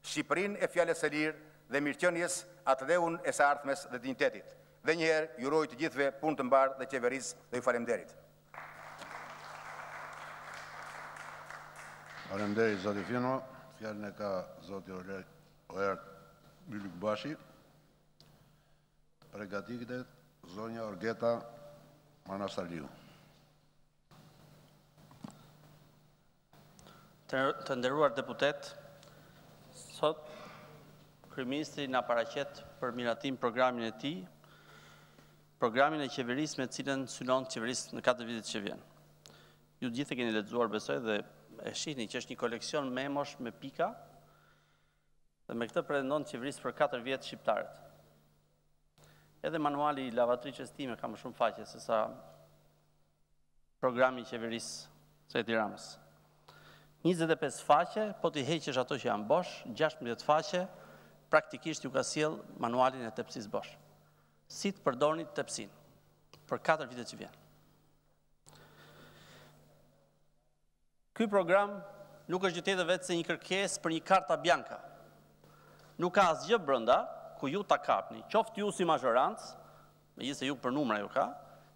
Shqipërinë e fjalës së lirë dhe mirëqenies, atëdheun e së ardhmes dhe dinjitetit. Dhe njëherë ju uroj të gjithëve punë të mbarë dhe qeverisë dhe ju faleminderit. Faleminderit zoti Fino, fjalën e ka zoti Oer Bashi. Përgatitet zonja Orgeta Manasaliu. Të nderuar deputet, sot kryeministri na paraqet për miratim programin e tij, programin e qeverisë me cilën synon qeverisë në 4 vitet që vjen. Ju gjithë e keni lexuar besoj dhe e shihni që është një koleksion memosh me pika dhe me këtë pretendon qeverisë për 4 vjet shqiptarët. Edhe manuali i lavatriçes time ka më shumë faqe se sa programi i qeverisë së Edi Ramës. 25 faqe, po t'i heqësh ato që janë bosh, 16 faqe, praktikisht ju ka sjell manualin e tepsisë bosh. Si të përdorni tepsin për 4 vite që vjen. Ky program nuk është gjë tjetër vetë se një kërkesë për një karta bianca. Nuk ka asgjë brenda ku ju ta kapni, qoftë ju si mazhorancë, megjithëse ju për numra ju ka,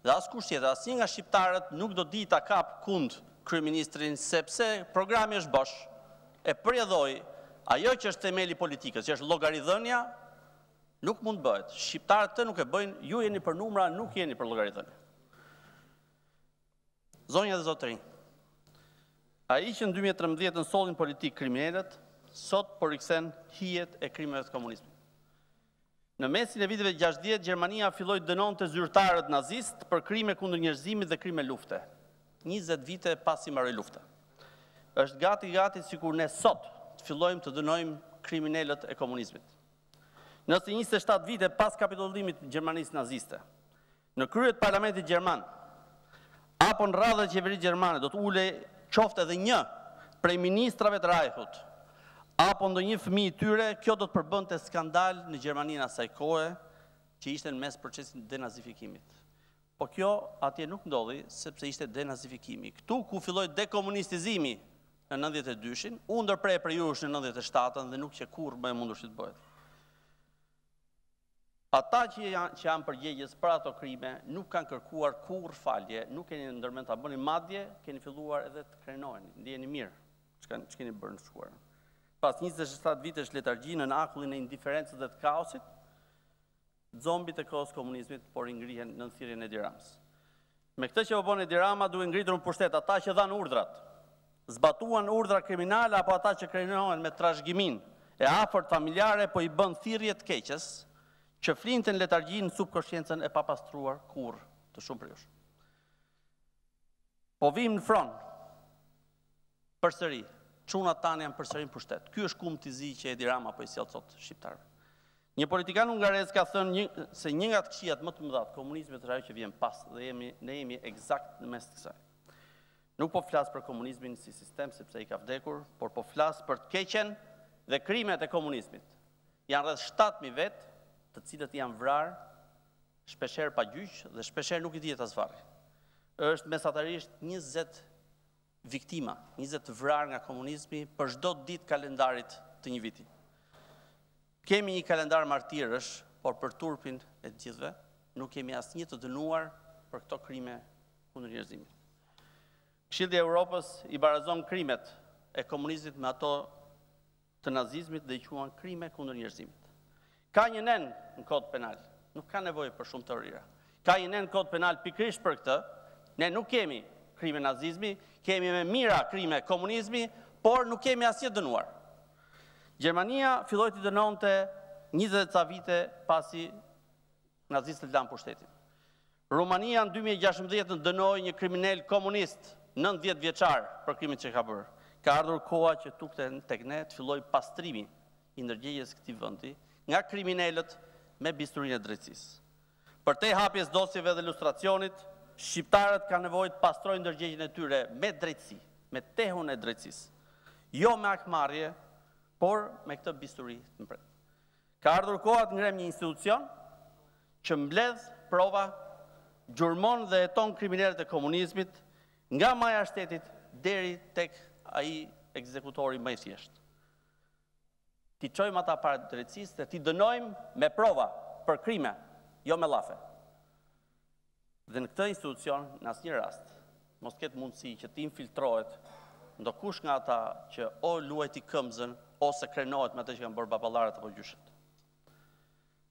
dhe askush tjetër, asnjë nga shqiptarët nuk do di ta kap kund kryeministrin, sepse programi është bosh, e përjedhoi ajo që është themeli politikës, që është llogaridhënia, nuk mund bëhet. Shqiptarët të nuk e bëjnë, ju jeni për numra, nuk jeni për llogaridhënie. Zonja dhe zotërinj, Ai që në 2013 sollin politik kriminalët, sot po riksen hijet e krimeve të komunizmit. Në mesin e viteve 60, Gjermania filloi dënonte zyrtarët nazist për krime kundër njerëzimit dhe krime lufte. 20 vite pasi mbaroi lufta. Është gati sikur ne sot të fillojmë të dënojmë kriminalët e komunizmit. Nëse 27 vite pas kapitullimit të Gjermanisë naziste, në krye të parlamentit gjerman, apo në radhë e qeverisë gjermane do të ulej qoftë edhe një prej ministrave të Reichut, apo ndonjë fëmijë i tyre, kjo do të përbënte skandal në Gjermaninë asaj kohe që ishte në mes procesit denazifikimit. Po kjo atje nuk ndodhi sepse ishte denazifikimi. Këtu ku filloi dekomunistizimi në 92-shin, u ndërprej për jush në 97-ën dhe nuk që kur më e mundur që të bëhet. Ata që janë përgjegjës për ato krime nuk kanë kërkuar kur falje, nuk keni ndërmend ta bëni madje, keni filluar edhe të krenoheni, ndjeni mirë që keni bërë në shkuar. Pas 27 vitesh letargji në akullin e indiferencës dhe të kaosit, zombit e kohës komunizmit por i ngrihen në thirrjen e Edi Ramës. Me këtë që po bën Edi Rama duhet ngritur në pushtet ata që dhanë urdhrat, zbatuan urdhra kriminale apo ata që krenohen me trashëgimin e afërt familjare po i bën thirrje të keqes që flinte në letargji në subkonsciencën e papastruar kur të shumë për jush. Po vim në front, përsëri, çunat tanë janë përsëri në pushtet. Ky është kumti i zi që Edi Rama po i sjell sot shqiptarëve. Një politikan hungarez ka thënë se një nga të këqijat më të mëdha të komunizmit është ajo që vjen pas dhe ne jemi eksakt në mes të kësaj. Nuk po flas për komunizmin si sistem sepse i ka vdekur, por po flas për të keqen dhe krimet e komunizmit. Janë rreth 7.000 vetë, të cilët janë vrarë, shpeshherë pa gjyq dhe shpeshherë nuk i dihet as varri. Është mesatarisht 20 viktima, 20 vrarë nga komunizmi për çdo ditë kalendarit të një viti. Kemi një kalendar martirësh, por për turpin e të gjithëve, nuk kemi asnjë të dënuar për këto krime kundër njerëzimit. Këshilli i Evropës i barazon krimet e komunizmit me ato të nazizmit dhe i quan krime kundër njerëzimit. Ka një nen në kod penal, nuk ka nevojë për shumë teorira. Ka një nen në kod penal pikërisht për këtë, ne nuk kemi krime nazizmi, kemi me mira krime komunizmi, por nuk kemi asnjë dënuar. Gjermania filloi të dënonte 20 ca vite pasi nazistët lanë pushtetin. Rumania në 2016 dënoi një kriminal komunist 90 vjeçar për krimin që ka bërë. Ka ardhur koha që tek ne të filloj pastrimi i ndërgjegjes këtij vendi nga kriminalët me bisturinë e drejtësisë. Për te hapjes dosjeve dhe ilustracionit, shqiptarët kanë nevojë të pastrojnë ndërgjegjen e tyre me drejtësi, me tehun e drejtësisë. Jo me akmarrje, por me këtë bisturi të mpret. Ka ardhur koha të ngrem një institucion që mbledh prova, gjurmon dhe heton kriminalët e komunizmit nga maja e shtetit deri tek ai ekzekutori më i thjeshtë. Ti çojmë ata para drejtësisë dhe ti dënojmë me prova për krime, jo me llafe. Dhe në këtë institucion, në asnjë rast, mos ketë mundësi që ti infiltrohet ndokush nga ata që o luajti këmbëzën ose krenohet me atë që kanë bërë baballarët apo gjyshet.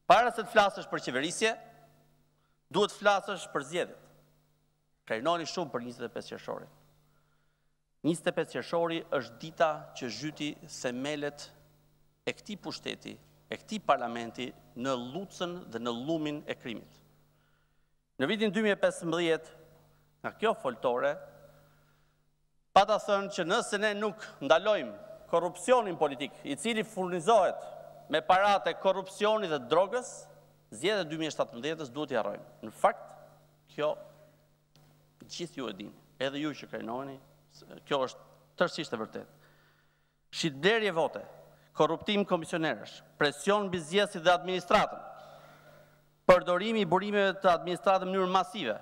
Para se të flasësh për qeverisje, duhet flasësh për zgjedhjet. Krenoni shumë për 25 qershorin. 25 qershori është dita që zhyti themelet e këtij pushteti, e këtij parlamenti në lucën dhe në llumin e krimit. Në vitin 2015, nga kjo foltore, pata thënë që nëse ne nuk ndalojmë korrupsionin politik, i cili furnizohet me paratë e korrupsionit dhe drogës, zgjedhjet e 2017-s duhet t'i harrojmë. Në fakt, kjo gjithë ju e dini, edhe ju që krenoheni, kjo është tërësisht e vërtetë. Shitblerje vote, korruptim komisionerësh, presion mbi zgjedhësit dhe administratën, përdorimi i burimeve të administratës në mënyrë masive,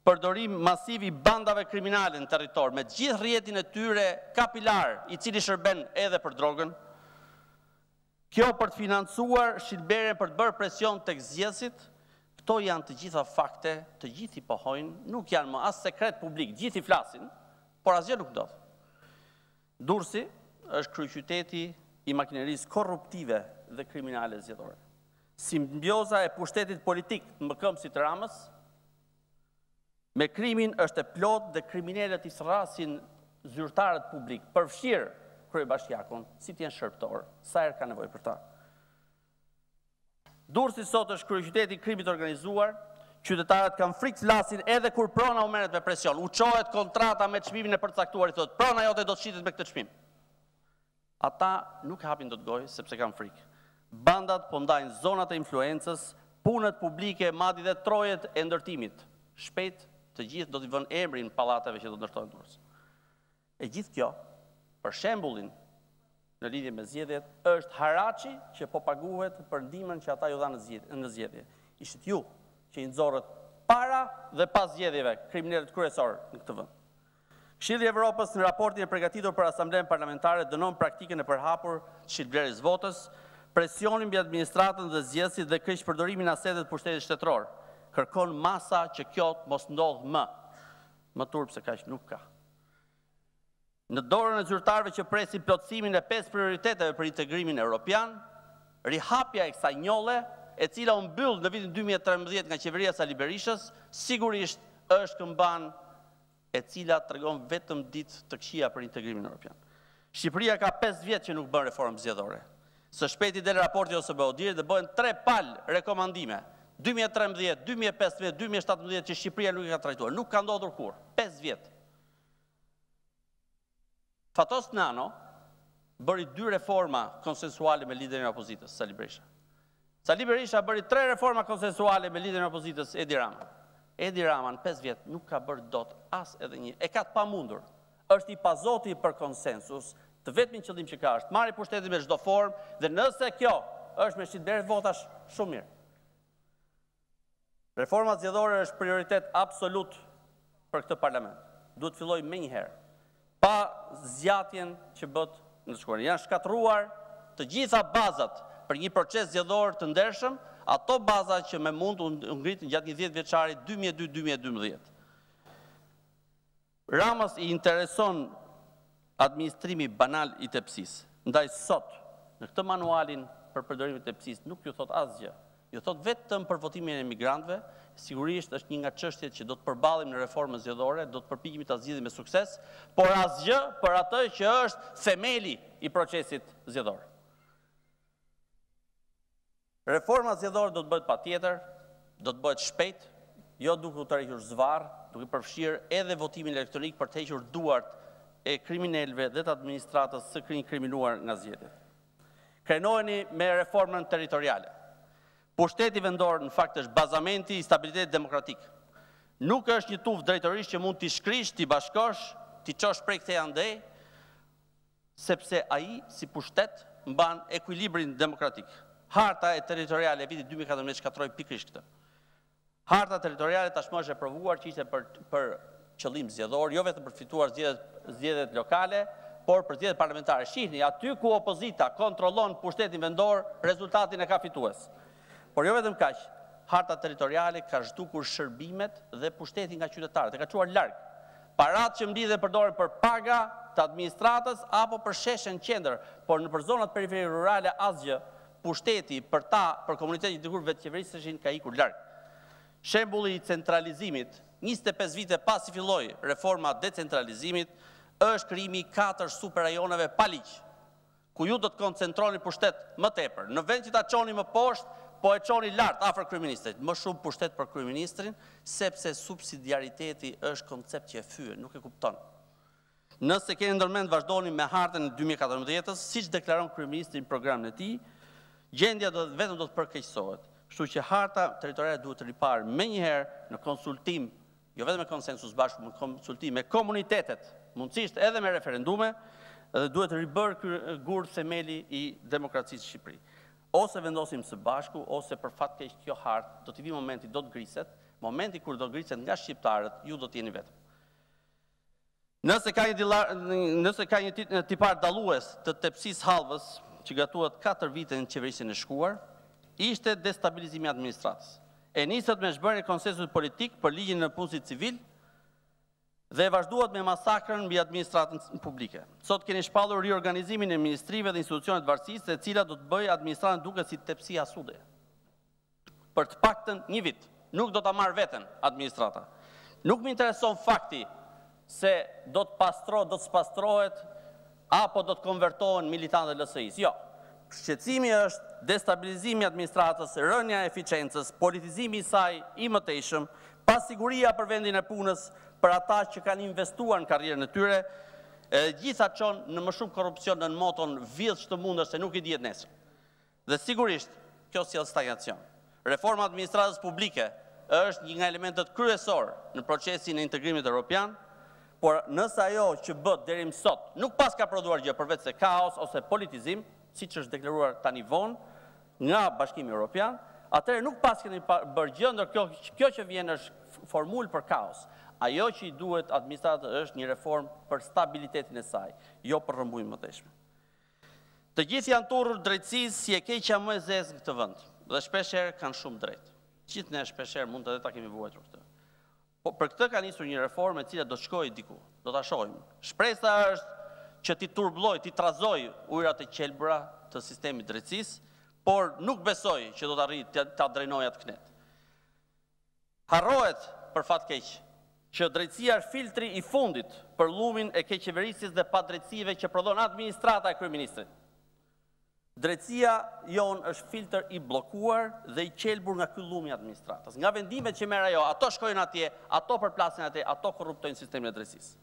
përdorim masiv i bandave kriminale në territor, me gjithë rrjetin e tyre kapilar, i cili shërben edhe për drogën, kjo për të financuar shitblerjen për të bërë presion tek zgjedhësit, këto janë të gjitha fakte, të gjithë i pohojnë, nuk janë më as sekret publik, gjithë i flasin, por asgjë nuk ndodh. Durrësi është kryeqyteti i makinerisë korruptive dhe kriminale zgjedhore. Simbioza e pushtetit politik të mëkëmësit të Ramës, me krimin është e plot dhe kriminalët i thrasin zyrtarët publik, përfshirë kryebashkiakun, si t'jenë shërptorë, sa herë ka nevojë për ta. Durrësi sot është kryeqyteti i krimit organizuar, qytetarët kanë frikë të flasin edhe kur prona u merret me presion. U çohet kontrata me çmimin e përcaktuar, i thotë prona jote do të shitet me këtë çmim. Ata nuk hapin dot gojë sepse kanë frikë. Bandat po ndajnë zonat e influencës, punët publike, madje dhe trojet e ndërtimit. Shpejt të gjithë do t'i vënë emrin pallateve që do ndërtojnë Durrës. E gjithë kjo, për shembullin në lidhje me zgjedhjet, është haraçi që po paguhet për ndihmën që ata ju dhanë në zgjedhje. Ishit ju që i nxorrët para dhe pas zgjedhjeve kriminalët kryesorë në këtë vend. Këshilli i Evropës në raportin e përgatitur për Asamblenë Parlamentare dënon praktikën e përhapur shitblerjes votës, presionin mbi administratën dhe zgjedhësit dhe keq përdorimin e asetet pushtetit shtetëror. Kërkon masa që kjo mos ndodh më. Më turp se kaq nuk ka. Në dorën e zyrtarëve që presin plotësimin e 5 prioriteteve për integrimin evropian, rihapja e kësaj njolle, e cila u mbyll në vitin 2013 nga qeveria e Sali Berishës, sigurisht është këmban e cila tregon vetëm ditë të këqija për integrimin evropian. Shqipëria ka 5 vjet që nuk bën reformë zgjedhore. Së shpejti del raporti OSBE-ODIR dhe bëhen 3 palë rekomandime. 2013, 2015, 2017 që Shqipëria nuk i ka trajtuar. Nuk ka ndodhur kur. 5 vjet. Fatos Nano bëri 2 reforma konsensuale me liderin e opozitës, Sali Berisha. Sali Berisha bëri 3 reforma konsensuale me liderin e opozitës, Edi Rama. Edi Rama në 5 vjet nuk ka bërë dot as edhe një. E ka të pamundur. Është i pazoti për konsensus, të vetmin qëllim që ka është marrë pushtetin me çdo formë dhe nëse kjo është me shitblerje votash, shumë mirë. Reforma zgjedhore është prioritet absolut për këtë parlament. Duhet filloj menjëherë. Pa zgjatjen që bët në shkuarë. Janë shkatruar të gjitha bazat për një proces zgjedhor të ndershëm, ato baza që me mund të ngritin gjatë një 10 vjeçari 2002-2012. Ramës i intereson administrimi banal i tepsisë. Ndaj sot, në këtë manualin për përdorimin e tepsisë nuk ju thot asgjë. Ju thot vetëm për votimin e emigrantëve, sigurisht është një nga çështjet që do të përballim në reformën zgjedhore, do të përpiqemi ta zgjidhim me sukses, por asgjë për atë që është themeli i procesit zgjedhor. Reforma zgjedhore do të bëhet patjetër, do të bëhet shpejt, jo duke u tërhequr zvarr, duke përfshirë edhe votimin elektronik për të hequr duart e kriminalëve dhe të administratës së inkriminuar nga zgjedhjet. Krenoheni me reformën territoriale. Pushteti vendor në fakt është bazamenti i stabilitetit demokratik. Nuk është një tufë drejtorisht që mund t'i shkrish, t'i bashkosh, t'i qosh prej këtej andej, sepse ai si pushtet mban ekuilibrin demokratik. Harta e territoriale e vitit 2014 shkatroi pikërisht këtë. Harta territoriale tashmë është e provuar që ishte për qëllim zgjedhor, jo vetëm për fituar zgjedhjet lokale, por për zgjedhjet parlamentare. Shihni, aty ku opozita kontrollon pushtetin vendor, rezultatin e ka fitues. Por jo vetëm kaq, harta territoriale ka zhdukur shërbimet dhe pushtetin nga qytetarët, e ka çuar larg. Paratë që mblidhen përdoren për paga të administratës apo për sheshe në qendër, por në për zonat periferi rurale asgjë, pushteti për komunitetin dikur vetë qeverisëshin ka ikur larg. Shembulli i centralizimit, 25 vite pas i filloi reforma decentralizimit, është krijimi 4 superrajoneve pa ligj, ku ju do të koncentroni pushtet më tepër. Në vend që ta çoni më poshtë, po e çoni lart afër kryeministrit. Më shumë pushtet për kryeministrin, sepse subsidiariteti është koncept që e fyen, nuk e kupton. Nëse keni ndërmend vazhdoni me hartën e 2014-s, siç deklaron kryeministri në programin e tij, gjendja vetëm do të përkeqësohet. Kështu që harta territoriale duhet të riparë menjëherë në konsultim, jo vetëm me konsensus bashkë, në konsultim me komunitetet, mundësisht edhe me referendume, dhe duhet të ribërë gur themeli i demokracisë në Shqipëri. Ose vendosim së bashku, ose për fat keq kjo hartë do t'i vi momenti do të griset, momenti kur do griset nga shqiptarët, ju do t'jeni vetëm. Nëse ka një tipar dallues të tepsisë hallvës, që gatuat 4 vite në qeverisin e shkuar, ishte destabilizimi administratës. E nisët me zhbërjen e konsensusit politik për ligjin në punësit civil dhe vazhduat me masakrën mbi administratën publike. Sot keni shpallur riorganizimin e ministrive dhe institucionet varësisë, e cila do të bëjë administratën duke si tepsi asude. Për të paktën një vit, nuk do ta marr veten administrata. Nuk më intereson fakti se do të spastrohet, apo do të konvertohen militantët e LSI-s. Jo. Shqetësimi është destabilizimi i administratës, rënja e eficiencës, politizimi i saj i mëtejshëm, pasiguria për vendin e punës për ata që kanë investuar në karrierën e tyre, gjitha qonë në më shumë korrupsion në moton vjedh që të mundër se nuk i dihet nesër. Dhe sigurisht, kjo sjell stagnacion. Reforma administratës publike është një nga elementet kryesor në procesin e integrimit evropian, por nëse ajo që bët deri më sot nuk pas ka prodhuar gjë përveç se kaos ose politizim, siç është deklaruar tani vonë nga Bashkimi Evropian, atëherë nuk pas keni bërë gjë, ndërkohë kjo që vjen është formulë për kaos. Ajo që i duhet administratës është një reformë për stabilitetin e saj, jo për rrëmbujmë mëtejshme. Të gjithë janë turrur drejtësisë si e keqja më e zezë në këtë vend, dhe shpeshherë kanë shumë drejtë. Gjithë ne shpeshherë mund të ta kemi vuajtur këtë. Po për këtë ka nisur një reformë e cila do të shkojë diku, do ta shohim. Shpresa është që ti turbulloj, ti trazoj ujërat e qelbra të sistemit drejtësisë, por nuk besoj që do të arrijë ta drejnojë atë knet. Harrohet për fat keq që drejtësia është filtri i fundit për llumin e keqeverisjes dhe padrejtësive që prodhon administrata e kryeministrit. Drejtësia jonë është filtr i bllokuar dhe i qelbur nga ky llum i administratës. Nga vendimet që merr ajo, ato shkojnë atje, ato përplasen atje, ato korruptojnë sistemin e drejtësisë.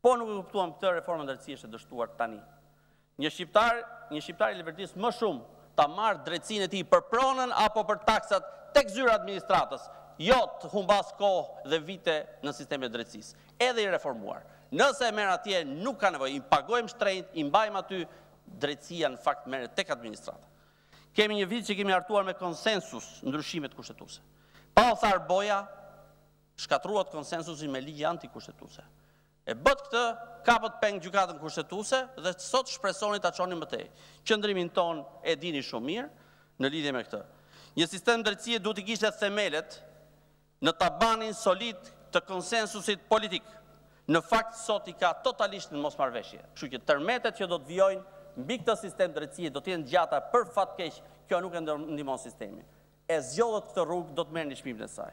Po nuk e kuptuam këtë reformën e drejtësisë e dështuar tani. Një shqiptar i leverdis më shumë ta marrë drejtësinë e tij për pronën apo për taksat tek zyra administratës, jo të humbas kohë dhe vite në sistemin e drejtësisë, edhe i reformuar. Nëse e merr atje nuk ka nevojë, i pagojmë shtrenjt, i mbajmë aty, drejtësia në fakt merret tek administrata. Kemi një vit që kemi hartuar me konsensus ndryshimet kushtetuese. Pa u thar boja, shkatruat konsensusin me ligje antikushtetuese. E bët këtë, kapët peng gjykatën kushtetuese dhe sot shpresoni ta çoni më tej. Qëndrimin ton e dini shumë mirë në lidhje me këtë. Një sistem drejtësie duhet të kishte themelet në tabanin solid të konsensusit politik. Në fakt sot i ka totalisht në mosmarrveshje. Kështu që tërmetet që do të vijojnë mbi këtë sistem drejtësie do të jenë gjata për fat keq, kjo nuk e ndihmon sistemin. E zgjodhet këtë rrugë do të merrni çmimin e saj.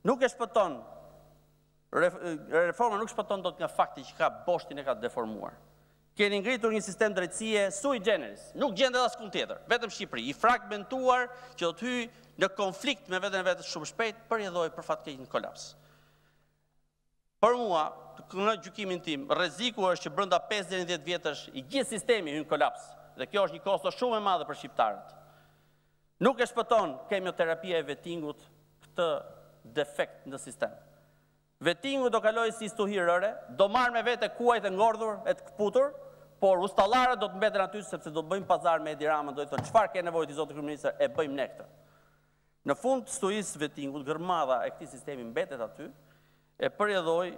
Nuk e shpëton reforma nuk shpëton dot nga fakti që ka boshtin e ka deformuar. Keni ngritur një sistem drejtësie sui generis, nuk gjendet askund tjetër, vetëm Shqipëri, i fragmentuar që do të hyjë në konflikt me veten e vetë shumë shpejt, përjedhoi për fat keq në kolaps. Për mua, në gjykimin tim, rreziku është që brenda 5 deri në 10 vjetësh i gjithë sistemi hyn kolaps, dhe kjo është një kosto shumë e madhe për shqiptarët. Nuk e shpëton kemioterapia e vettingut këtë defekt në sistem. Vettingu do kalojë si stuhi rëre, do marrë me vete kuajt e ngordhur e të kputur, por ustallarët do të mbeten aty sepse do të bëjmë pazar me Edi Ramën, do të thonë çfarë ke nevojë ti zoti kryeminist, e bëjmë ne këtë. Në fund të stuhisë vettingut, gërmadha e këtij sistemi mbetet aty, e përjedhoi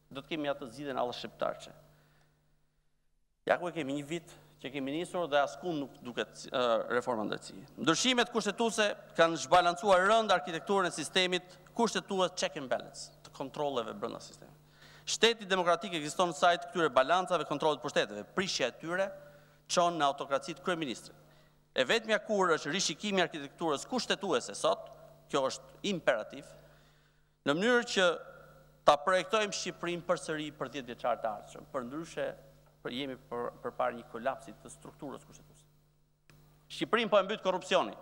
do të kemi atë zgjidhjen alla shqiptarçe. Ja ku e kemi një vit që kemi nisur dhe askund nuk duket reforma drejtësie. Ndryshimet kushtetuese kanë zhbalancuar rënd arkitekturën e sistemit kushtetues check and balance, të kontrolleve brenda sistemit. Shteti demokratik ekziston në sajt këtyre balancave kontrollit pushteteve, prishja e tyre çon në autokracitë kryeministrit. E vetmja kur është rishikimi i arkitekturës kushtetuese sot, kjo është imperativ, në mënyrë që ta projektojmë Shqipërinë përsëri për 10 vjeçar të ardhshëm. Përndryshe jemi përpara një kolapsi të strukturës kushtetuese. Shqipërinë po e mbyt korrupsioni.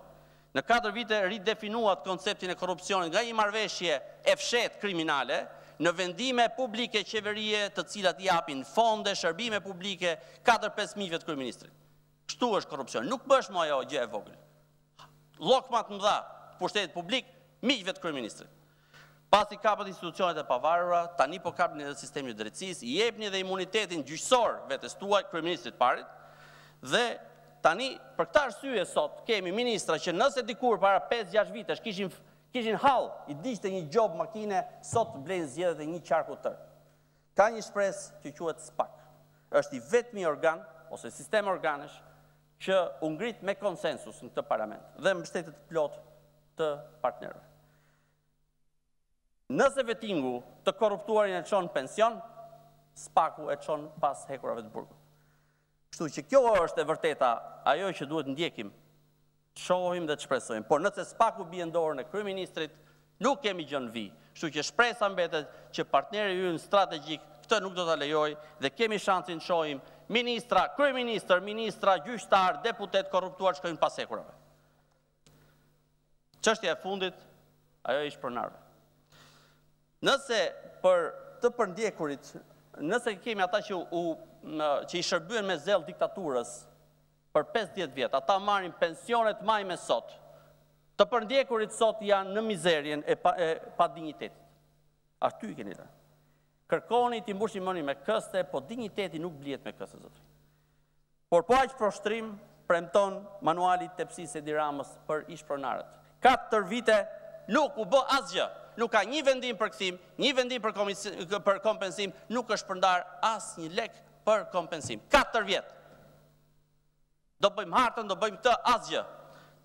Në 4 vite ridefinuat konceptin e korrupsionit nga një marrëveshje e fshetë kriminale në vendime publike qeverie të cilat japin fonde, shërbime publike 4-5 mijëve të kryeministrit. Kështu është korrupsioni. Nuk bësh më ajo gjë e vogël. Llokma të mëdha të pushtetit publik mijëve të kryeministrit. Pasi kapët institucionet e pavarura, tani po kapni edhe sistemin e drejtësisë, i jepni edhe imunitetin gjyqësor vetes tuaj, kryeministrit parit, dhe tani për këtë arsye sot kemi ministra që nëse dikur para 5-6 vitesh kishin hall, i diqte një gjop makine, sot blejnë zgjedhjet e një qarku tërë. Ka një shpresë që quhet SPAK. Është i vetmi organ ose sistem organesh që u ngrit me konsensus në këtë parlament dhe mbështetjet plot të partnerëve. Nëse vettingu të korruptuarin e çon pension, SPAK-u e çon pas hekurave të burgut. Kështu që kjo është e vërteta ajo që duhet ndjekim, shohim dhe të shpresojmë. Por nëse SPAK-u bie në dorën e kryeministrit, Nuk kemi gjën vi. Kështu që shpresa mbetet që partneri ynë strategjik këtë nuk do ta lejoj dhe kemi shansin të shohim ministra, kryeministër, ministra, gjyqtar, deputet korruptuar shkojnë pas hekurave. Çështja e fundit, ajo ish pronarëve. Nëse për të përndjekurit, nëse kemi ata që i shërbyen me zell diktaturës për 50 vjet, ata marrin pensionet maj me sot. Të përndjekurit sot janë në mizerien e pa dignitetit. Aty i keni lënë. Kërkoni ti mbushni mënin me këste, po digniteti nuk blihet me këste, zotëri. Por po aq proshtrim premton manuali i tepsisë Edi Ramës për ishpronarët. 4 vite nuk u bë asgjë. Nuk ka një vendim për kthim, një vendim për kompensim, nuk është përndar asnjë lek për kompensim. 4 vjet. Do bëjmë hartën, do bëjmë këtë, asgjë.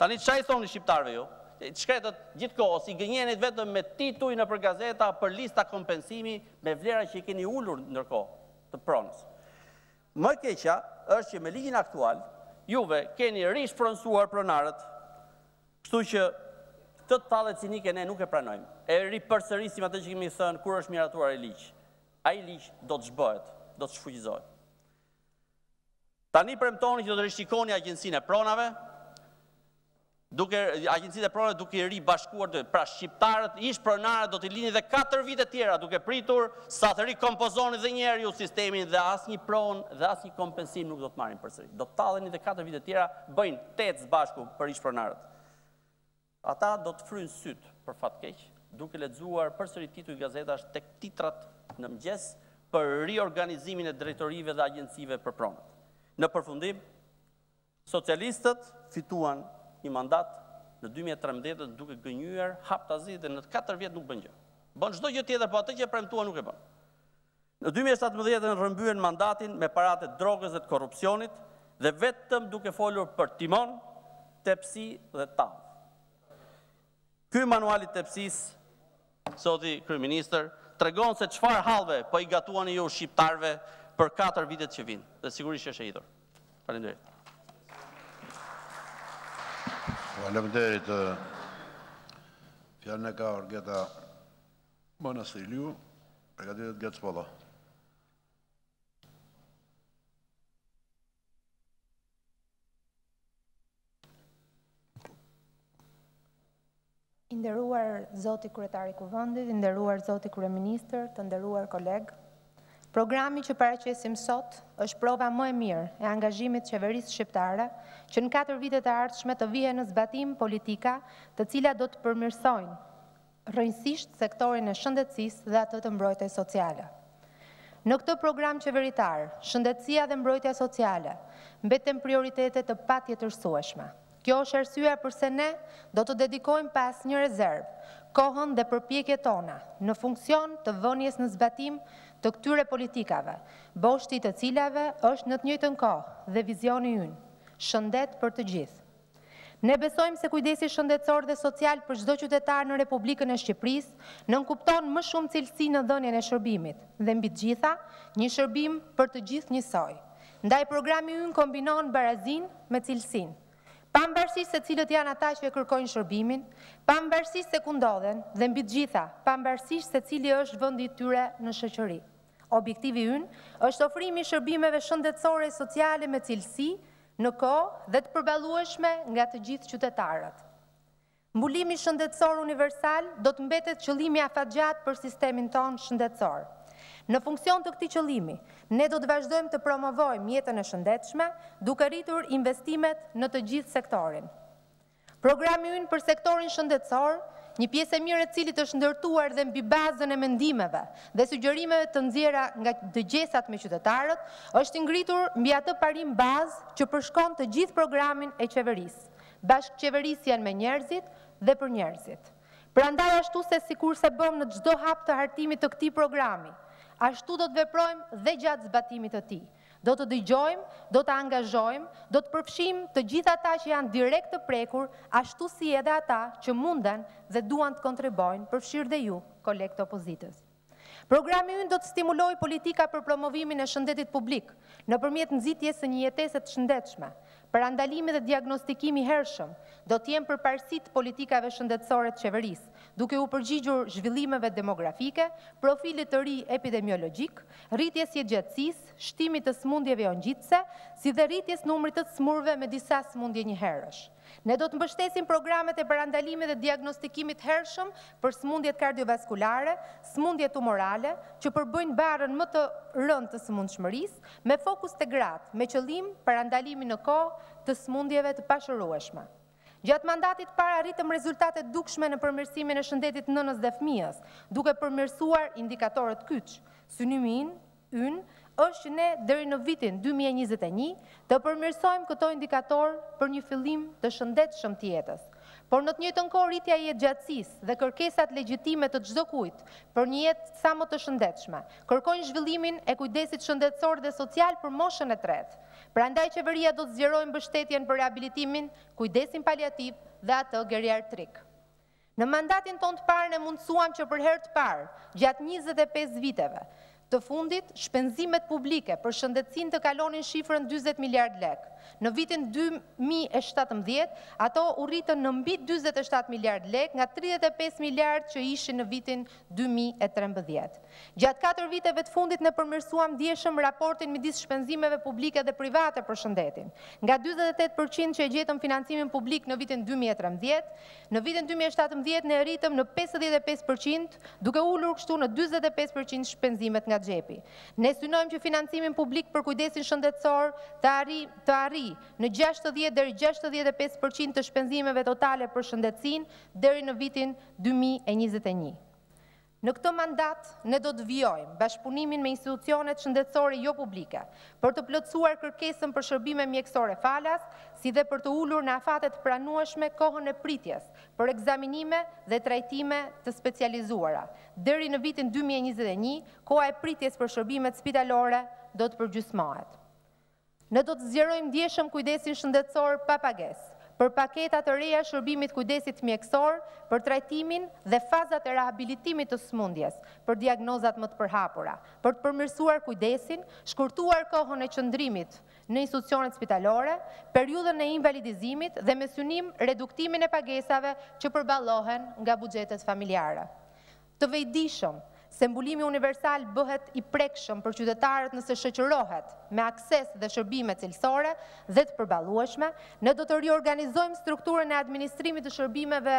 Tani çfarë i thoni shqiptarëve ju? Shkretët gjithkohës i gënjenit vetëm me tituj në për gazeta për lista kompensimi me vlera që i keni ullur ndërkohë të pronës. Më keqja është që me ligjin aktual, juve keni rishpronsuar pronarët, kështu që këtë tallet cinike ne nuk e pranojmë. E ripërsërisim atë që kemi thënë kur është miratuar ai ligj. Ai ligj do të zhbëhet, do të shfuqizohet. Tani premtoni që do të rishikoni agjencinë e pronave, agjencitë e pronave duke i ribashkuar, pra shqiptarët, ishpronarët do t'i lini dhe 4 vite tjera, duke pritur sa të rikompozoni dhe njerë ju sistemin dhe asnjë pronë dhe asnjë kompensim nuk do të marrin përsëri. Do të talleni dhe 4 vite tjera, bëjnë 8 bashku për ishpronarët. Ata do të frynë syt për fat keq, duke lexuar përsëri tituj gazetash tek titrat në mëngjes për riorganizimin e drejtorive dhe agjencive për pronët. Në përfundim, socialistët fituan një mandat në 2013 duke gënjur haptazi dhe në 4 vjet nuk bën gjë. Bën çdo gjë tjetër, po atë që premtuan nuk e bën. Në 2017 rrëmbyen mandatin me paratë e drogës dhe të korrupsionit dhe vetëm duke folur për timon, tepsi dhe tavë. Ky manuali tepsisë, zoti kryeministër, tregon se çfarë hallve po i gatuani ju shqiptarëve për 4 vitet që vinë, dhe sigurisht është e hidhur. Faleminderit. Faleminderit. Fjalën e ka Orgeta Monastiliu, përgatitet Gec Polla. I nderuar zoti kryetari i Kuvendit, i nderuar zoti kryeministër, të nderuar kolegë, programi që paraqesim sot është prova më e mirë e angazhimit qeverisë shqiptare që në 4 vitet e ardhshme të vijë në zbatim politika të cilat do të përmirësojnë rrënjësisht sektorin e shëndetësisë dhe atë të mbrojtjes sociale. Në këtë program qeveritar, shëndetësia dhe mbrojtja sociale mbeten prioritete të patjetërsueshme. Kjo është arsyeja pse ne do të dedikojmë pas një rezervë, kohën dhe përpjekjet tona në funksion të vënies në zbatim të këtyre politikave, boshti të cilave është në të njëjtën kohë dhe vizioni ynë, shëndet për të gjithë. Ne besojmë se kujdesi shëndetësor dhe social për çdo qytetar në Republikën e Shqipërisë nënkupton më shumë cilësi në dhënien e shërbimit dhe mbi të gjitha një shërbim për të gjithë njësoj. Ndaj programi ynë kombinon barazinë me cilësinë. Pavarësisht se cilët janë ata që e kërkojnë shërbimin, pavarësisht se ku ndodhen dhe mbi të gjitha, pavarësisht se cili është vendi i tyre në shoqëri. Objektivi ynë është ofrimi i shërbimeve shëndetësore e sociale me cilësi, në kohë dhe të përballueshme nga të gjithë qytetarët. Mbulimi shëndetësor universal do të mbetet qëllimi afatgjat për sistemin tonë shëndetësor. Në funksion të këtij qëllimi, ne do të vazhdojmë të promovojmë jetën e shëndetshme, duke rritur investimet në të gjithë sektorin. Programi ynë për sektorin shëndetësor, një pjesë e mirë e cilit është ndërtuar dhe mbi bazën e mendimeve dhe sugjerimeve të nxjerra nga dëgjesat me qytetarët, është ngritur mbi atë parim bazë që përshkon të gjithë programin e qeverisë, bashkëqeverisjen me njerëzit dhe për njerëzit. Prandaj ashtu se sikur se bëm në çdo hap të hartimit të këtij programi, ashtu do të veprojmë dhe gjatë zbatimit të tij. Do të dëgjojmë, do të angazhojmë, do të përfshijmë të gjithë ata që janë direkt të prekur, ashtu si edhe ata që munden dhe duan të kontribuojnë, përfshirë dhe ju, kolegë të opozitës. Programi ynë do të stimulojë politika për promovimin e shëndetit publik nëpërmjet nxitjes së një jetese të shëndetshme, Parandalimi dhe diagnostikimi hershëm do t'jem përparësit politikave shëndetësore të qeverisë, duke u përgjigjur zhvillimeve demografike, profilit të ri epidemiologjik, rritjes së gjatësisë, shtimit të sëmundjeve jongjitëse, si dhe rritjes numrit të smurve me disa sëmundje njëherësh. Ne do të mbështesim programet e parandalimit dhe diagnostikimit hershëm për sëmundjet kardiovaskulare, sëmundjet tumorale, që përbëjnë barën më të rëndë të sëmundshmërisë, me fokus të gratë, me qëllim parandalimin në kohë të sëmundjeve të pashërueshme. Gjatë mandatit para arritëm rezultate dukshme në përmirësimin e shëndetit nënës dhe fëmijës, duke përmirësuar indikatorët kyç. Synimi ynë është që ne deri në vitin 2021 të përmirësojmë këto indikator për një fillim të shëndetshëm të jetës. Por në të njëjtën kohë rritja e jetëgjatësisë dhe kërkesat legjitime të çdo kujt për një jetë sa më të shëndetshme kërkojnë zhvillimin e kujdesit shëndetësor dhe social për moshën e tretë. Prandaj qeveria do të zgjerojë mbështetjen për riabilitimin, kujdesin paliativ dhe atë geriatrik. Në mandatin tonë të parë ne mundësuam që për herë të parë, gjatë 25 viteve të fundit, shpenzimet publike për shëndetësinë të kalonin shifrën 40 miliard lekë. Në vitin 2017, ato u rritën në mbi 47 miliard lekë nga 35 miliard që ishin në vitin 2013. Gjatë 4 viteve të fundit ne përmirësuam ndjeshëm raportin midis shpenzimeve publike dhe private për shëndetin. Nga 48% që e gjetëm financimin publik në vitin 2013, në vitin 2017 ne rritëm në 55%, duke ulur kështu në 45% shpenzimet nga xhepi. Ne synojmë që financimin publik për kujdesin shëndetësor të arri në 60 deri 65% të shpenzimeve totale për shëndetësinë deri në vitin 2021. Në këtë mandat, ne do të vijojmë bashkëpunimin me institucionet shëndetësore jo publike, për të plotësuar kërkesën për shërbime mjekësore falas, si dhe për të ulur në afatet pranueshme kohën e pritjes, për ekzaminime dhe trajtime të specializuara. Deri në vitin 2021, koha e pritjes për shërbimet spitalore do të përgjysmohet. Ne do të zgjerojmë ndjeshëm kujdesin shëndetësor pa pagesë, për paketat të reja shërbimit kujdesit mjekësor, për trajtimin dhe fazat e rehabilitimit të sëmundjes, për diagnozat më të përhapura, për të përmirësuar kujdesin, shkurtuar kohën e qëndrimit në institucionet spitalore, periudhën e invalidizimit dhe me synim reduktimin e pagesave që përballohen nga buxhetet familjare. Të vëjdishëm se mbulimi universal bëhet i prekshëm për qytetarët nëse shoqërohet me akses dhe shërbime cilësore dhe të përballueshme, ne do të riorganizojmë strukturën e administrimit të shërbimeve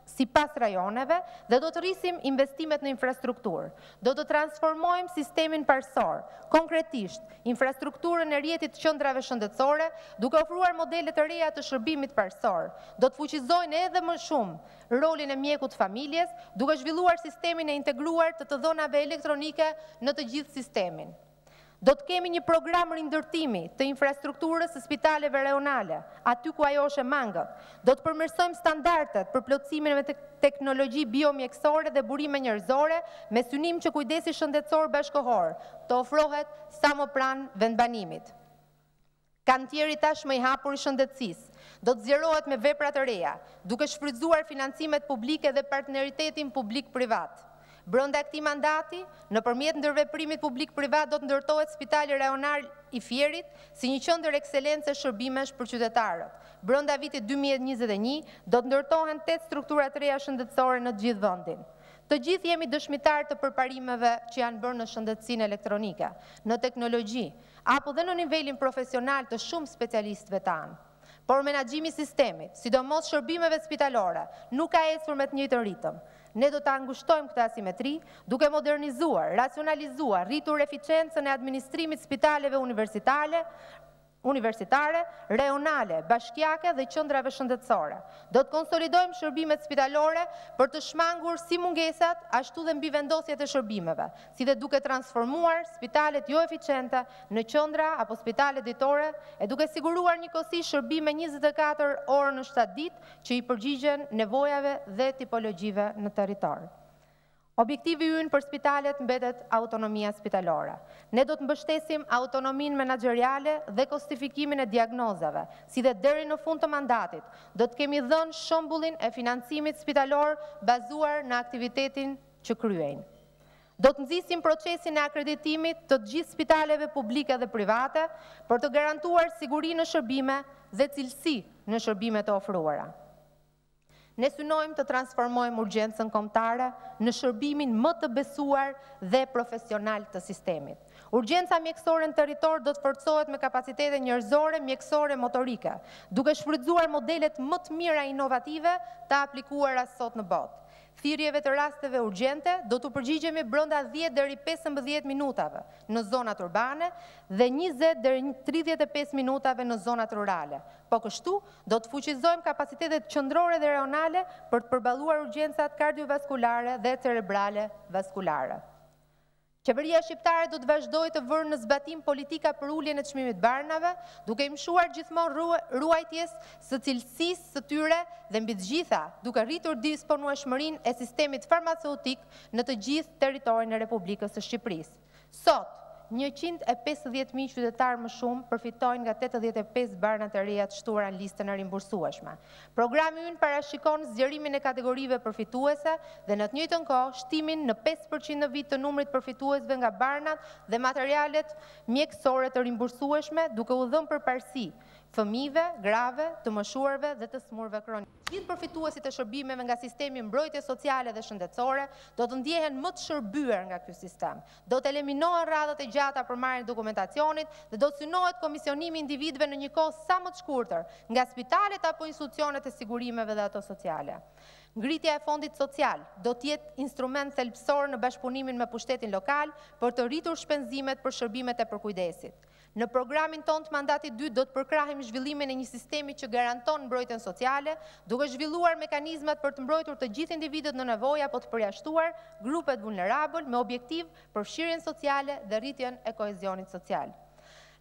sipas rajoneve dhe do të rrisim investimet në infrastrukturë. Do të transformojmë sistemin parsor, konkretisht infrastrukturën e rrjetit të qendrave shëndetësore, duke ofruar modele të reja të shërbimit parsor. Do të fuqizojnë edhe më shumë rolin e mjekut familjes, duke zhvilluar sistemin e integruar të dhonave elektronike në të gjithë sistemin. Do të kemi një program rindërtimi të infrastrukturës së spitaleve rajonale, aty ku ajo është e mangët. Do të përmirësojmë standardet për plotësimin me teknologji biomjekësore dhe burime njerëzore, me synim që kujdesi shëndetësor bashkëkohor të ofrohet sa më pranë vendbanimit. Kantieri tashmë i hapur i shëndetësisë do të zgjerohet me vepra të reja, duke shfrytzuar financimet publike dhe partneritetin publik-privat. Brenda këtij mandati, nëpërmjet ndërveprimit publik-privat do të ndërtohet Spitali Rajonal i Fierit si një qendër ekselencë shërbimesh për qytetarët. Brenda vitit 2021 do të ndërtohen 8 struktura të reja shëndetësore në të gjithë vendin. Të gjithë jemi dëshmitar të përparimeve që janë bërë në shëndetësinë elektronike, në teknologji, apo dhe në nivelin profesional të shumë specialistëve tanë. Por menaxhimi i sistemit, sidomos shërbimeve spitalore, nuk ka ecur me të njëjtën ritëm. Ne do të ngushtojmë këtë asimetri, duke modernizuar, racionalizuar, rritur eficiencën e administrimit spitaleve universitare, rajonale, bashkiake dhe qendrave shëndetësore. Do të konsolidojmë shërbimet spitalore për të shmangur si mungesat, ashtu dhe mbivendosjet e shërbimeve, si dhe duke transformuar spitalet jo eficiente në qendra apo spitale ditore, e duke siguruar njëkohësisht shërbime 24 orë në 7 ditë që i përgjigjen nevojave dhe tipologjive në territor. Objektivi ynë për spitalet mbetet autonomia spitalore. Ne do të mbështesim autonominë menaxheriale dhe kostifikimin e diagnozave, si dhe deri në fund të mandatit do të kemi dhënë shembullin e financimit spitalor bazuar në aktivitetin që kryejnë. Do të nxisim procesin e akreditimit të gjithë spitaleve publike dhe private për të garantuar siguri në shërbime dhe cilësi në shërbimet e ofruara. Ne synojmë të transformojmë urgjencën kombëtare në shërbimin më të besuar dhe profesional të sistemit. Urgjenca mjekësore në territor do të forcohet me kapacitete njerëzore, mjekësore, motorike, duke shfrytzuar modelet më të mira inovative të aplikuara sot në botë. Thirrjeve të rasteve urgjente do të përgjigjemi brenda 10 deri 15 minutave në zonat urbane dhe 20 deri 35 minutave në zonat rurale. Po kështu do të fuqizojmë kapacitetet qendrore dhe rajonale për të përballuar urgjencat kardiovaskulare dhe cerebrale vaskulare. Qeveria shqiptare do të vazhdojë të vërë në zbatim politika për uljen e çmimit barnave, duke i mshuar gjithmonë ruajtjes së cilësisë së tyre dhe mbi të gjitha, duke rritur disponueshmërinë e sistemit farmaceutik në të gjithë territorin e Republikës së Shqipërisë. Sot, 150.000 qytetarë më shumë përfitojnë nga 85 barnat e reja të shtuara në listën e rimbursueshme. Programi ynë parashikon zgjerimin e kategorive përfituese dhe në të njëjtën kohë shtimin në 5% në vit të numrit përfituesve nga barnat dhe materialet mjekësore të rimbursueshme, duke u dhënë përparësi fëmijëve, grave, të moshuarve dhe të smurve kronik. Gjithë përfituesit e shërbimeve nga sistemi mbrojtje sociale dhe shëndetësore do të ndjehen më të shërbyer nga ky sistem. Do të eliminohen radhët e gjata për marrjen e dokumentacionit dhe do të synohet komisionimi i individëve në një kohë sa më të shkurtër nga spitalet apo institucionet e sigurimeve dhe ato sociale. Ngritja e fondit social do të jetë instrument thelbësor në bashkëpunimin me pushtetin lokal për të rritur shpenzimet për shërbimet e përkujdesit. Në programin ton të mandatit 2 do të përkrahim zhvillimin e një sistemi që garanton mbrojtjen sociale, duke zhvilluar mekanizmat për të mbrojtur të gjithë individët në nevojë apo të përjashtuar grupet vulnerabël me objektiv përfshirjen sociale dhe rritjen e kohezionit social.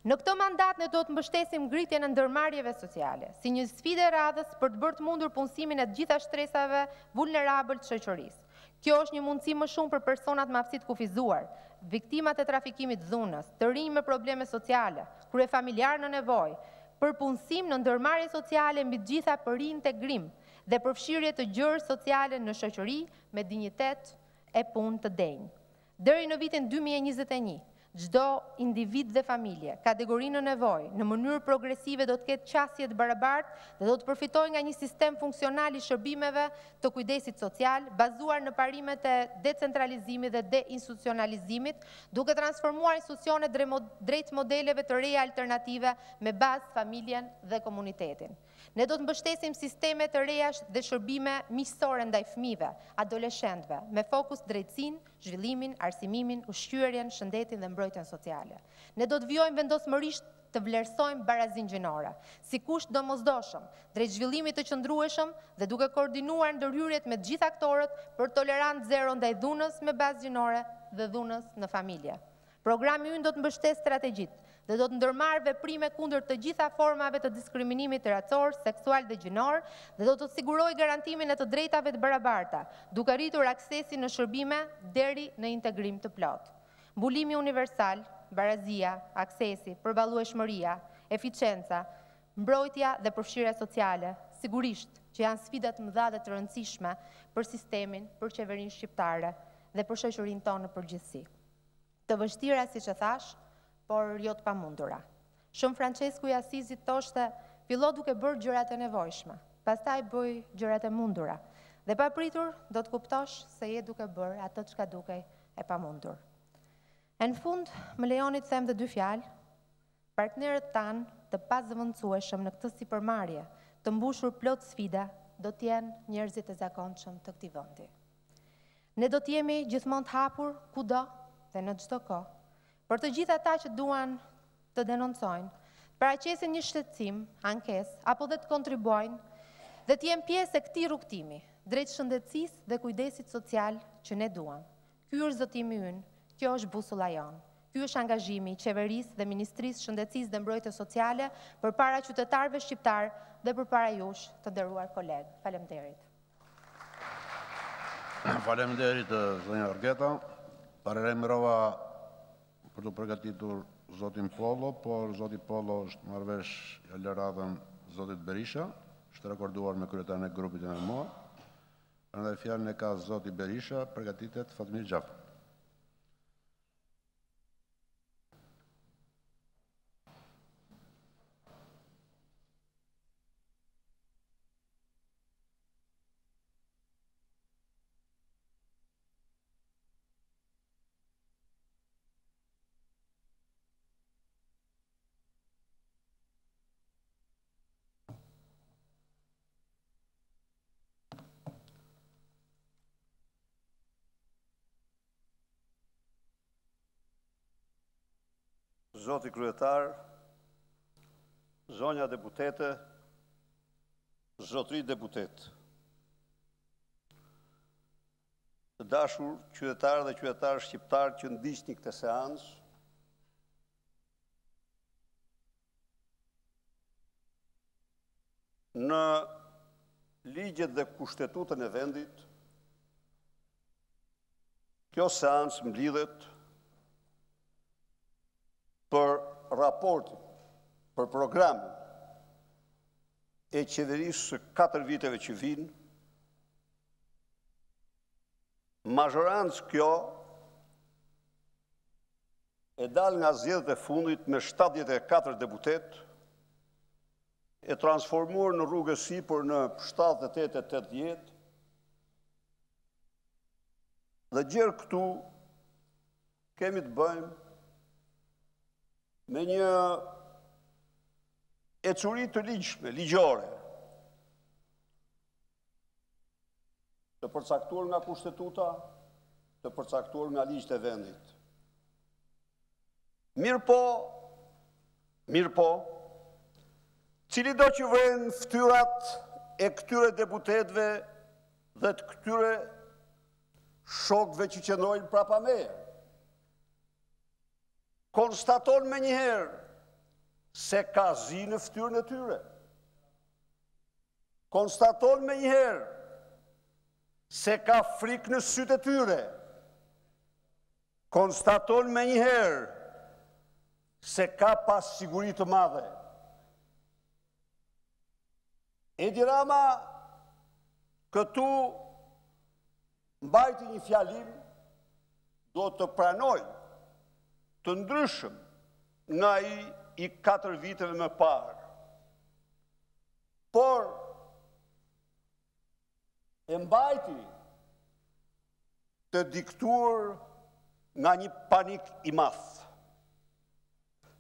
Në këtë mandat ne do të mbështesim ngritjen e ndërmarrjeve sociale, si një sfidë e radhës për të bërë të mundur punësimin e të gjitha shtresave vulnerabël të shoqërisë. Kjo është një mundësi më shumë për personat me aftësi të kufizuar, viktimat e trafikimit dhunës, të rinj me probleme sociale, kryefamiljar në nevojë, për punësim në ndërmarrje sociale mbi të gjitha për integrim dhe përfshirje të gjërë sociale në shoqëri me dinjitet e punë të denjë. Deri në vitin 2021, çdo individ dhe familje, kategori në nevojë, në mënyrë progresive do të ketë qasje të barabartë dhe do të përfitojë nga një sistem funksional i shërbimeve të kujdesit social, bazuar në parimet e decentralizimit dhe deinstitucionalizimit, duke transformuar institucionet drejt modeleve të reja alternative me bazë familjen dhe komunitetin. Ne do të mbështesim sisteme të reja dhe shërbime miqësore ndaj fëmijëve, adoleshentëve, me fokus drejtësinë, zhvillimin, arsimimin, ushqyerjen, shëndetin dhe mbrojtjen sociale. Ne do të vijojmë vendosmërisht të vlerësojmë barazinë gjinore, si kusht domosdoshëm, drejt zhvillimit të qëndrueshëm dhe duke koordinuar ndërhyrjet me të gjithë aktorët për tolerancë zero ndaj dhunës me bazë gjinore dhe dhunës në familje. Programi ynë do të mbështesë strategjit dhe do të ndërmarrë veprime kundër të gjitha formave të diskriminimit racor, seksual dhe gjinor dhe do të sigurojë garantimin e të drejtave të barabarta, duke rritur aksesin në shërbime deri në integrim të plot. Mbulimi universal, barazia, aksesi, përballueshmëria, eficienca, mbrojtja dhe përfshirja sociale, sigurisht që janë sfidat mëdha dhe të rëndësishme për sistemin, për qeverinë shqiptare dhe për shoqërinë tonë në përgjithësi. Të vështira, siç e thash, por jo të pamundura. Shën Francesku i Asizit thoshte, fillo duke bërë gjërat e nevojshme, pastaj bëj gjërat e mundura, dhe pa pritur do të kuptosh se je duke bërë atë çka dukej e pamundur. Në fund, më lejoni të them dhe 2 fjalë, partnerët tanë të pazëvendësueshëm në këtë sipërmarrje, të mbushur plot sfida, do të jenë njerëzit e zakonshëm të këtij vendi. Ne do të jemi gjithmonë të hapur kudo dhe në çdo kohë, për të gjithë ata që duan të denoncojnë, paraqesin një shqetësim, ankesë apo dhe të kontribuojnë dhe të jenë pjesë e këtij rrugtimi drejt shëndetësisë dhe kujdesit social që ne duam. Ky është zotimi ynë, kjo është busulla jonë. Ky është angazhimi i qeverisë dhe Ministrisë Shëndetësisë dhe Mbrojtjes Sociale përpara qytetarëve shqiptar dhe përpara jush, të nderuar kolegë. Faleminderit. Faleminderit zonja Orgeta. Paralajmërova për të përgatitur zotin Pollo, por zoti Pollo është marrëvesh e lë radhën zotit Berisha, është rekorduar me kryetarin e grupit e MMO. Prandaj fjalën e ka zoti Berisha, përgatitet Fatmir Xhafa. Zoti kryetar, zonja deputete, zotri deputet. Të dashur qytetarë dhe qytetarë shqiptarë që ndiqni këtë seancë, në ligjet dhe kushtetutën e vendit, kjo seancë mblidhet për raportin, për programin e qeverisë së 4 viteve që vinë, mazhorancë kjo e dal nga zgjedhjet e fundit me 74 deputet, e transformuar në rrugësi për në 78-80, dhe gjerë këtu kemi të bëjmë me një ecuri të ligjshme, ligjore, të përcaktuar nga kushtetuta, të përcaktuar nga ligjët e vendit. Mirë po, cili do që vren ftyrat e këtyre deputetve dhe të këtyre shokve që qëndrojnë prapa meje. Konstaton me njëherë se ka zi në ftyrën e tyre. Konstaton me njëherë se ka frikë në sytë e tyre. Konstaton me njëherë se ka pas siguri të madhe. Edi Rama këtu mbajti një fjalim, do të pranoj të ndryshëm nga i 4 viteve më parë. Por e mbajti të diktuar nga një panik i madh.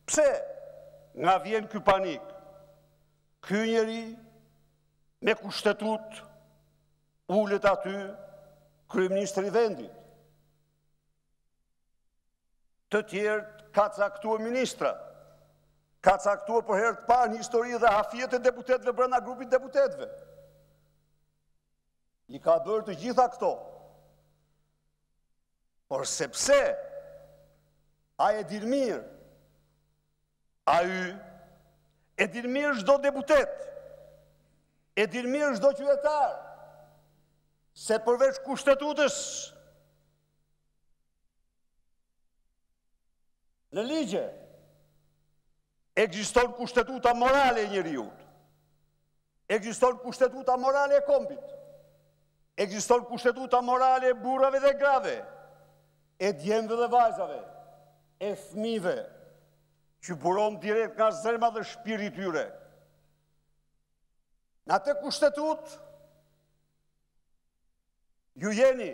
Pse nga vjen ky panik? Ky njeri me kushtetut ullet aty kryeministri i vendit. Të tjerë ka caktuar ministra, ka caktuar për herë të parë në histori dhe hafijet e deputetëve brenda grupit deputetëve. I ka bërë të gjitha këto. Por sepse a e din mirë, a e din mirë çdo deputet, e din mirë çdo qytetar, se përveç kushtetutës në ligje ekziston kushtetuta morale e njeriut, ekziston kushtetuta morale e kombit, ekziston kushtetuta morale e burrave dhe grave, e djemve dhe vajzave, e fëmijëve që buron direkt nga zemra dhe shpirti i tyre. Në atë kushtetut, ju jeni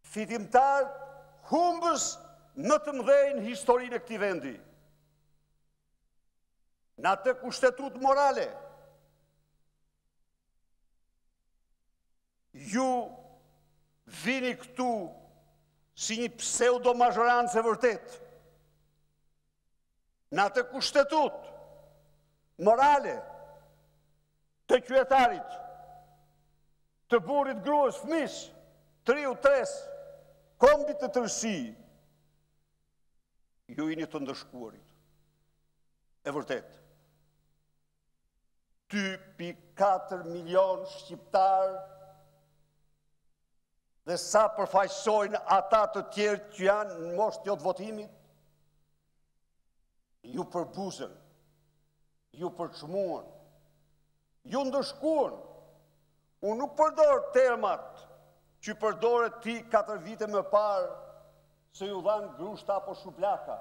fitimtar humbës më të mëdhenj në historinë e këtij vendi. Në atë kushtetut morale, ju vini këtu si një pseudo-mazhorancë e vërtet. Në atë kushtetut morale të qytetarit, të burrit, gruas, fëmijës, triu, tres, kombit të tërësi, ju jeni të ndëshkuarit. E vërtet. 2.4 milion shqiptar dhe sa përfaqësojnë ata të tjerë që janë në moshë të votimit, ju përbuzën, ju përçmuan, ju ndëshkuan. Unë nuk përdor termat që përdore ti 4 vite më parë se ju dhanë grushta apo shuplaka.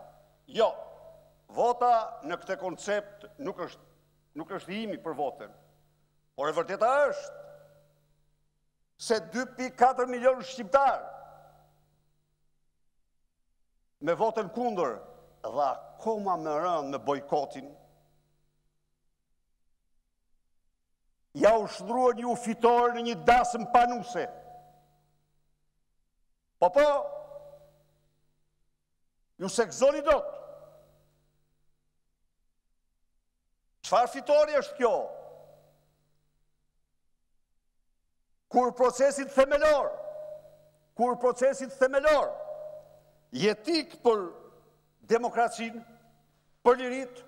Jo, vota në këtë koncept nuk është imi për votën, por e vërteta është se 2.4 milion shqiptar me votën kundër dhe akoma më rënë me bojkotin, ja u shdruan një fitor në një dasëm panuse. Po, Ju se gëzoni dot. Çfarë fitore është kjo? Kur procesit themelor, jetik për demokracinë, për lirit,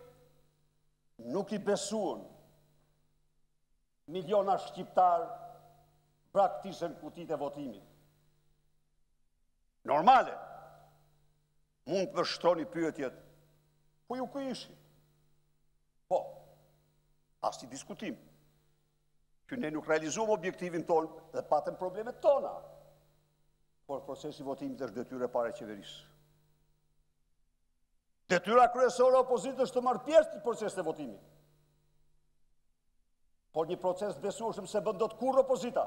nuk i besuan miliona shqiptar praktisën kutit e votimit. Normale, mund të vështroni pyetjet, ku ju ku ishi? Po, as i diskutim, që ne nuk realizuam objektivin tonë dhe patëm problemet tona, por procesi votimit është detyre pare qeverisë. Detyra kryesore e opozitës është të marrë pjesë në procesin e votimit. Por një proces të besueshëm se bën dot kurrë opozita.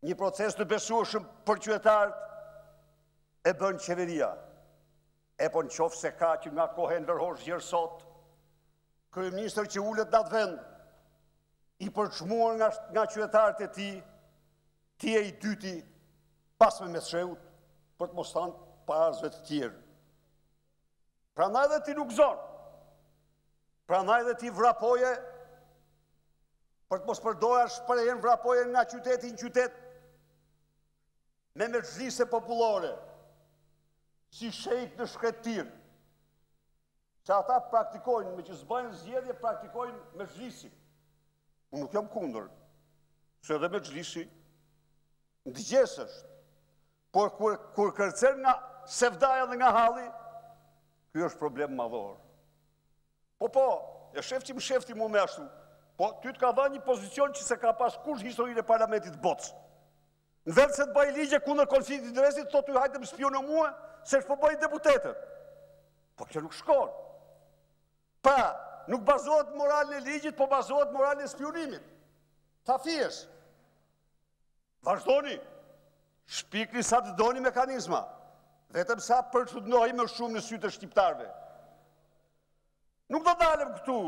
Një proces të besueshëm për qytetarët e bën qeveria. E po nëse se ka që nga kohen verhosh gjerë sot, kryeministër që ulet në atë vend, i përçmuar nga qytetarët e tij, ti e i dyti pas me mesheut për të mos thënë parazve të tjerë. Prandaj dhe ti nuk zonë, prandaj dhe ti vrapoje, për të mos përdojë shprehjen vrapoje nga qyteti në qytet, me mexhlise popullore, si shejk në shkretir, që ata praktikojnë, me që zbajnë zgjedhje, praktikojnë mexhlisi. Unë nuk jam kundër, se edhe mexhlisi ndëgjes është, por kur kërcen nga sevdaja dhe nga halli, ky është problem madhor. Po, e shefti mu me ashtu, po ty të ka dha një pozicion që se ka pas kush historinë e parlamentit botës. Në vend se të bëj ligje kundër konfliktit interesit, thotë ty hajtë më spionë mua, se shpo bëj deputetet. Po kjo nuk shkon. Pra, nuk bazohet moralin e ligjit, po bazohet moralin e spionimit. Ta fies. Vazhdoni, shpikni sa të doni mekanizma, vetëm sa përçudnoj më shumë në sytë e shqiptarve. Nuk do dalem këtu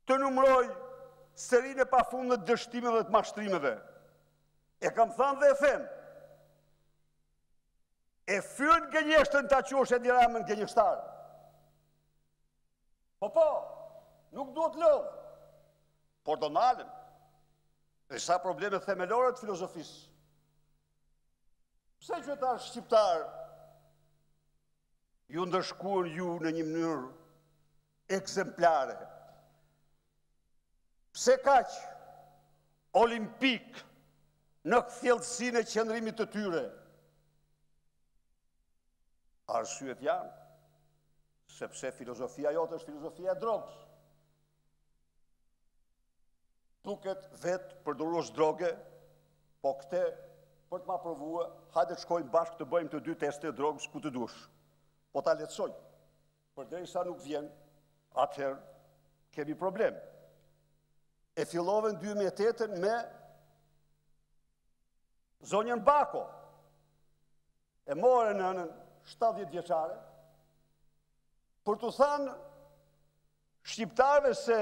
të numroj serinë e pafundme të dështimeve dhe të mashtrimeve. E kam thënë dhe e them. E fyën gënjeshtën ta quash e Ramën gënjeshtar. Po, nuk duhet lodh. Por do nalem. Dhe sa probleme themelore të filozofisë. Pse qytetar shqiptar ju ndërshkuan ju në një mënyrë ekzemplare? Pse kaq olimpik në thellësinë e qëndrimit të tyre? Arsyet janë, sepse filozofia jote është filozofia e drogës. Duket vetë përdorues droge, po këte për të ma provua, hajde të shkojmë bashkë të bëjmë të 2 teste e drogës ku të dush. Po ta letësoj, përderisa nuk vjen, atëherë kemi problem. E fillove në 2008 me zonjën Bako. E more në 70 vjeçare, për të thënë shqiptarve se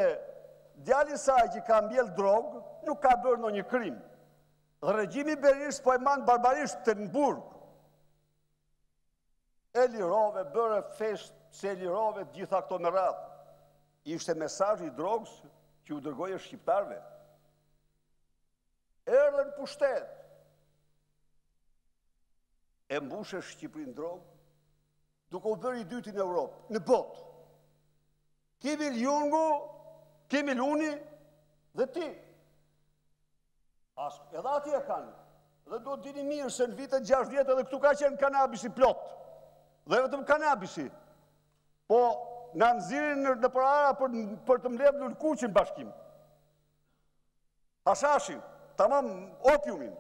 djali saj që ka mbjell drogë, nuk ka bërë në një krim. Dhe regjimi Berisht po e manë barbarisht të në burg. E lirove, bërë fesht, se e lirove gjitha këto me radhë. Ishte mesazh i drogës që u dërgoje shqiptarve. Erdhën pushtet. E mbushe Shqipërinë drogë, duke u bërë i dyti në Europë, në botë. Kemi Ljungu, kemi Luni dhe ti. Edhe ati e kanë. Dhe do të dini mirë se në vitet 60 edhe këtu ka qenë kanabisi plot. Dhe vetëm kanabisi. Po në nëzirin në përara për të mbledhur në lulkuqin bashkim. Hashashin, tamam opiumin.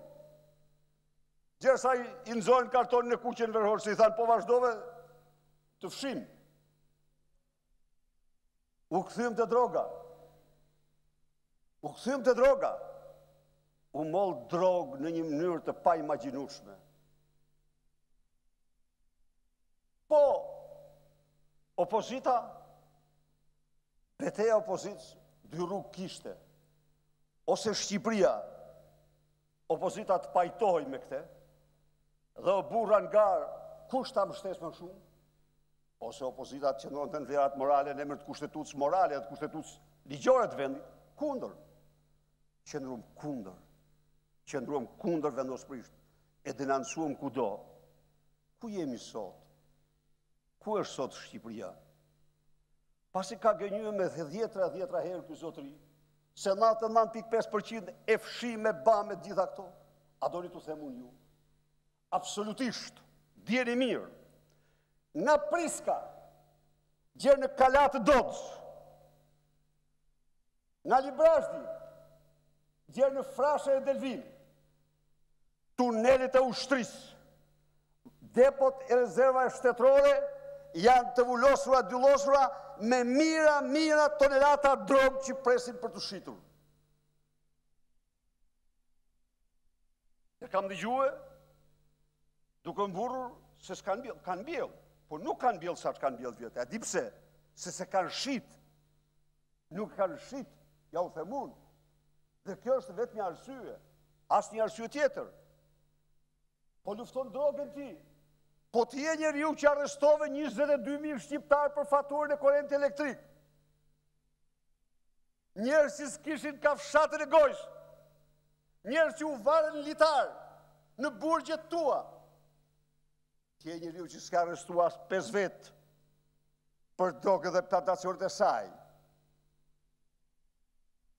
Gjersa i nëzojnë kartonin e kuqen verhor, se i thanë po vazhdove të fshim. U këthym të droga. U moll drogë në një mënyrë të pa imagjinueshme. Po, opozita, beteja opozitës, 2 rrugë kishte. Ose Shqipëria, opozita të pajtohej me këte, dhe o burra ngar kush ta mbështes më shumë? Ose opozitat që ndronë të në vlerat morale në emër të kushtetutës morale dhe të kushtetutës ligjore të vendit, kundër. Qëndruam kundër vendosprisht, e denoncuam kudo. Ku jemi sot? Ku është sot Shqipëria? Pasi ka gënjur me 10 herë ky zotëri, se 99.5% e fshi me bamet gjitha këto, a doni t'u them unë ju? Absolutisht, djeni mirë, nga Priska, gjerë në Kalatë Dodës, nga Librazhdi, gjerë në Frashe e Delvin, tunelit e ushtrisë, depot e rezerva shtetërore janë të vullosura, dyllosura me mira tonelata drogë që presin për të shitur. E kam dëgjue, duke mburur se s'kanë bjellë, por nuk kanë bjellë sa që kanë bjellë vjetë. A di pse? Se kanë shit. Nuk kanë shit, ja u themun. Dhe kjo është vetë një arsye, as një arsye tjetër. Po lufton drogën ti. Po t'je njeriu që arrestove 22.000 shqiptarë për faturën e korrent elektrik. Njerëz që s'kishin kafshatën e gojës. Njerëz që u varën litar në burgjet tua. T'je njeriu që s'ka arrestua as 5 vetë për drogën dhe plantacionet e saj.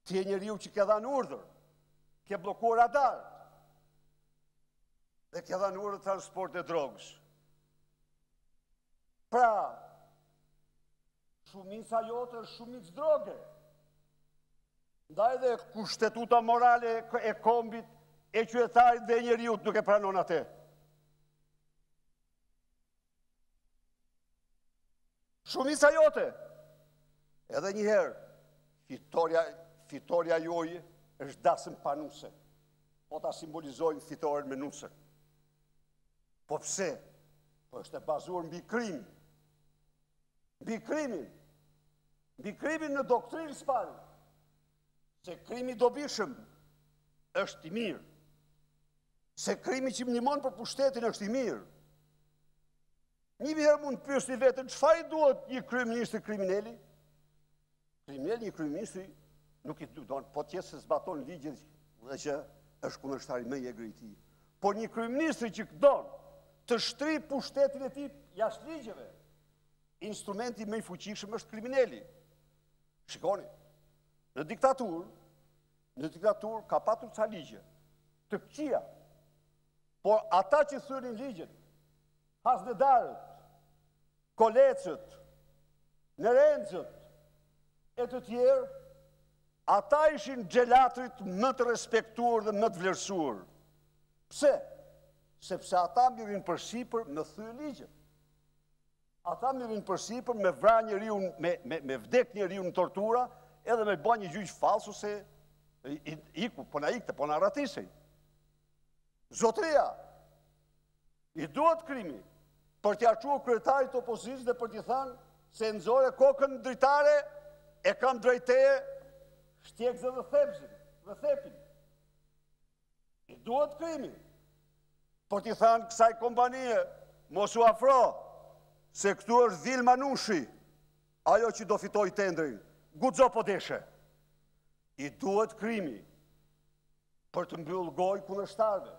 T'je njeriu që ke dhanë urdhër, ke bllokuar radar dhe ke dhanë urdhër transport e drogës. Pra, shumica jote është shumicë droge. Ndaj dhe kushtetuta morale e kombit, e qytetarit dhe njeriut nuk e pranon atë. Shumica jote. Edhe njëherë, fitoria joje është dasëm panuse. Po ta simbolizojnë fitoren me nuse. Po pse? Po është e bazuar mbi krim. Mbi krimin në doktrinë s'pari. Se krimi dobishëm është i mirë. Se krimi që më ndihmon për pushtetin është i mirë. Një herë mund të pyesni veten, çfarë duhet një kryeminist kriminali? Kriminali, një kryeminist nuk i duhet, po të jetë se zbaton ligjin dhe që është kundërshtari më i egër i tij. Por një kryeminist që don të shtri pushtetin e tij jashtë ligjeve, instrumenti më i fuqishëm është kriminali. Shikoni, në diktaturë ka patur ca ligje të këqija, por ata që thyrnin ligjen, hasnedarët, kolecët, nerencët e të tjerë, ata ishin xhelatrit më të respektuar dhe më të vlerësuar. Pse? Sepse ata mirin përsipër me thyë ligjen. Ata mirin përsipër me vra njeriu, me vdek njeriu në tortura, edhe me bën një gjyq falsu se iku, po na ikte, po na ratisej. Zotria, i duhet krimi për t'ia çuar kryetarit të opozitës dhe për t'i thënë se nxore kokën dritare e kam drejteje shtjekze dhe thepin. I duhet krimi për t'i thënë kësaj kompanie mos u afro, se këtu është Dhil Manushi, ajo që do fitoj tendrin, guxo po deshe. I duhet krimi për të mbyllë gojë kundërshtarëve.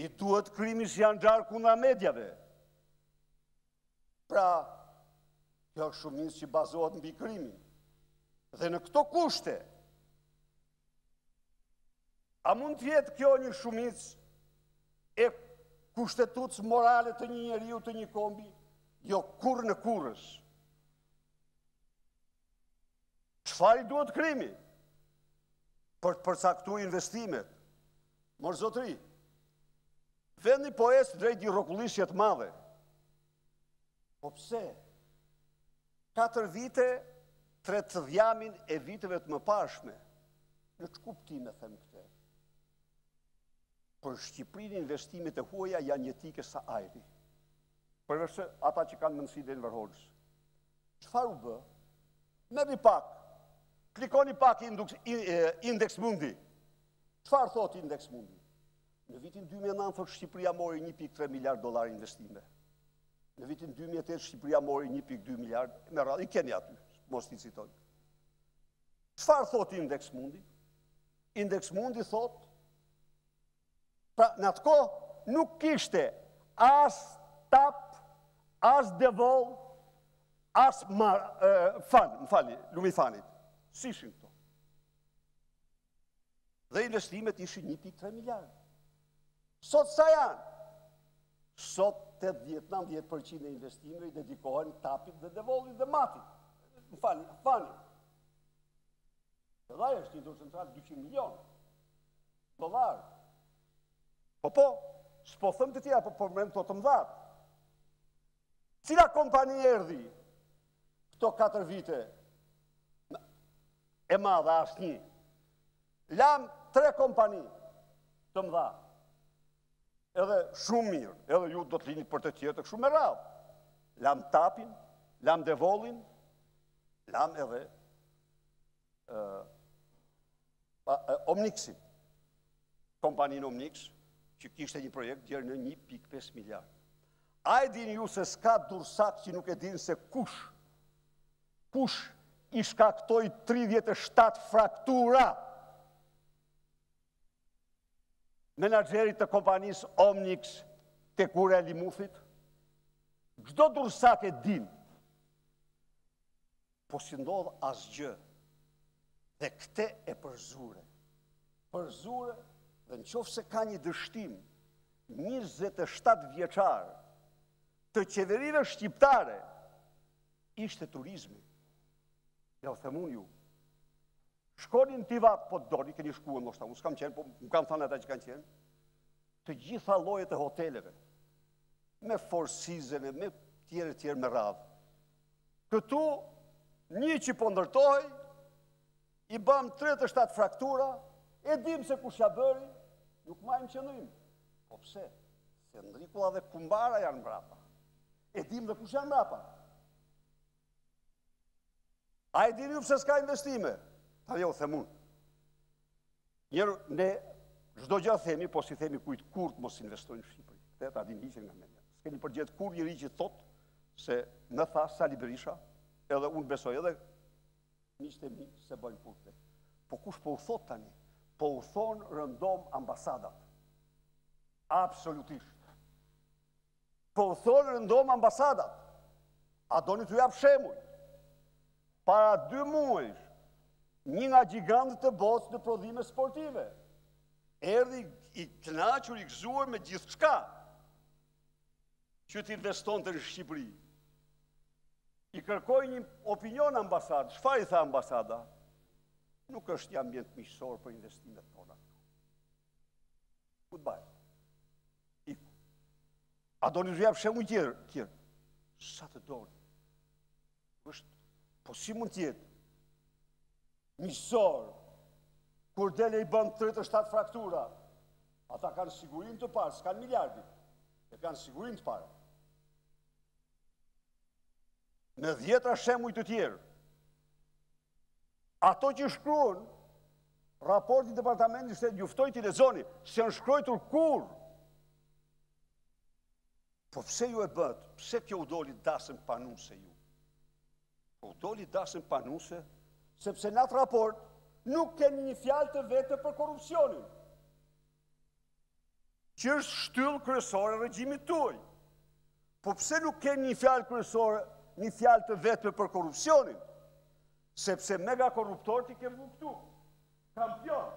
I duhet krimi si janë gjarë kundra medjave. Pra, kjo është shumicë që bazohet mbi krimin. Dhe në këto kushte, a mund të jetë kjo një shumicë e kushtetutës morale të një njeriu, të një kombi? Jo, kurrë në kurrës. Çfarë i duhet krimi? Për të përcaktuar investimet. Mor zotëri, vendi po ecë drejt një rrokullisje të madhe. Po pse? 4 vite, 3 dhjamin e viteve të mëparshme. Në ç'kuptime them këtë? Për Shqipërinë investimet e huaja janë jetike sa ajri. Përveç ata që kanë mundësi deri në Varhoxhës. Çfarë u bë? Merrni pak. Klikoni pak indeks mundi. Çfarë thot indeks mundi? Në vitin 2009, thot Shqipëria mori 1.3 miliard dollar investime. Në vitin 2008, Shqipëria mori 1.2 miliard, me radhë, i keni aty, mos t'i citoj. Çfarë thot Indeks Mundi? Indeks Mundi thot, pra në atë kohë nuk kishte as tap, as devoll, as Lumifanit. Si ishin këto? Dhe investimet ishin 1.3 miliard. Sot sa janë? Sot 80-90% e investimeve i dedikohen tapit dhe devollit dhe matit. Fanit. Dhe dhaj është një central 200 milion dolar. Po, s'po thëm të tjera, po mërëm të mëdhat. Cila kompani erdi këto 4 vite e madha asë një? Lam 3 kompani të mëdha. Edhe shumë mirë, edhe ju do të linit për të tjetë, shumë e radhë. Lam tapin, lam devolin, lam edhe Omnixin. Kompaninë Omnix, që kishte një projekt djerë në 1.5 miliard. A e din ju se s'ka dursak që nuk e din se kush i shkaktoi 37 fraktura menaxherit të kompanisë Omnix të Kure Limufit? Çdo dursak e din. Po si ndodh asgjë. Dhe këte e përzure. Përzure dhe në qofë se ka një dështim 27 vjeçar të qeverive shqiptare, ishte turizmi. Ja u themun ju. Shkonin Tivat, po të doni, keni shkuën, nështë ta, unë s'kam qenë, po më kam thënë ata që kanë qenë, të gjitha llojet e hoteleve, me Four Seasons, me tjere me radhë. Këtu, një që po ndërtoj, i bëm 37 fraktura, e dim se kush ja bëri, nuk majmë qëndrim. Po pse? Se ndrikulla dhe kumbara janë mbrapa. E dim dhe kush janë mbrapa. A e dini ju pse s'ka investime? Ta jo, themun. Njerë, ne çdo gjë themi, po si themi kujt kur mos investojnë në Shqipëri. Dhe ta dini hiqen nga mendja. S'keni përgjet kur njëri që thot se në tha Sali Berisha, edhe unë besoj edhe miqtë e mi se bëjnë kurte. Po kush po u thot tani? Po u thonë rëndom ambasadat. Absolutisht. Po u thonë rëndom ambasadat. A doni t'ju jap shembull? Para 2 muajsh, një nga gjigantët të botës në prodhime sportive, erdhi i kënaqur, i gëzuar me gjithçka që t'investon të në Shqipëri. I kërkoj një opinion ambasadë. Çfarë i tha ambasada? Nuk është një ambient miqësor për investimet tona. Goodbye. Iku. A do një zhjap shemë tjerë? Sa të doni? Po si mund tjetë? Miqësor, kur dele i bën 37 fraktura, ata kanë sigurin të parë, s'kanë miliardit, e kanë sigurin të parë. Në 10 shemuj të tjerë. Ato që shkruan, raporti departamentit se juftoj t'i lexoni, se në shkrojtur kur. Po pse ju e bët? Pse kjo u doli dasën panuse ju? Po u doli dasën panuse, sepse në atë raport nuk keni një fjalë të vete për korupcionin, që është shtyllë kryesore e regjimit tuaj. Po pse nuk keni një fjalë kryesore, një fjalë të vetme për korupcionin? Sepse mega korruptor t'i ke këtu, kampion,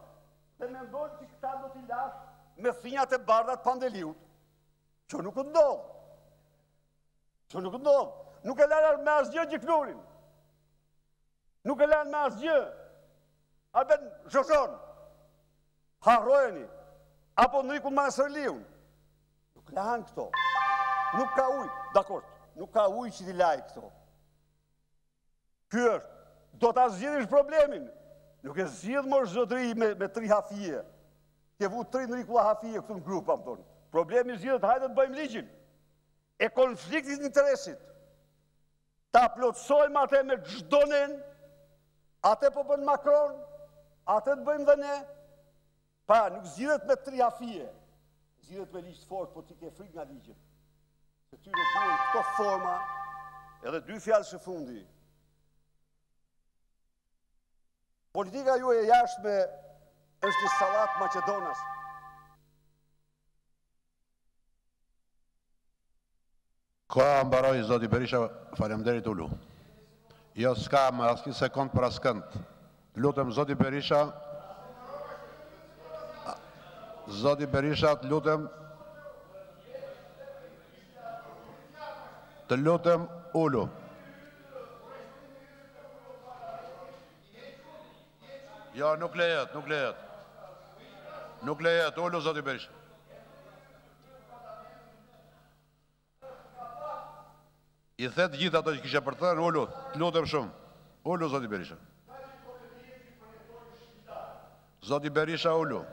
dhe mendojnë që këta do t'i lash me thinjat e bardhat Pandeliut. Që nuk ndodh. Nuk e lanë me asgjë Gjiknurin. Nuk e lanë me asgjë. A ben Zhoshon, harrojeni, apo Ndrikun Manasërliun. Nuk lanë këto. Nuk ka ujë, dakord, nuk ka ujë që t'i lajë këto. Ky është. Do t'a zgjidhish problemin. Nuk e zgjidh më zotëri me 3 hafije. Ke vu 3 Ndrikulla hafije këtu në grup, am thonë. Problemi zgjidhet, hajde të bëjmë ligjin. E konfliktit interesit. Ta plotsojmë atë me çdo nen, atë po bën Macron, atë të bëjmë dhe ne. Pa, nuk zgjidhet me 3 hafije. zgjidhet me ligj fort, po ti ke frikë nga ligjit. Se ty në duhen këto forma, edhe 2 fjalë së fundi. Politika ju e jashtme është një sallat Maqedonas. Koha mbaroi zoti Berisha, faleminderit ulu. Jo, s'ka më asnjë sekond për askënd. Lutem zoti Berisha. Zoti Berisha, të lutem. Të lutem ulu. Jo, nuk lejet, nuk lejet. Nuk lejet, ulu zoti Berisha. I thet gjithë ato që kishe për thënë, ulu, të lutem shumë. Ulu, zoti Berisha. Zoti Berisha, ulu.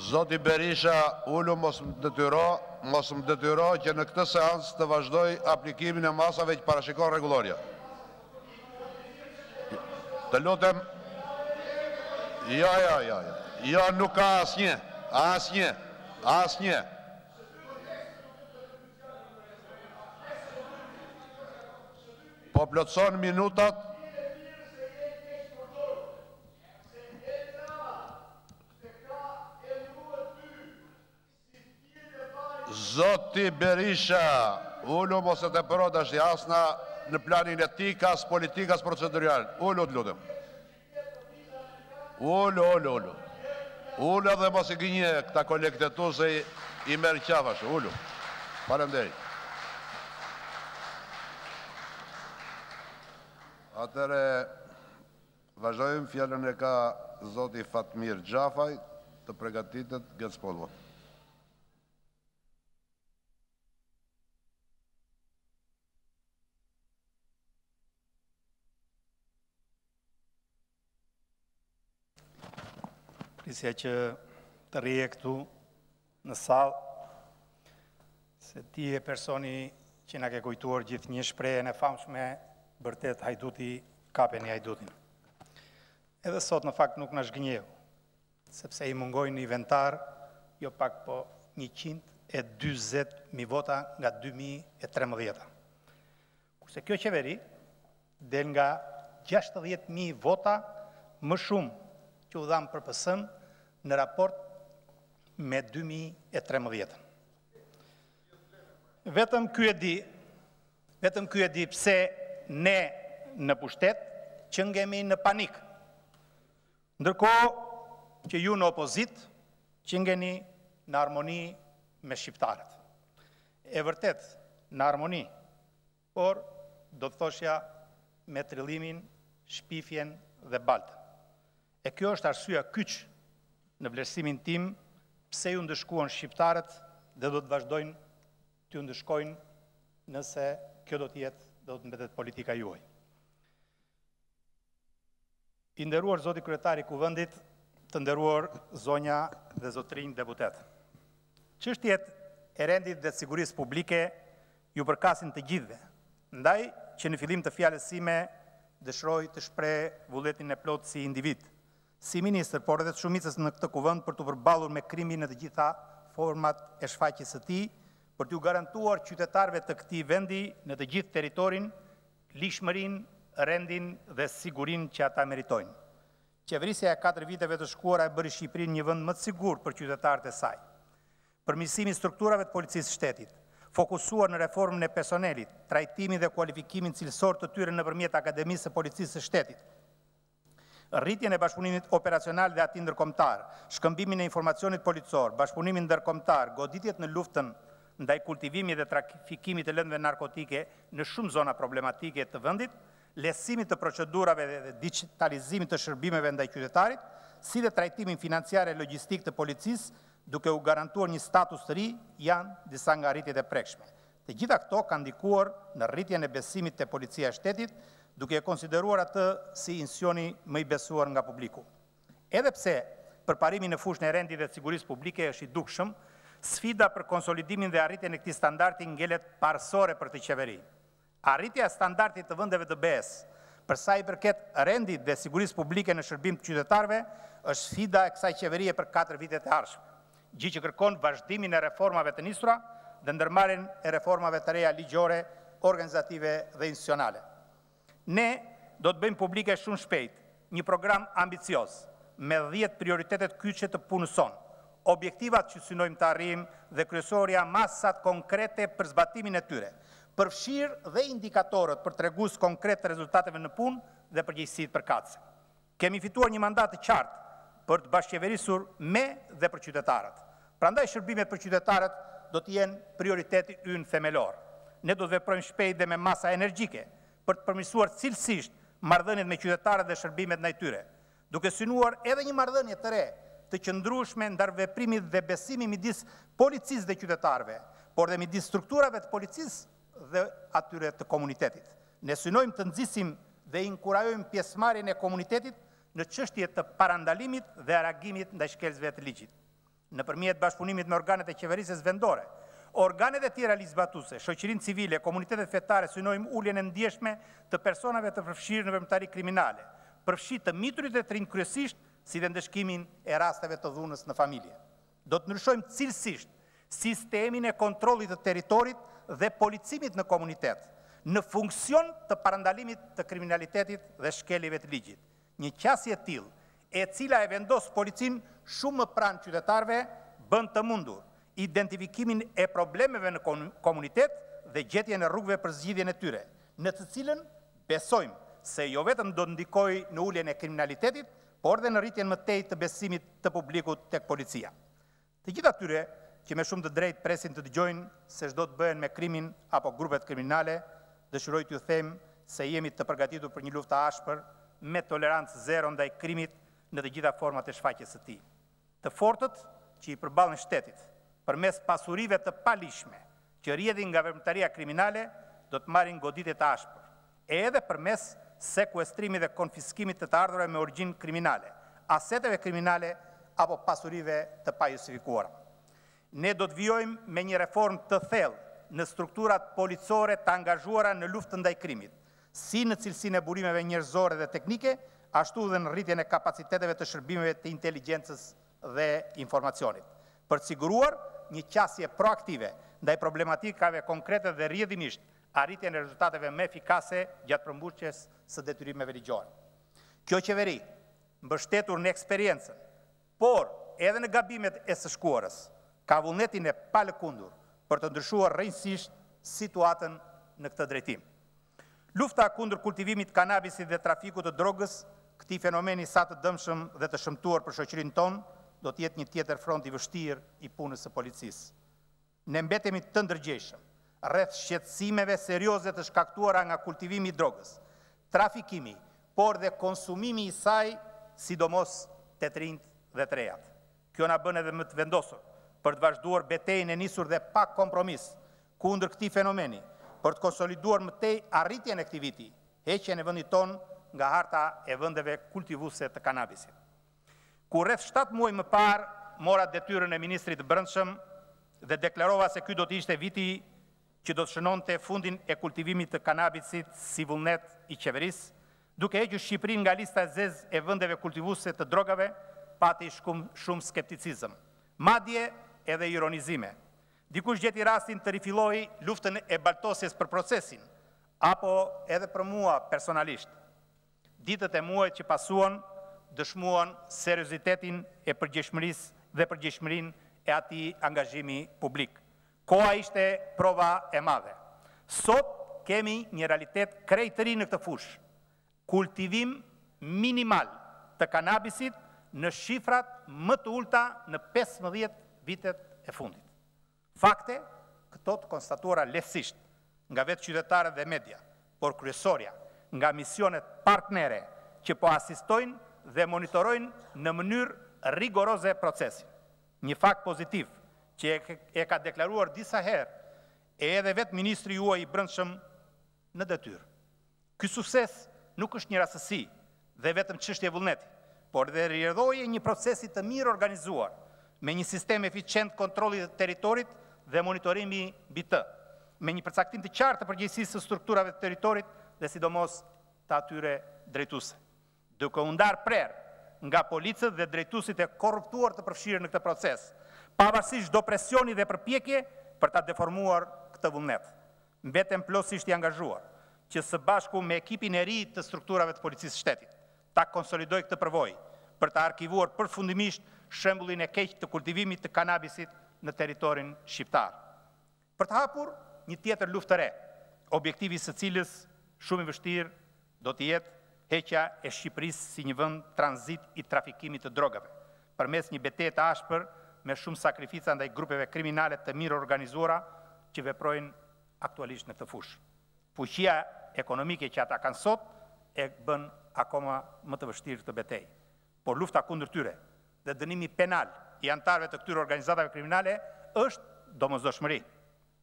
Zoti Berisha, ulu, mos më detyro që në këtë seancë të vazhdoj aplikimin e masave që parashikon rregulloria. Të lutem. Jo, nuk ka asnjë. Asnjë. Po plotson minutat. Zoti Berisha, ulu mos e tepëro tash asna në planin etik, as politik, as procedurial. Ulu të lutem. Ulu. Ullë dhe mos i gënje këta kolegët e tu se i merë qafash. Ullu. Faleminderit. Atëre, vazhdojmë, fjallën e ka zoti Fatmir Gjafaj, të pregatitet Gëtspolvo. Prisja që të rije këtu në salë, se ti e personi që nga ke kujtuar gjithë një shprehje e famshme, bërtet hajduti kape një hajdutin. Edhe sot në fakt nuk në shgënjeu, sepse i mungojnë një inventar, jo pak po 120.000 vota nga 2013. Kurse kjo qeveri del nga 60.000 vota më shumë që u dhamë për pësën në raport me 2013. Vetëm ky e di pse ne në pushtet që ngemi në panik. Ndërkohë që ju në opozit që ngeni në harmoni me shqiptarët. E vërtet, në harmoni, por do të thoshja me trillimin, shpifjen dhe baltë. E kjo është arsyeja kyç në vlerësimin tim pse ju ndëshkuan shqiptarët dhe do të vazhdojnë të ju ndëshkojnë nëse kjo do të mbetet politika juaj. I nderuar zoti kryetari i kuvendit, të nderuar zonja dhe zotrinj deputet. Çështjet e rendit dhe sigurisë publike ju përkasin të gjithëve, ndaj që në fillim të fjalës sime dëshiroj të shpreh vullnetin e plotë si individ, si ministër, por edhe të shumicës në këtë kuvend për të përballur me krimin në të gjitha format e shfaqjes së tij, për t'u garantuar qytetarëve të këtij vendi në të gjithë territorin lishmërinë, rendin dhe sigurinë që ata meritojnë. Qeverisja e 4 viteve të shkuara e bëri Shqipërinë një vend më të sigurt për qytetarët e saj. Përmirësimi i strukturave të policisë shtetit, fokusuar në reformën e personelit, trajtimin dhe kualifikimin cilësor të tyre nëpërmjet Akademisë së Policisë së Shtetit, rritjen e bashkëpunimit operacional dhe ati ndërkombëtar, shkëmbimin e informacionit policor, bashkëpunimin ndërkombëtar, goditjet në luftën ndaj kultivimit dhe trafikimit të lëndëve narkotike në shumë zona problematike të vendit, lehtësimit të procedurave dhe digitalizimit të shërbimeve ndaj qytetarit, si dhe trajtimin financiar e logjistik të policisë, duke u garantuar një status të ri, janë disa nga arritjet e prekshme. Të gjitha këto kanë ndikuar në rritjen e besimit te policia e shtetit, duke e konsideruar atë si institucioni më i besuar nga publiku. Edhe pse përparimi në fushën e rendit dhe sigurisë publike është i dukshëm, sfida për konsolidimin dhe arritjen e këtij standardi ngelet parësore për të qeveri. Arritja e standardit të vendeve të BE-s Për sa i përket rendit dhe sigurisë publike në shërbim të qytetarëve, është sfida e kësaj qeverie për 4 vitet e ardhshme, gjë që kërkon vazhdimin e reformave të nisura dhe ndërmarrjen e reformave të reja ligjore, organizative dhe institucionale. Ne do të bëjmë publike shumë shpejt një program ambicios me 10 prioritetet kyçe të punës sonë, objektivat që synojmë të arrijmë dhe kryesorja masat konkrete për zbatimin e tyre, përfshirë dhe indikatorët për tregues konkret të rezultateve në punë dhe përgjegjësitë përkatëse. Kemi fituar një mandat të qartë për të bashkëqeverisur me dhe për qytetarët. Prandaj shërbimet për qytetarët do të jenë prioriteti ynë themelor. Ne do të veprojmë shpejt dhe me masa energjike për të përmirësuar cilësisht marrëdhëniet me qytetarët dhe shërbimet ndaj tyre, duke synuar edhe një marrëdhënie të re të qëndrueshme ndar veprimit dhe besimit midis policisë dhe qytetarëve, por dhe midis strukturave të policisë dhe atyre të komunitetit. Ne synojmë të nxisim dhe inkurajojmë pjesëmarrjen e komunitetit në çështje të parandalimit dhe reagimit ndaj shkelësve të ligjit. Nëpërmjet bashkëpunimit me organet e qeverisjes vendore, organet e tjera ligjzbatuese, shoqërinë civile, komunitetet fetare, synojmë uljen e ndjeshme të personave të përfshirë në veprimtari kriminale, përfshi të miturit dhe të rinj kryesisht, si dhe ndëshkimin e rasteve të dhunës në familje. Do të ndryshojmë cilësisht sistemin e kontrollit të territorit dhe policimit në komunitet, në funksion të parandalimit të kriminalitetit dhe shkeljeve të ligjit. Një qasje e tillë, e cila e vendos policinë shumë më pranë qytetarëve, bën të mundur identifikimin e problemeve në komunitet dhe gjetjen e rrugëve për zgjidhjen e tyre, në të cilën besojmë se jo vetëm do të ndikojë në uljen e kriminalitetit, por dhe në rritjen më tej të besimit të publikut tek policia. Të gjithë atyre që me shumë të drejtë presin të dëgjojnë se çdo të bëhen me krimin apo grupet kriminale, dëshiroj t'ju them se jemi të përgatitur për një luftë të ashpër me tolerancë zero ndaj krimit në të gjitha format e shfaqjes së tij. Të fortët që i përballen shtetit përmes pasurive të palishme që rrjedhin nga veprimtaria kriminale do të marrin goditje të ashpër, edhe përmes sekuestrimit dhe konfiskimit të ardhurave me origjinë kriminale, aseteve kriminale apo pasurive të pajustifikuara. Ne do të vijojmë me një reformë të thellë në strukturat policore të angazhuara në luftën ndaj krimit, si në cilësinë e burimeve njerëzore dhe teknike, ashtu dhe në rritjen e kapaciteteve të shërbimeve të inteligjencës dhe informacionit, për të siguruar një qasje proaktive ndaj problematikave konkrete dhe rrjedhimisht arritjen e rezultateve më efikase gjatë përmbushjes së detyrimeve ligjore. Kjo qeveri, mbështetur në eksperiencën, por edhe në gabimet e së shkuarës, ka vullnetin e palëkundur për të ndryshuar rrënjësisht situatën në këtë drejtim. Lufta kundër kultivimit të kanabisit dhe trafikut të drogës, këtij fenomeni sa të dëmshëm dhe të shëmtuar për shoqërinë tonë, do të jetë një tjetër front i vështirë i punës së policisë. Ne mbetemi të ndërgjegjshëm rreth shqetësimeve serioze të shkaktuara nga kultivimi i drogës, trafikimi, por dhe konsumimi i saj, sidomos te të rinjt dhe të rejat. Kjo na bën edhe më të vendosur për të vazhduar betejën e nisur dhe pa kompromis kundër këtij fenomeni, për të konsoliduar më tej arritjen e këtij viti, heqjen e vendit ton nga harta e vendeve kultivuese të kanabisit. Ku rreth 7 muaj më parë mora detyrën e ministrit të Brendshëm dhe deklarova se ky do të ishte viti që do të shënonte fundin e kultivimit të kanabisit si vullnet i qeverisë, duke hequr Shqipërinë nga lista e zezë e vendeve kultivuese të drogave, pati shumë skepticizëm, madje edhe ironizime. Dikush gjeti rastin të rifilloi luftën e baltosjes për procesin, apo edhe për mua personalisht. Ditët e muajt që pasuan dëshmuan seriozitetin e përgjegjshmërisë dhe përgjegjshmërinë e atij angazhimi publik. Koha ishte prova e madhe. Sot kemi një realitet krejt të ri në këtë fushë. Kultivim minimal të kanabisit në shifrat më të ulta në 15 vitet e fundit. Fakte, këto të konstatuara lehtësisht nga vetë qytetarët dhe media, por kryesorja nga misionet partnere që po asistojnë dhe monitorojnë në mënyrë rigoroze procesin. Një fakt pozitiv që e ka deklaruar disa herë edhe vetë ministri juaj i Brendshëm në detyrë. Ky sukses nuk është një rastësi dhe vetëm çështje vullneti, por dhe rrjedhoi një procesi të mirë organizuar, me një sistem eficient kontrolli të territorit dhe monitorimi mbi të, me një përcaktim të qartë të përgjegjësisë së strukturave të territorit dhe sidomos të atyre drejtuese, duke u ndarë prerë nga policët dhe drejtuesit e korruptuar të përfshirë në këtë proces, pavarësisht çdo presioni dhe përpjekje për ta deformuar këtë vullnet. Mbetem plotësisht i angazhuar që së bashku me ekipin e ri të strukturave të policisë shtetit, ta konsolidoj këtë përvojë për të arkivuar përfundimisht shembullin e keq të kultivimit të kanabisit në territorin shqiptar. Për të hapur një tjetër luftë të re, objektivi së cilës shumë i vështirë do të jetë heqja e Shqipërisë si një vend tranzit i trafikimit të drogave, përmes një betejë të ashpër me shumë sakrifica ndaj grupeve kriminale të mirë organizuara që veprojnë aktualisht në këtë fushë. Fuqia ekonomike që ata kanë sot e bën akoma më të vështirë këtë betejë. Por lufta kundër tyre dhe dënimi penal i antarëve të këtyre organizatave kriminale është domosdoshmëri.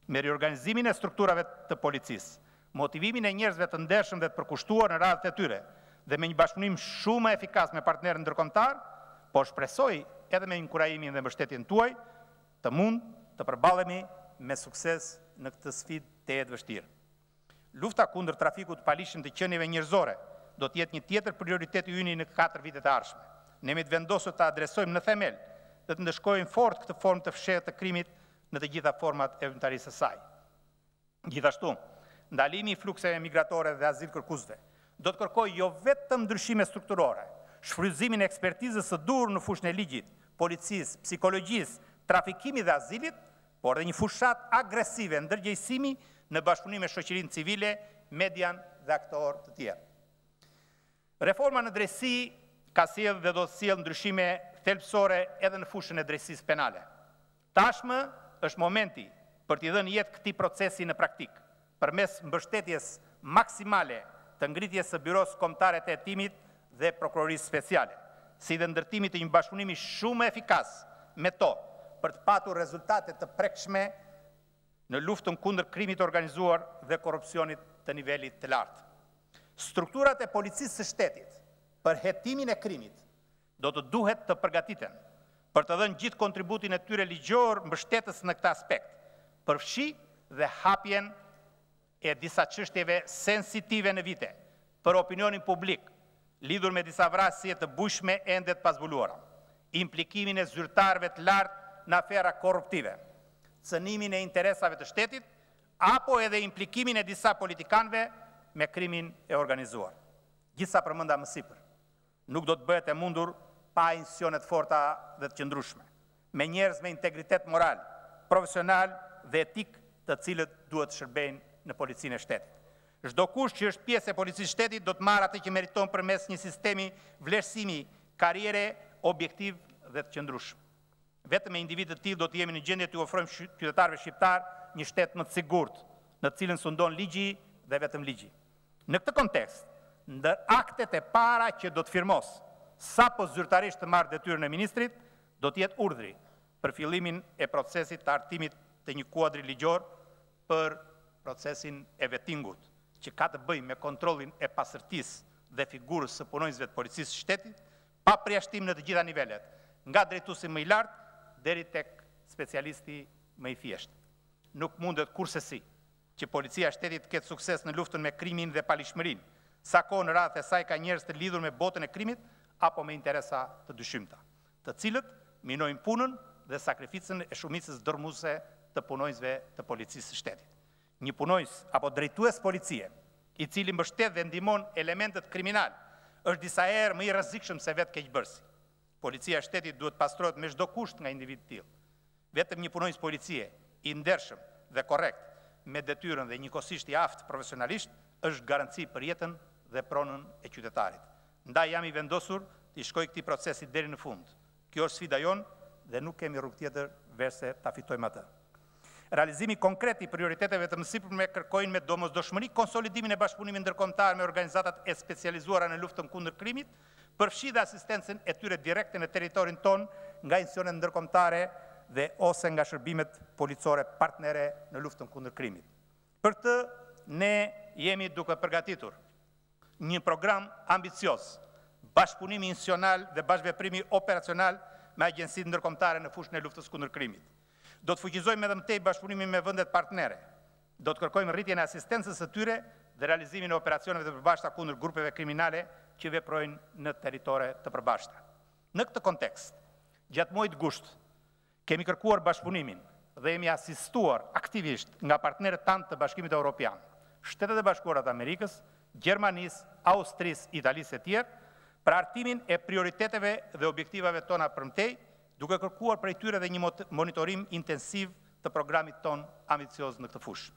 Me riorganizimin e strukturave të policisë, motivimin e njerëzve të ndershëm dhe të përkushtuar në radhët e tyre dhe me një bashkëpunim shumë efikas me partnerë ndërkombëtar, po shpresoj edhe me inkurajimin dhe mbështetjen tuaj të mund të përballemi me sukses në këtë sfidë të jetë vështirë. Lufta kundër trafikut të palishëm të qenieve njerëzore do të jetë një tjetër prioritet i yni në 4 vitet e ardhshme. Ne jemi të vendosur të adresojmë në themel dhe të ndëshkojmë fort këtë formë të fshehtë të krimit në të gjitha format e vëmëtarisë së saj. Gjithashtu, ndalimi i flukseve migratore dhe azil kërkuesve do të kërkojë jo vetëm ndryshime strukturore, shfrytëzimin e ekspertizës së dur në fushën e ligjit, policisë, psikologjisë, trafikimit dhe azilit, por dhe një fushat agresive ndërgjegjësimi në bashkëpunim me shoqërinë civile, median dhe aktorë të tjerë. Reforma në drejtësi ka sjellë dhe do të sjellë ndryshime thelbësore edhe në fushën e drejtësisë penale. Tashmë është momenti për t'i dhënë jetë këtij procesi në praktik, përmes mbështetjes maksimale të ngritjes së Byros Kombëtare të Hetimit dhe Prokurorisë Speciale, si dhe ndërtimit të një bashkëpunimi shumë efikas me to për të patur rezultate të prekshme në luftën kundër krimit organizuar dhe korrupsionit të nivelit të lartë. Strukturat e policisë së shtetit për hetimin e krimit do të duhet të përgatiten për të dhënë gjithë kontributin e tyre ligjor mbështetës në këtë aspekt, përfshi dhe hapjen e disa çështjeve sensitive në vite për opinionin publik, lidhur me disa vrasje të bujshme ende të pazbuluara, implikimin e zyrtarëve të lartë në afera korruptive, cënimin e interesave të shtetit, apo edhe implikimin e disa politikanëve me krimin e organizuar. Gjithsa përmenda më sipër, nuk do të bëhet e mundur pa institucione të forta dhe të qëndrueshme, me njerëz me integritet moral, profesional dhe etik, të cilët duhet të shërbejnë në policinë e shtetit. Çdo kush që është pjesë e policisë shtetit do të marrë atë që meriton përmes një sistemi vlerësimi karriere objektiv dhe të qëndrueshëm. Vetëm me individë të tillë do të jemi në gjendje të ofrojmë qytetarëve shqiptar një shtet më të sigurt, në të cilën sundon ligji dhe vetëm ligji. Në këtë kontekst, ndër aktet e para që do të firmos sapo zyrtarisht të marrë detyrën e ministrit, do të jetë urdhri për fillimin e procesit të hartimit të një kuadri ligjor për procesin e vettingut, që ka të bëjë me kontrollin e pasërtisë dhe figurës së punonjësve të policisë së shtetit, pa përjashtim në të gjitha nivelet, nga drejtuesi më i lartë deri tek specialisti më i thjeshtë. Nuk mundet kurrësi që policia e shtetit të ketë sukses në luftën me krimin dhe palishmërinë, sa kohë në radhë e saj ka njerëz të lidhur me botën e krimit apo me interesa të dyshimta, të cilët minojnë punën dhe sakrificën e shumicës dërmuese të punonjësve të policisë së shtetit. Një punonjës apo drejtues policie, i cili mbështet dhe ndihmon elementet kriminal, është disa herë më i rrezikshëm se vetë keqbërësi. Policia e shtetit duhet pastrohet me çdo kusht nga individ të tillë. Vetëm një punonjës policie i ndershëm dhe korrekt, me detyrën dhe njëkohësisht i aftë profesionalisht, është garanci për jetën dhe pronën e qytetarit. Ndaj jam i vendosur të shkoj këtij procesi deri në fund. Kjo është sfida jonë dhe nuk kemi rrugë tjetër verse ta fitojmë atë. Realizimi konkret i prioriteteve të mësipërme kërkojnë me domosdoshmëri konsolidimin e bashkëpunimit ndërkombëtar me organizatat e specializuara në luftën kundër krimit, përfshi dhe asistencën e tyre direkte në territorin ton nga institucionet ndërkombëtare dhe ose nga shërbimet policore partnere në luftën kundër krimit. Për të, ne jemi duke përgatitur një program ambicios, bashkëpunimi institucional dhe bashkëveprimi operacional me agjencitë ndërkombëtare në fushën e luftës kundër krimit. Do të fuqizojmë edhe më tej bashkëpunimin me vendet partnere. Do të kërkojmë rritjen e asistencës së tyre dhe realizimin e operacioneve të përbashkëta kundër grupeve kriminale që veprojnë në territore të përbashkëta. Në këtë kontekst, gjatë muajit gusht, kemi kërkuar bashkëpunimin dhe jemi asistuar aktivisht nga partnerët tanë të Bashkimit Evropian, Shtetet e Bashkuara të Amerikës, Gjermanisë, Austrisë, Italisë e tjerë, për artimin e prioriteteve dhe objektivave tona përmtej, duke kërkuar prej tyre dhe një monitorim intensiv të programit ton ambicios në këtë fushë.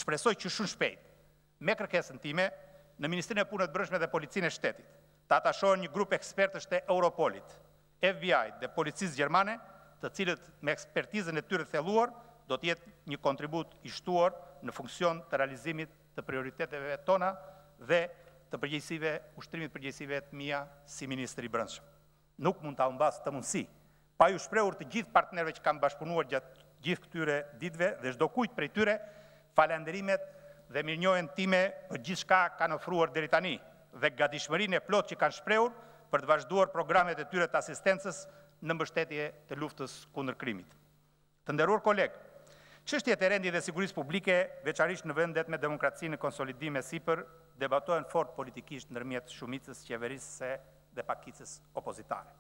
Shpresoj që shumë shpejt, me kërkesën time, në Ministrinë e Punëve të Brendshme dhe Policinë e Shtetit, të atashohen një grup ekspertësh të Europolit, FBI dhe policisë gjermane, të cilët me ekspertizën e tyre thelluar do të jetë një kontribut i shtuar në funksion të realizimit të prioriteteve tona dhe të përgjegjësive, ushtrimit përgjegjësive të mia si ministri i brendshëm. Nuk mund ta humbas të mundësi, pa ju shprehur të gjithë partnerëve që kanë bashkëpunuar gjatë gjithë këtyre ditëve dhe çdo kujt prej tyre falënderimet dhe mirënjohjen time për gjithçka kanë ofruar deri tani dhe gatishmërinë e plotë që kanë shprehur për të vazhduar programet e tyre të asistencës në mbështetje të luftës kundër krimit. Të nderuar kolegë, çështjet e rendit dhe sigurisë publike, veçanërisht në vendet me demokracinë në konsolidim e sipër, debatohen fort politikisht ndërmjet shumicës qeverisëse dhe pakicës opozitare.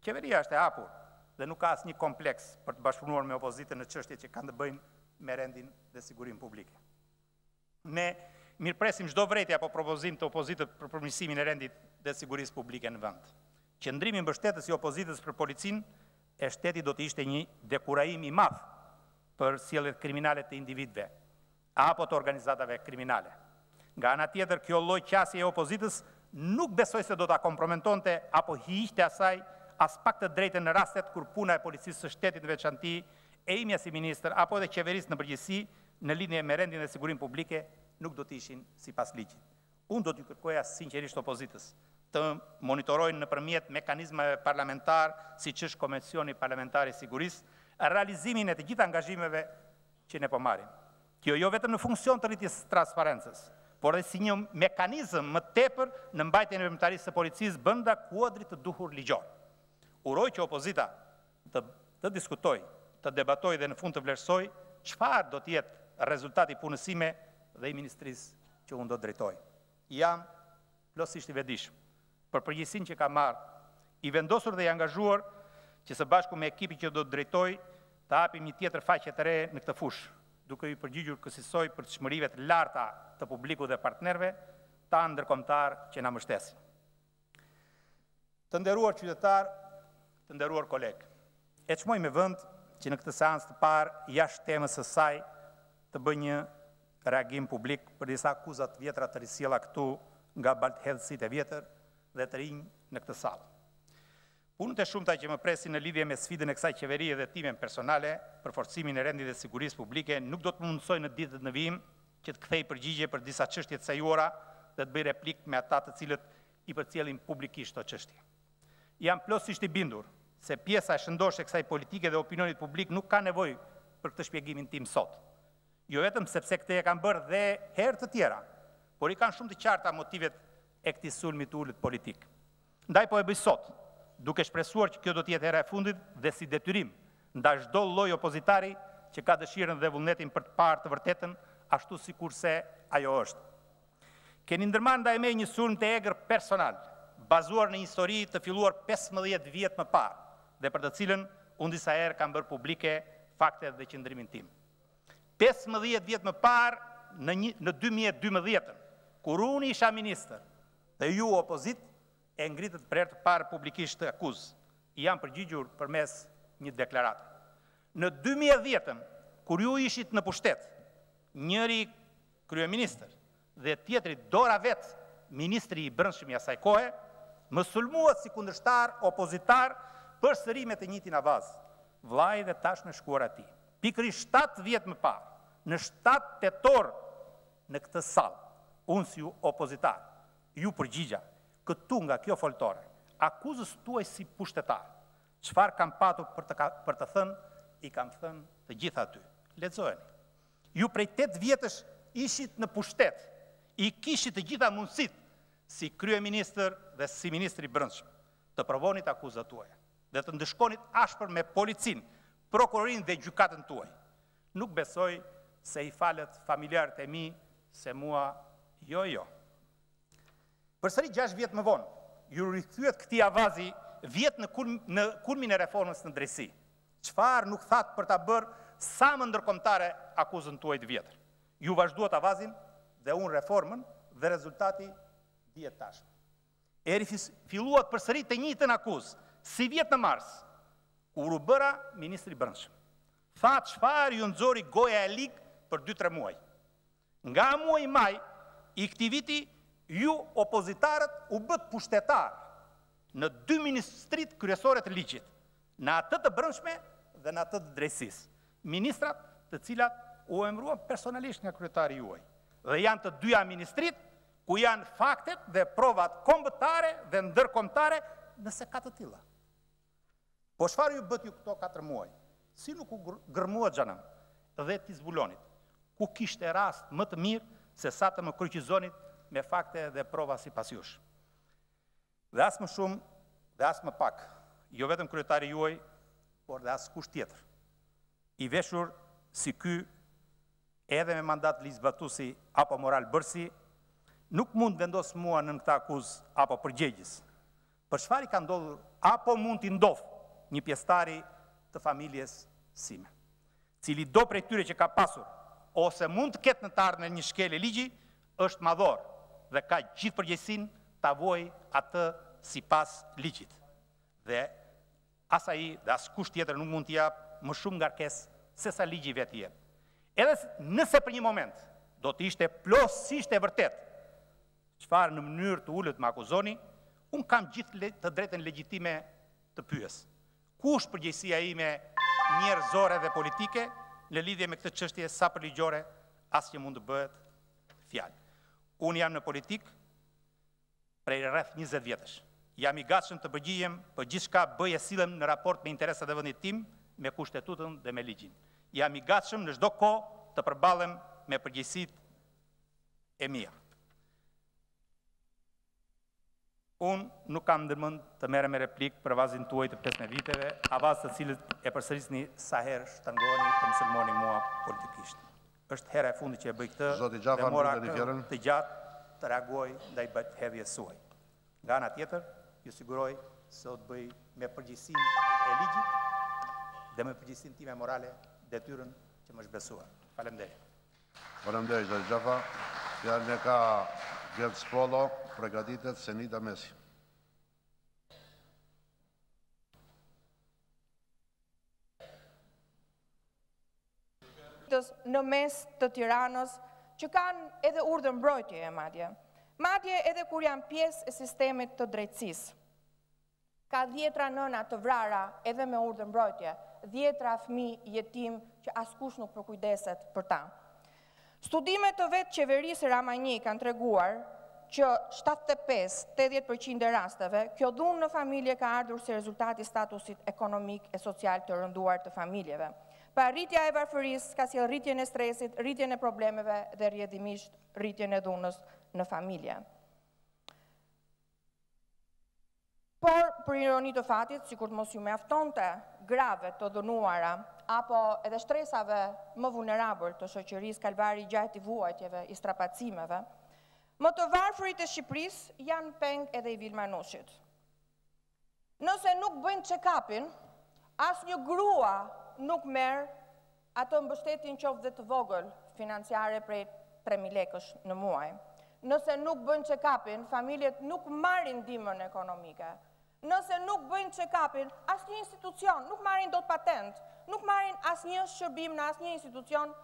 Qeveria është e hapur dhe nuk ka asnjë kompleks për të bashkëpunuar me opozitën në çështjet që kanë të bëjnë me rendin dhe sigurinë publike. Ne mirëpresim çdo vërejtje apo propozim të opozitës për përmirësimin e rendit dhe sigurisë publike në vend. Qëndrimi mbështetës i opozitës për policinë e shtetit do të ishte një dekurajim i madh për sjelljet kriminale të individëve apo të organizatave kriminale. Nga ana tjetër, kjo lloj qasje e opozitës nuk besoj se do ta kompromentonte apo hiqte asaj as pak të drejtën në rastet kur puna e policisë së shtetit në veçanti e imja si ministër apo edhe qeverisë në përgjithësi në lidhje me rendin dhe sigurinë publike nuk do të ishin sipas ligjit. Unë do t'ju kërkoja sinqerisht opozitës të monitorojnë nëpërmjet mekanizmave parlamentar, siç është Komisioni Parlamentar i Sigurisë, realizimin e të gjitha angazhimeve që ne po marrim. Kjo jo vetëm në funksion të rritjes së transparencës, por edhe si një mekanizëm më tepër në mbajtjen e veprimtarisë së policisë brenda kuadrit të duhur ligjor. Uroj që opozita të diskutojë, të debatojë dhe në fund të vlerësojë çfarë do të jetë rezultati punës sime dhe i ministrisë që unë do të drejtoj. Jam plotësisht i vetëdijshëm për përgjegjësinë që ka marrë, i vendosur dhe i angazhuar që së bashku me ekipin që do të drejtoj të hapim një tjetër faqe të re në këtë fushë, duke i përgjigjur kësaj për çmërive të larta të publikut dhe partnerëve tanë ndërkombëtar që na mbështesin. Të nderuar qytetar, të nderuar kolegë, e çmoj me vend që në këtë seancë të parë jashtë temës së saj të bëj një reagim publik për disa akuza të vjetra të risjella këtu nga baltëhedhësit e vjetër dhe të rinj në këtë sallë. Punët e shumta që më presin në lidhje me sfidën e kësaj qeverie dhe timen personale për forcimin e rendit dhe sigurisë publike nuk do të mundsoj në ditët në vijim që të kthej përgjigje për disa çështje të sajuara dhe të bëj replik me ata të cilët i përcjellin publikisht këto çështje. Jam plotësisht i bindur se pjesa e shëndoshë e kësaj politike dhe opinionit publik nuk ka nevojë për këtë shpjegimin tim sot. Jo vetëm sepse këtë e kanë bërë dhe herë të tjera, por i kanë shumë të qarta motivet e këtij sulmi të ulët politik. Ndaj po e bëj sot, duke shpresuar që kjo do të jetë hera e fundit dhe si detyrim ndaj çdo lloj opozitari që ka dëshirën dhe vullnetin për të parë të vërtetën ashtu sikurse ajo është. Keni ndërmarrë ndaj meje një sulm të egër personal, bazuar në një histori të filluar 15 vjet më parë dhe për të cilën unë disa herë kam bërë publike faktet dhe qëndrimin tim. 15 vjet më parë në 2012, kur unë isha ministër dhe ju opozit e ngritët për herë të parë publikisht të akuzë, i jam përgjigjur përmes një deklarate. Në 2010, kur ju ishit në pushtet, njëri kryeministër dhe tjetri dora vetë ministri i brendshëm i asaj kohe, më sulmuat si kundërshtar opozitar për sërimet të njëjtin avaz, vllai dhe tashmë shkuar ati. Pikërisht 7 vjet më parë, në 7 tetor në këtë sallë, unë si opozitar, ju përgjigja këtu nga kjo foltore, akuzës tuaj si pushtetar, çfarë kam patur për të thënë, i kam thënë të gjitha aty. Lexojeni. Ju prej 8 vjetësh ishit në pushtet, i kishit të gjitha mundësit si kryeministër dhe si ministri i brendshëm, të provonit akuzat tuaja dhe të ndëshkonit ashpër me policin, prokurorin dhe gjykatën tuaj. Nuk besoj se i falet familjarët e mi se mua Jo. Përsëri 6 vjetë më vonë, ju rikthyer këtij avazi vjetë në kulmin e reformës në drejtësi. Çfarë nuk thatë për ta bërë sa më ndërkombëtare akuzën tuaj të vjetër. Ju vazhduat avazin dhe unë reformën dhe rezultati dihet tashmë. Filluat përsëri të njëjtën akuzë, si vjetë në mars, kur u bëra ministri i brendshëm. Thatë çfarë ju nxori goja e ligë për 2-3 muaj. Nga muaji maj i këtij viti ju opozitarët u bët pushtetar në 2 ministrit kryesore të ligjit, në atë të brendshme dhe në atë të drejtësisë. Ministrat të cilat u emëruan personalisht nga kryetari juaj. Dhe janë të dyja ministrit ku janë faktet dhe provat kombëtare dhe ndërkombëtare nëse ka të tilla. Po çfarë ju bët ju këto 4 muaj? Si nuk u gërmua Xhanam dhe ti Zbulonit, ku kishte rast më të mirë se sa të më kryqëzonit me fakte dhe prova sipas jush. Dhe as më shumë dhe as më pak, jo vetëm kryetari juaj, por dhe as kush tjetër, i veshur si ky, edhe me mandat ligjzbatuesi apo moral bërësi, nuk mund vendos mua në këtë akuzë apo përgjegjës. Për çfarë i ka ndodhur apo mund t'i ndodh një pjesëtari të familjes sime, cili do prej tyre që ka pasur ose mund të ketë në të ardhmen një shkelje ligji, është madhor dhe ka gjithë përgjegjësinë ta vuajë atë sipas ligjit. Dhe as ai dhe as kush tjetër nuk mund t'i jap më shumë ngarkesë se sa ligji vetë i jep. Edhe nëse për një moment do të ishte plotësisht e vërtet çfarë në mënyrë të ulët më akuzoni, unë kam gjithë të drejtën legjitime të pyes. Ku është përgjegjësia ime njerëzore dhe politike në lidhje me këtë çështje sa për ligjore, as që mund të bëhet fjalë. Unë jam në politik prej rreth 20 vjetësh. Jam i gatshëm të përgjigjem për gjithçka bëj e sillem në raport me interesat e vendit tim, me kushtetutën dhe me ligjin. Jam i gatshëm në çdo kohë të përballem me përgjegjësitë e mia. Unë nuk kam ndërmend të merrem me replikë për avazin tuaj të 15 viteve, avaz të cilët e përsërisni sa herë shtangoni të mësulmoni mua politikisht. Është hera e fundit që e bëj këtë dhe mora të gjatë të reagoj ndaj hedhjes suaj. Nga ana tjetër, ju siguroj se do të bëj me përgjegjësinë e ligjit dhe me përgjegjësinë time morale detyrën që më shbesuar. Faleminderit. Faleminderit Zoti Xhafa. Fjalën e ka Gjergj Spollo, përgatitet Senita Mesi. Në mes të Tiranës që kanë edhe urdhër mbrojtje e madje edhe kur janë pjesë e sistemit të drejtësisë. Ka 10 nëna të vrara edhe me urdhër mbrojtje, 10 fëmijë jetim që askush nuk përkujdeset për ta. Studimet të vetë qeverisë Ramajni kanë treguar që 75-80% e rasteve, kjo dhunë në familje ka ardhur si rezultati statusit ekonomik e social të rënduar të familjeve. Pa rritja e varfërisë ka sjellë rritjen e stresit, rritjen e problemeve dhe rrjedhimisht rritjen e dhunës në familje. Por, për ironi të fatit, sikur të mos ju mjaftonte grave të dënuara apo edhe shtresave më vulnerabël të shoqërisë kalvari gjatë i vuajtjeve, i strapacimeve, më të varfërit e Shqipërisë janë peng edhe i Vilmanushit. Nëse nuk bëjnë check-upin, asnjë grua nuk merr atë mbështetjen qoftë dhe të vogël financiare prej 3.000 lekësh në muaj. Nëse nuk bëjnë check-upin, familjet nuk marrin ndihmën ekonomike. Nëse nuk bëjnë check-upin, asnjë institucion nuk marrin dot patent, nuk marrin asnjë shërbim në asnjë institucion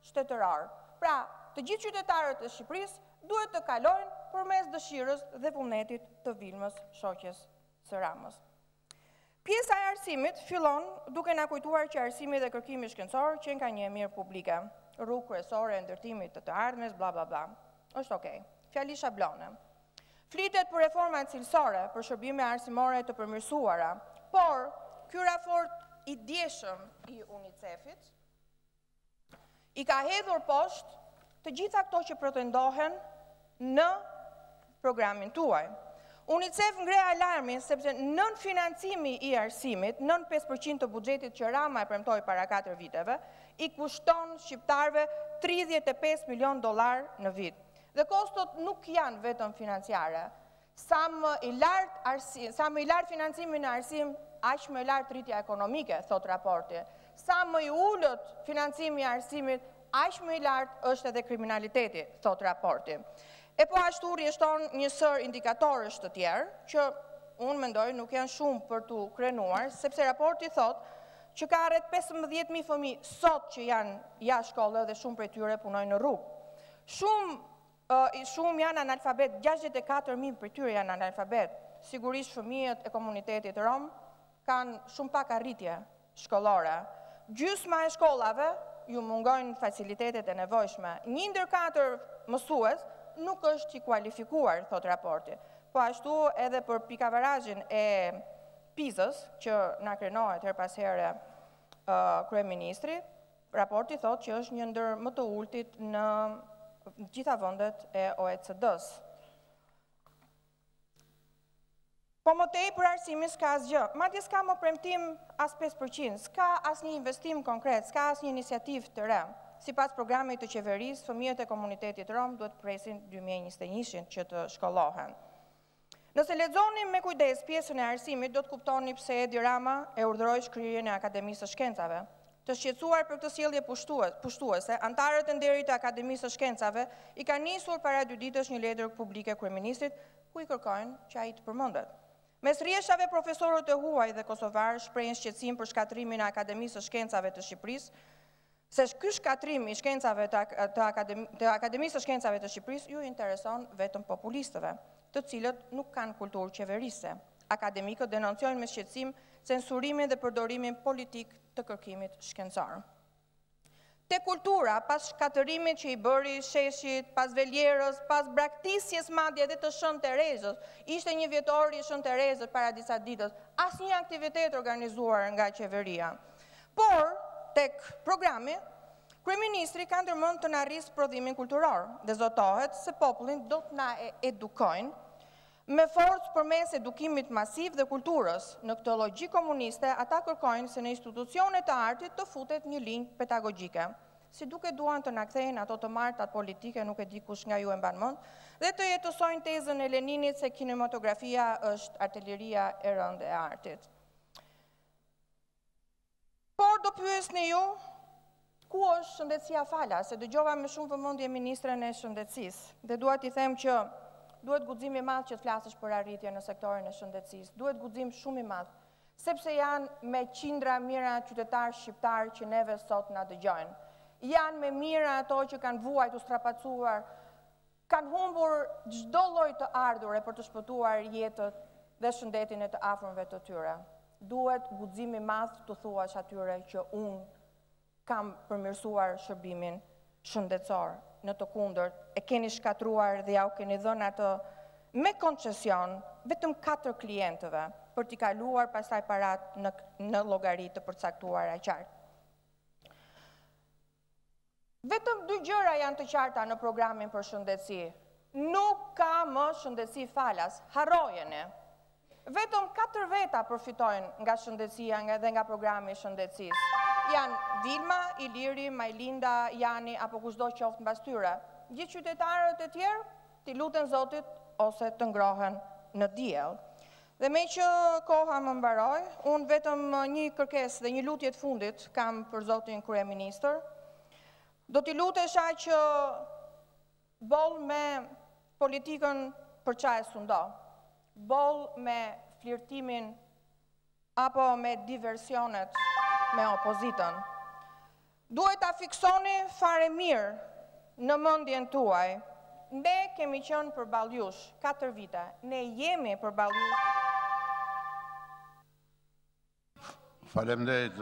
shtetëror. Pra, të gjithë qytetarët e Shqipërisë duhet të kalojnë përmes dëshirës dhe vullnetit të Vilmës, shoqes së Ramës. Pjesa e arsimit fillon duke na kujtuar që arsimi dhe kërkimi shkencor që ka një mirë publike, rrugë kryesore e ndërtimit të ardhmes, bla bla bla. Është okay. Fjali shablone. Flitet për reforma cilësore, për shërbime arsimore të përmirësuara, por ky raport i djeshëm i UNICEF-it i ka hedhur poshtë të gjitha këto që pretendohen në programin tuaj. UNICEF ngre alarmin sepse nën financimi i arsimit, nën 5% të buxhetit që Rama e premtoi para 4 viteve, i kushton shqiptarëve $35 milion në vit. Dhe kostot nuk janë vetëm financiare. Sa më i lartë financimi në arsim, aq më i lartë rritja ekonomike, thot raporti. Sa më i ullët financimi i arsimit, aq më i lartë është edhe kriminaliteti, thot raporti. E po ashtu rjeshton një sër indikatorësh të tjerë, që unë mendoj nuk janë shumë për të krenuar, sepse raporti thot që ka rreth 15.000 fëmijë sot që janë jashtë shkollë dhe shumë prej tyre punojnë në rrugë. Shumë janë analfabet, 64.000 për tyre janë analfabet. Sigurisht fëmijët e komunitetit rom kanë shumë pak arritje shkollore. Gjysma e shkollave ju mungojnë facilitetet e nevojshme. 1 ndër 4 mësues nuk është i kualifikuar, thot raporti. Po ashtu edhe për pikavarazhin e PISA-s, që na krenohet her pas here kryeministri, raporti thot që është një ndër më të ultit në gjitha vendet e OECD-s. Po më tej për arsimin s'ka asgjë, madje s'ka më premtim as 5%, s'ka as një investim konkret, s'ka as një iniciativë të re. Sipas programit të qeverisë, fëmijët e komunitetit rom duhet presin 2021 që të shkollohen. Nëse lexoni me kujdes pjesën e arsimit, do të kuptoni pse Edi Rama e urdhëroi shkrirjen e Akademisë së Shkencave. Të shqetësuar për këtë sjellje pushtuese, antarët e nderit të Akademisë së Shkencave i kanë nisur para 2 ditësh një letër publike kryeministrit ku i kërkojnë që ai të përmendet. Mes rrjeshave, profesorët e huaj dhe kosovarë shprehin shqetësim për shkatrimin e Akademisë së Shkencave të Shqipërisë, se ky shkatrim i shkencave të Akademisë së Shkencave të Shqipërisë ju intereson vetëm populistëve, të cilët nuk kanë kulturë qeverise. Akademikët denoncojnë me shqetësim censurimin dhe përdorimin politik të kërkimit shkencor. Te kultura, pas shkatërimit që i bëri Sheshit, pas Veljerës, pas braktisjes madje dhe të Shën Terezës, ishte një vjetor i Shën Terezës para disa ditës, asnjë aktivitet organizuar nga qeveria. Por, tek programi, kryeministri ka ndërmend të na rrisë prodhimin kulturor dhe zotohet se popullin do të na edukojnë me forcë përmes edukimit masiv dhe kulturës. Në këtë logjik komuniste, ata kërkojnë se në institucionet të artit të futet një linjë pedagogjike. Si duke duan të na kthejnë ato të martat politike, nuk e di kush nga ju e mban mend, dhe të jetësojnë tezën e Leninit se kinematografia është artilleria e rëndë e artit. Por do pyesni ju, ku është shëndetësia falas? Se dëgjova me shumë vëmendje ministren e shëndetësisë, dhe dua t'i them që duhet guxim i madh që të flasësh për arritje në sektorin e shëndetësisë. Duhet guxim shumë i madh, sepse janë me qindra mira qytetarë shqiptarë që neve sot na dëgjojnë. Janë me mira ato që kanë vuajtur, strapacuar, kanë humbur çdo lloj të ardhure për të shpëtuar jetët dhe shëndetin e të afërmëve të tyre. Duhet guxim i madh të thuash atyre që unë kam përmirësuar shërbimin shëndetësor. Në të kundërt, e keni shkatruar dhe ja u keni dhënë atë me koncesion vetëm 4 klientëve për t'i kaluar pastaj parat në llogari të përcaktuara qartë. Vetëm 2 gjëra janë të qarta në programin për shëndetësi. Nuk ka më shëndetësi falas, harrojeni. Vetëm 4 veta përfitojnë nga shëndetësia dhe nga programi i shëndetësisë. Janë Vilma, Iliri, Majlinda, Jani apo kushdo qoftë mbas tyre. Gjithë qytetarët e tjerë t'i luten Zotit ose të ngrohen në diell. Dhe me që koha më mbaroj, unë vetëm një kërkesë dhe një lutje të fundit kam për Zotin kryeministër. Do t'i lutesha që boll me politikën për çaje sundo, boll me flirtimin apo me diversionet me opozitën. Duhet ta fiksoni fare mirë në mendjen tuaj. Ne kemi qenë përballë jush 4 vite. Ne jemi përballë jush. Faleminderit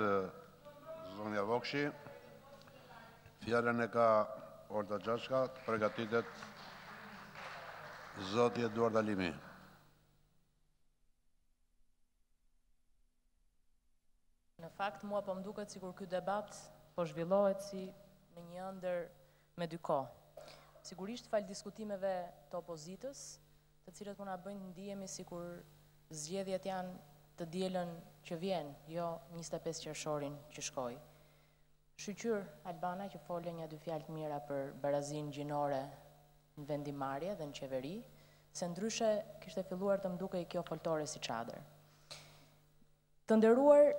zonja Vokshi. Fjalën e ka Orta Gjashka, të përgatitet zoti Eduard Alimi. Në fakt, mua po m'duket sikur ky debat po zhvillohet si në një ëndër me 2 kohë. Sigurisht fal diskutimeve të opozitës, të cilët po na bëjnë ndihemi sikur zgjedhjet janë të dielën që vjen, jo 25 qershorin që shkoi. Shqyr Albana që folë një 2 fjalë të mira për barazin gjinore në vendimarrje dhe në qeveri, se ndryshe kishte filluar të mdukej kjo foltore si çadër. Të nderuar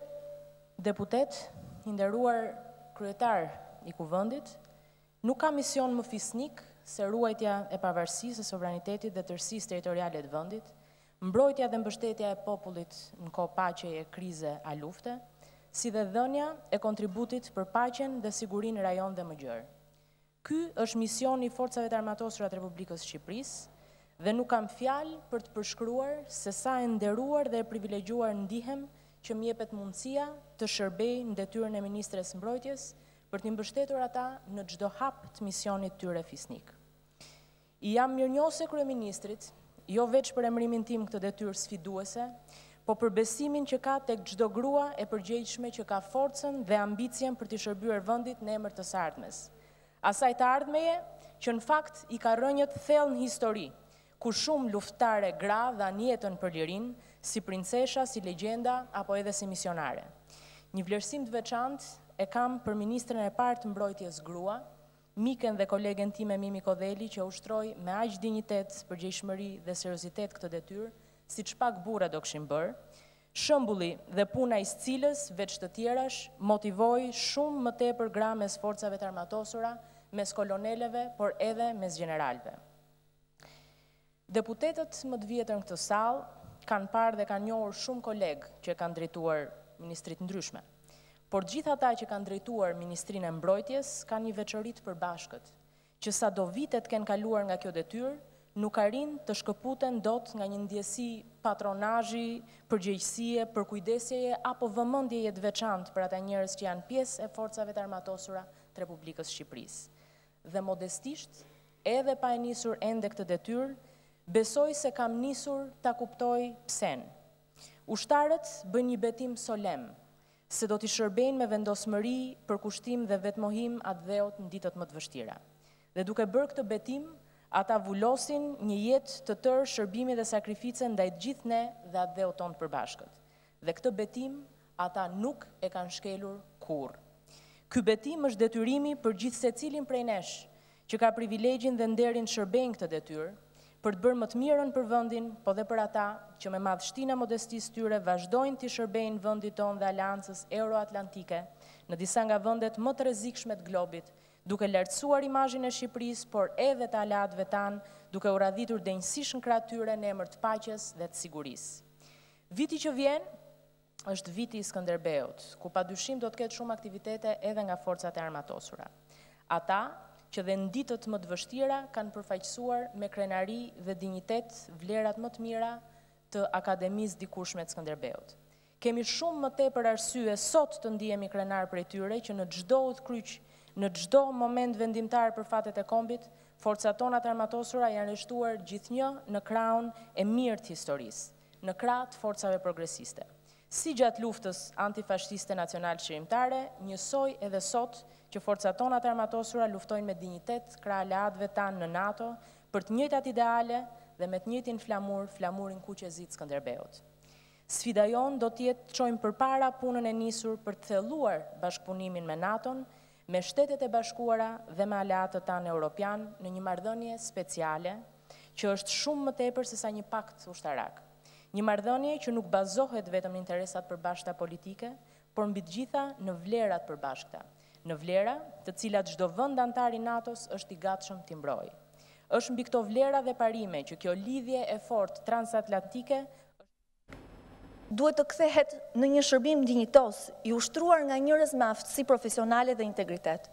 deputet, i nderuar kryetar i kuvendit, nuk ka mision më fisnik se ruajtja e pavarësisë, së sovranitetit dhe tërësisë territoriale të vendit, mbrojtja dhe mbështetja e popullit në kohë paqeje, krize a lufte, si dhe dhënia e kontributit për paqen dhe sigurinë në rajon dhe më gjërë. Ky është misioni i forcave të armatosura të Republikës Shqipërisë dhe nuk kam fjalë për të përshkruar se sa e nderuar dhe e privilegjuar ndihem që më jepet mundësia të shërbej në detyrën e ministres mbrojtjes për të mbështetur ata në çdo hap të misionit tyre fisnik. I jam mirënjohëse kryeministrit, jo veç për emrimin tim këtë detyrë sfiduese, po për besimin që ka tek çdo grua e përgjegjshme që ka forcën dhe ambicien për të shërbyer vendit në emër të së ardhmes. Asaj të ardhmeje që në fakt i ka rënjët thellë në histori, ku shumë luftare gra dhanë jetën për lirinë, si princesha, si legjenda apo edhe si misionare. Një vlerësim të veçantë e kam për ministrën e parë të mbrojtjes grua, miken dhe kolegen time Mimi Kodheli, që ushtroi me aq dinjitet, përgjegjshmëri dhe seriozitet këtë detyrë, siç pak burra do kishin bërë, shembulli dhe puna i së cilës, veç të tjerash, motivoi shumë më tepër gra mes forcave të armatosura, mes koloneleve, por edhe mes generalëve. Deputetët më të vjetër në këtë sallë kanë parë dhe kanë njohur shumë kolegë që kanë drejtuar ministrit ndryshme. Por gjithë ata që kanë drejtuar Ministrinë e Mbrojtjes kanë një veçori të përbashkët, që sa do vitet kanë kaluar nga kjo detyrë, nuk arrin të shkëputen dot nga një ndjesi patronazhi, përgjegjësie, përkujdesjeje apo vëmendjeje të veçantë për ata njerëz që janë pjesë e forcave të armatosura të Republikës Shqipërisë. Dhe modestisht, edhe pa e nisur ende këtë detyrë, besoj se kam nisur ta kuptoj psen. Ushtarët bëjnë një betim solem, se do t'i shërbejnë me vendosmëri, përkushtim dhe vetmohim atë dheut në ditët më të vështira. Dhe duke bërë këtë betim, ata vullosin një jetë të tërë shërbimi dhe sakrifice ndaj të gjithë ne dhe atë dheut tonë përbashkët. Dhe këtë betim, ata nuk e kanë shkelur kurrë. Ky betim është detyrimi për gjithë secilin prej nesh, që ka privilegjin dhe nderin shërbejnë këtë detyrë, për të bërë më të mirën për vendin, po dhe për ata që me madhështinë e modestisë tyre vazhdojnë të shërbejnë vendit tonë dhe aleancës euroatlantike në disa nga vendet më të rrezikshme të globit, duke lartësuar imazhin e Shqipërisë, por edhe të aleatëve tanë, duke u radhitur denjësisht në krah tyre në emër të paqes dhe të sigurisë. Viti që vjen është viti i Skënderbeut, ku padyshim do të ketë shumë aktivitete edhe nga forcat e armatosura. Ata që dhe në ditët më të vështira kanë përfaqësuar me krenari dhe dignitet vlerat më të mira të Akademisë Dikushme të Skënderbeut. Kemi shumë më tepër arsye sot të ndihemi krenar prej tyre që në çdo udhkryq, në çdo moment vendimtar për fatet e kombit, forcat tona të armatosura janë rishtuar gjithnjë në krahun e mirë të historisë, në krah të forcave progresiste. Si gjatë luftës antifashiste nacional shqirimtare, njësoj edhe sot që forcat tona të armatosura luftojnë me dignitet krah aleatëve tanë në NATO për të njëjtat ideale dhe me të njëjtin flamur, flamurin kuqezit Skënderbeut. Sfida jonë do t'jetë të çojmë përpara punën e nisur për të thelluar bashkëpunimin me NATO-n, me Shtetet e Bashkuara dhe me aleatët tanë europian në një marrëdhënie speciale që është shumë më tepër se sa një pakt ushtarak. Një marrëdhënie që nuk bazohet vetëm në interesat përbashkëta politike, por mbi të gjitha në vlerat përbashkëta, në vlera të cilat çdo vend antar i NATO-s është i gatshëm t'i mbrojë. Është mbi këto vlera dhe parime që kjo lidhje e fortë transatlantike duhet të kthehet në një shërbim dinjitos i ushtruar nga njerëz me aftësi profesionale dhe integritet.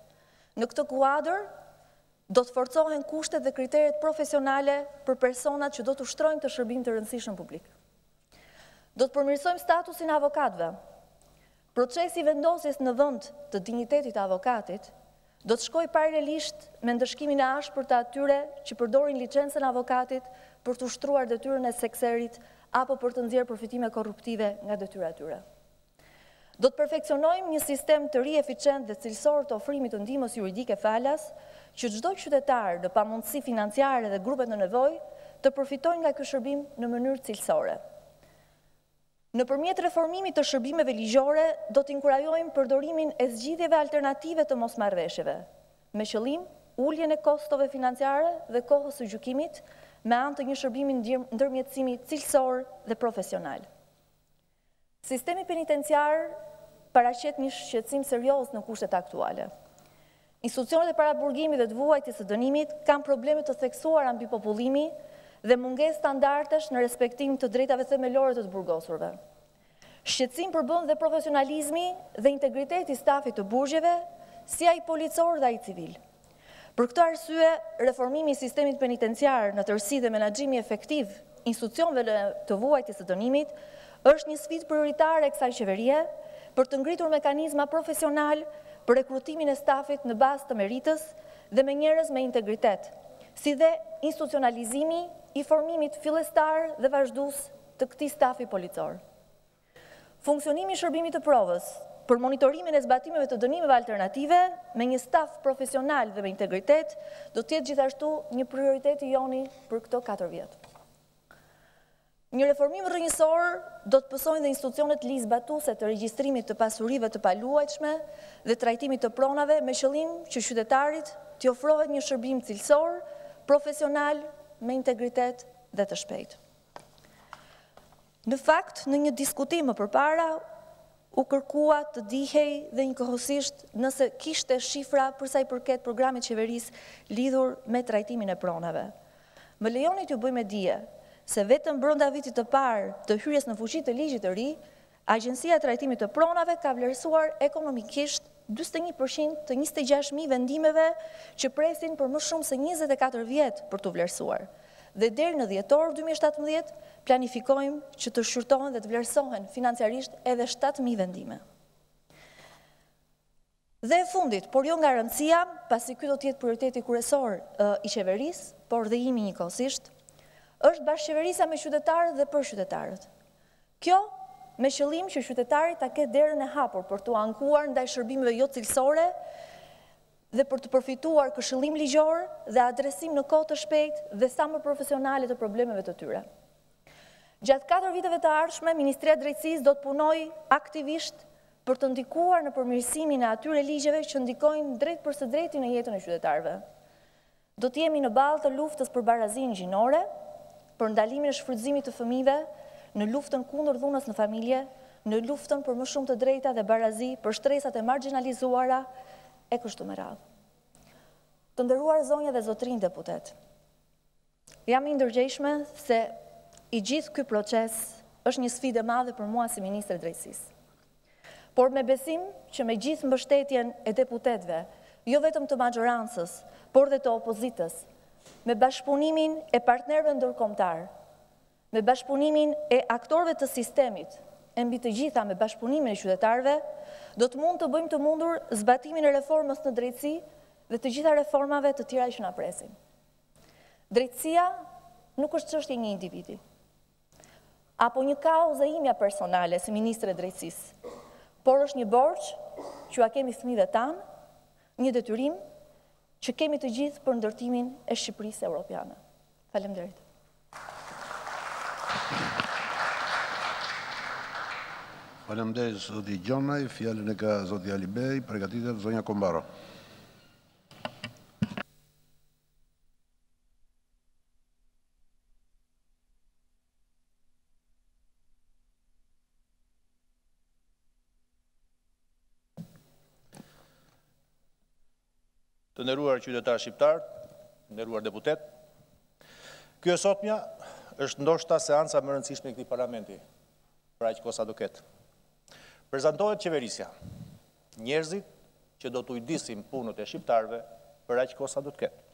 Në këtë kuadër do të forcohen kushtet dhe kriteret profesionale për personat që do të ushtrojnë të shërbim të rëndësishëm publik. Do të përmirësojmë statusin e avokatëve. Procesi vendosjes në vend të dinjitetit të avokatit do të shkojë paralelisht me ndëshkimin e ashpër të atyre që përdorin licencën e avokatit për të ushtruar detyrën e sekserit apo për të nxjerrë përfitime korruptive nga detyra e tyre. Do të perfeksionojmë një sistem të ri eficient dhe cilësor të ofrimit të ndihmës juridike falas, që çdo qytetar në pamundësi financiare dhe grupet në nevojë të përfitojnë nga ky shërbim në mënyrë cilësore. Nëpërmjet reformimit të shërbimeve ligjore, do të inkurajojmë përdorimin e zgjidhjeve alternative të mosmarrëveshjeve, me qëllim ulljen e kostove financiare dhe kohës së gjykimit me anë të një shërbimi ndërmjetësimi cilësor dhe profesional. Sistemi penitenciar paraqet një shqetësim serioz në kushtet aktuale. Institucionet e paraburgimit dhe të vuajtjes së dënimit kanë probleme të theksuara mbi popullimi dhe mungesë standardesh në respektim të drejtave themelore të burgosurve. Shqetësim përbën dhe profesionalizmi dhe integriteti i stafit të burgjeve, si ai policor dhe ai civil. Për këtë arsye, reformimi i sistemit penitenciar në tërësi dhe menaxhimi efektiv institucioneve të vuajtjes së dënimit është një sfidë prioritare e kësaj qeverie për të ngritur mekanizma profesional për rekrutimin e stafit në bazë të meritës dhe me njerëz me integritet, si dhe institucionalizimi i formimit fillestar dhe vazhdues të këtij stafi policor. Funksionimi i shërbimit të provës për monitorimin e zbatimeve të dënimeve alternative me një staf profesional dhe me integritet do të jetë gjithashtu një prioritet i joni për këto 4 vjet. Një reformim rrënjësor do të pësojnë dhe institucionet ligjzbatuese të regjistrimit të pasurive të paluajtshme dhe trajtimit të pronave me qëllim që qytetarit t'i ofrohet një shërbim cilësor, profesional, me integritet dhe të shpejtë. Në fakt, në një diskutim më përpara, u kërkua të dihej dhe njëkohësisht nëse kishte shifra përsa i përket programit qeverisë lidhur me trajtimin e pronave. Më lejoni t'ju bëj me dije se vetëm brenda vitit të parë të hyrjes në fuqi të ligjit të ri, Agjencia e Trajtimit të Pronave ka vlerësuar ekonomikisht 41% të 26.000 vendimeve që presin për më shumë se 24 vjet për të vlerësuar. Dhe deri në dhjetor 2017 planifikojmë që të shqyrtohen dhe të vlerësohen financiarisht edhe 7.000 vendime. Dhe e fundit, por jo nga rëndësia, pasi ky do të jetë prioriteti kryesor i qeverisë, por dhe imi njëkohësisht, është bashkëqeverisja me qytetarët dhe për qytetarët. Kjo me qëllim që qytetarit ta ketë derën e hapur për të ankuar ndaj shërbimeve jo cilësore dhe për të përfituar këshillim ligjor dhe adresim në kohë të shpejtë dhe sa më profesionale të problemeve të tyre. Gjatë 4 viteve të ardhshme, Ministria e Drejtësisë do të punojë aktivisht për të ndikuar në përmirësimin e atyre ligjeve që ndikojnë drejt për së drejti në jetën e qytetarëve. Do të jemi në balë të luftës për barazinë gjinore, për ndalimin e shfrytëzimit të fëmijëve, në luftën kundër dhunës në familje, në luftën për më shumë të drejta dhe barazi për shtresat e marginalizuara e kështu me radhë. Të nderuar zonja dhe zotrinj deputet, jam i ndërgjegjshme se i gjithë ky proces është një sfidë e madhe për mua si ministre e drejtësisë. Por me besim që me gjithë mbështetjen e deputetëve, jo vetëm të majorancës, por dhe të opozitës, me bashkëpunimin e partnerëve ndërkombëtar, me bashkëpunimin e aktorëve të sistemit, e mbi të gjitha me bashkëpunimin e qytetarëve, do të mund të bëjmë të mundur zbatimin e reformës në drejtësi dhe të gjitha reformave të tjera që na presin. Drejtësia nuk është çështje një individi, apo një kauzë imja personale si ministre e drejtësisë, por është një borxh që a kemi fëmijëve tanë, një detyrim që kemi të gjithë për ndërtimin e Shqipërisë Europiane. Faleminderit. Faleminderit zoti Gjonaj, fjalën e ka zoti Alibej, përgatitet zonja Kombaro. Të nderuar qytetarë shqiptar, të nderuar deputet, kjo e sotmja është ndoshta seanca më e rëndësishme e këtij parlamenti, për aq kohë sa do ketë. Prezantohet qeverisja, njerëzit që do të ujdisin punët e shqiptarëve për aq kohë sa do të ketë.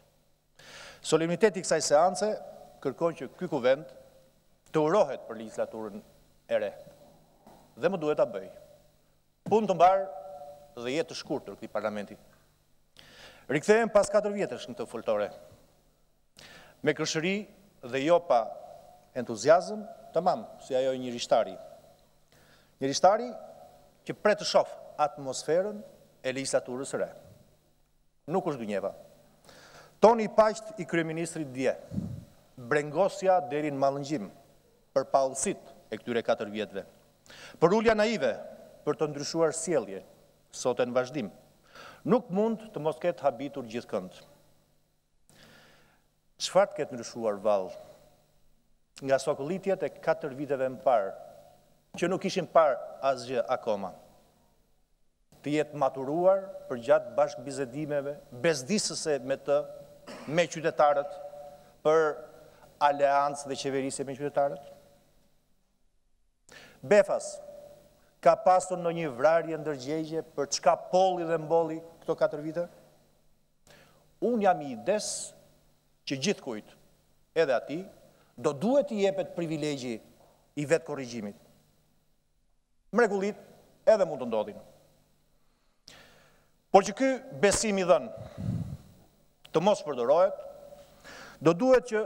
Solemniteti i kësaj seance kërkon që ky kuvend të urohet për legjislaturën e re. Dhe më duhet ta bëj. Punë të mbar dhe jetë të shkurtër këtij parlamenti. Rikthehem pas 4 vjetësh në këtë foltore. Me kërshëri dhe jo pa entuziazëm, tamam, si ajo një rishtari. Një rishtari që pret të shoh atmosferën e legjislaturës së re. Nuk është gënjeva. Toni i paqt i kryeministrit dje, brengosja deri në mallëngjim për paullësitë e këtyre 4 vjetëve. Për ulja naive për të ndryshuar sjellje, sot e në vazhdim. Nuk mund të mos ketë habitur gjithëkënd. Çfarë të ketë ndryshuar vallë? Nga sokollitjet e 4 viteve më parë, që nuk ishin parë asgjë akoma, të jetë maturuar për gjatë bashkëbisedimeve, bezdisëse me qytetarët, për aleancë dhe qeverisje me qytetarët? Befas, ka pasur në një vrarje ndërgjegje për çka polli dhe mbolli këto 4 vite? Unë jam i ides që gjithkujt, edhe ati, do duhet i jepet privilegji i vetë korrigjimit. Mrekullit edhe mund të ndodhin. Por që ky besim i dhënë të mos përdorohet, do duhet që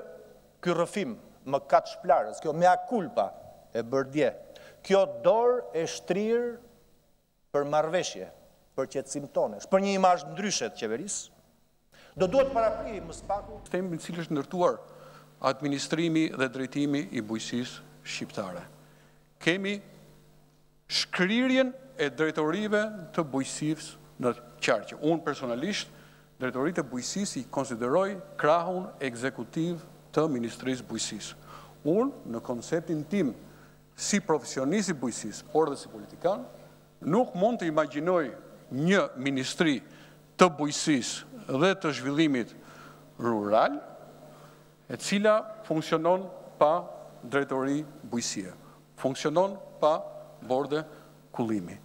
ky rrëfim më katë shplarës, kjo mea culpa e bërdje, kjo dorë e shtrirë për marrëveshje, për qetësim tonesh, për një imazh ndryshe të qeverisë, do duhet parapri më së paku sistemi në cilë është ndërtuar administrimi dhe drejtimi i bujqësisë shqiptare. Kemi shkrirjen e drejtorive të bujqësisë në qarqe. Unë personalisht drejtoritë e bujqësisë i konsideroj krahun ekzekutiv të Ministrisë Bujqësisë. Unë në konceptin tim si profesionist i bujqësisë, por dhe si politikan, nuk mund të imagjinoj një ministri të bujqësisë dhe të zhvillimit rural, e cila funksionon pa drejtori bujqësie, funksionon pa borde kullimi,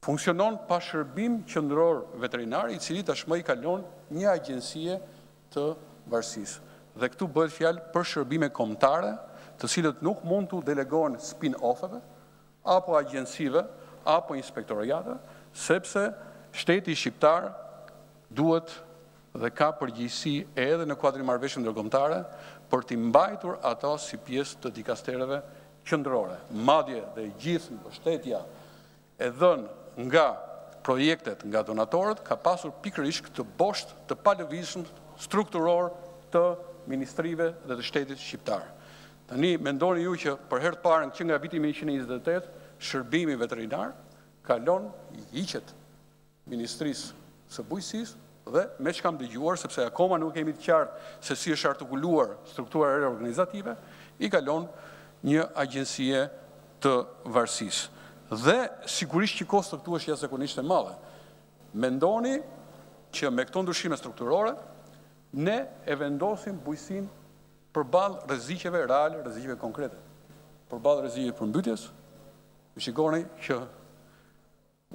funksionon pa shërbim qendror veterinar, i cili tashmë i kalon një agjencie të varësisë. Dhe këtu bëhet fjalë për shërbime kombëtare, të cilët nuk mund të delegohen spin-offeve, apo agjensive, apo inspektoriate, sepse shteti shqiptar duhet dhe ka përgjegjësi edhe në kuadrin e marrëveshjeve ndërkombëtare për t'i mbajtur ato si pjesë të dikastereve qendrore. Madje dhe gjithë mbështetja e dhënë nga projektet, nga donatorët, ka pasur pikërisht këtë boshtë të palëvizshëm strukturor të ministrive dhe të shtetit shqiptar. Tani mendoni ju që për herë të parë që nga viti 1928 shërbimi veterinar kalon i hiqet Ministrisë së Bujqësisë dhe me që kam dëgjuar, sepse akoma nuk kemi të qartë se si është artikuluar struktura reorganizative, i kalon një agjencie të varësisë. Dhe sigurisht që kosto këtu është jashtëzakonisht e madhe. Mendoni që me këto ndryshime strukturore, ne e vendosim bujqësinë përballë rreziqeve reale, rreziqeve konkrete. Përballë rrezikeve përmbytjes, ju shikoni që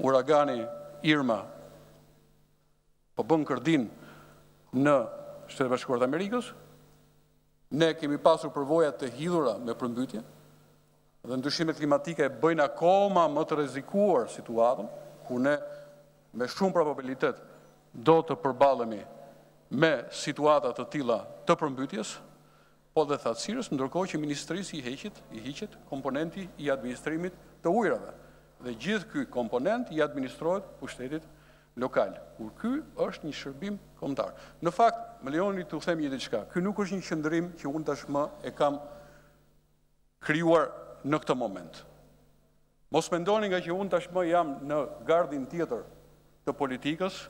uragani Irma po bën kërdin në Shtetet Bashkuara të Amerikës, ne kemi pasur përvoja të hidhura me përmbytje, dhe ndryshimet klimatike bëjnë akoma më të rrezikuar situatën, ku ne me shumë probabilitet do të përballemi me situata të tilla të përmbytjes, po dhe thatësirës, ndërkohë që Ministrisë i hiqet komponenti i administrimit të ujrave. Dhe gjithë ky komponent i administrohet pushtetit lokal, kur ky është një shërbim kombëtar. Në fakt, më lejoni t'u them një diçka, ky nuk është një qëndrim që unë tashmë e kam krijuar në këtë moment. Mos mendoni nga që unë tashmë jam në gardin tjetër të politikës,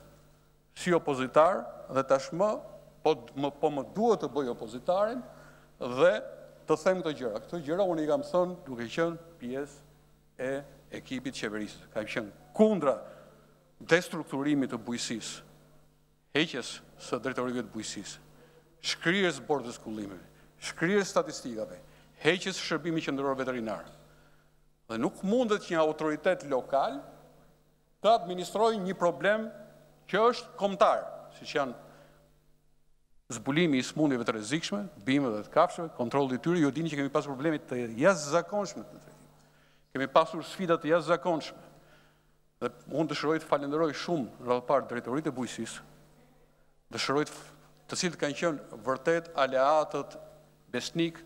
si opozitar, dhe tashmë po më duhet të bëj opozitarin dhe të them këto gjëra. Këto gjëra unë i kam thënë duke qenë pjesë e ekipit qeverisë. Ka qenë kundra destrukturimit të bujqësisë, heqjes së drejtorive të bujqësisë, shkrirjes bordës kullimeve, shkrirjes statistikave, heqjes shërbimit qendror veterinar. Dhe nuk mundet që një autoritet lokal të administrojë një problem që është kombëtar, siç janë zbulimi i smundjeve të rrezikshme, bimëve dhe të kafshëve, kontrolli i tyre. Ju dini që kemi pasur probleme të jashtëzakonshme në trajtim. Kemi pasur sfida të jashtëzakonshme. Dhe unë dëshiroj të falenderoj shumë radhëpar drejtoritë e bujqësisë, dëshiroj të cilët kanë qenë vërtet aleatët besnik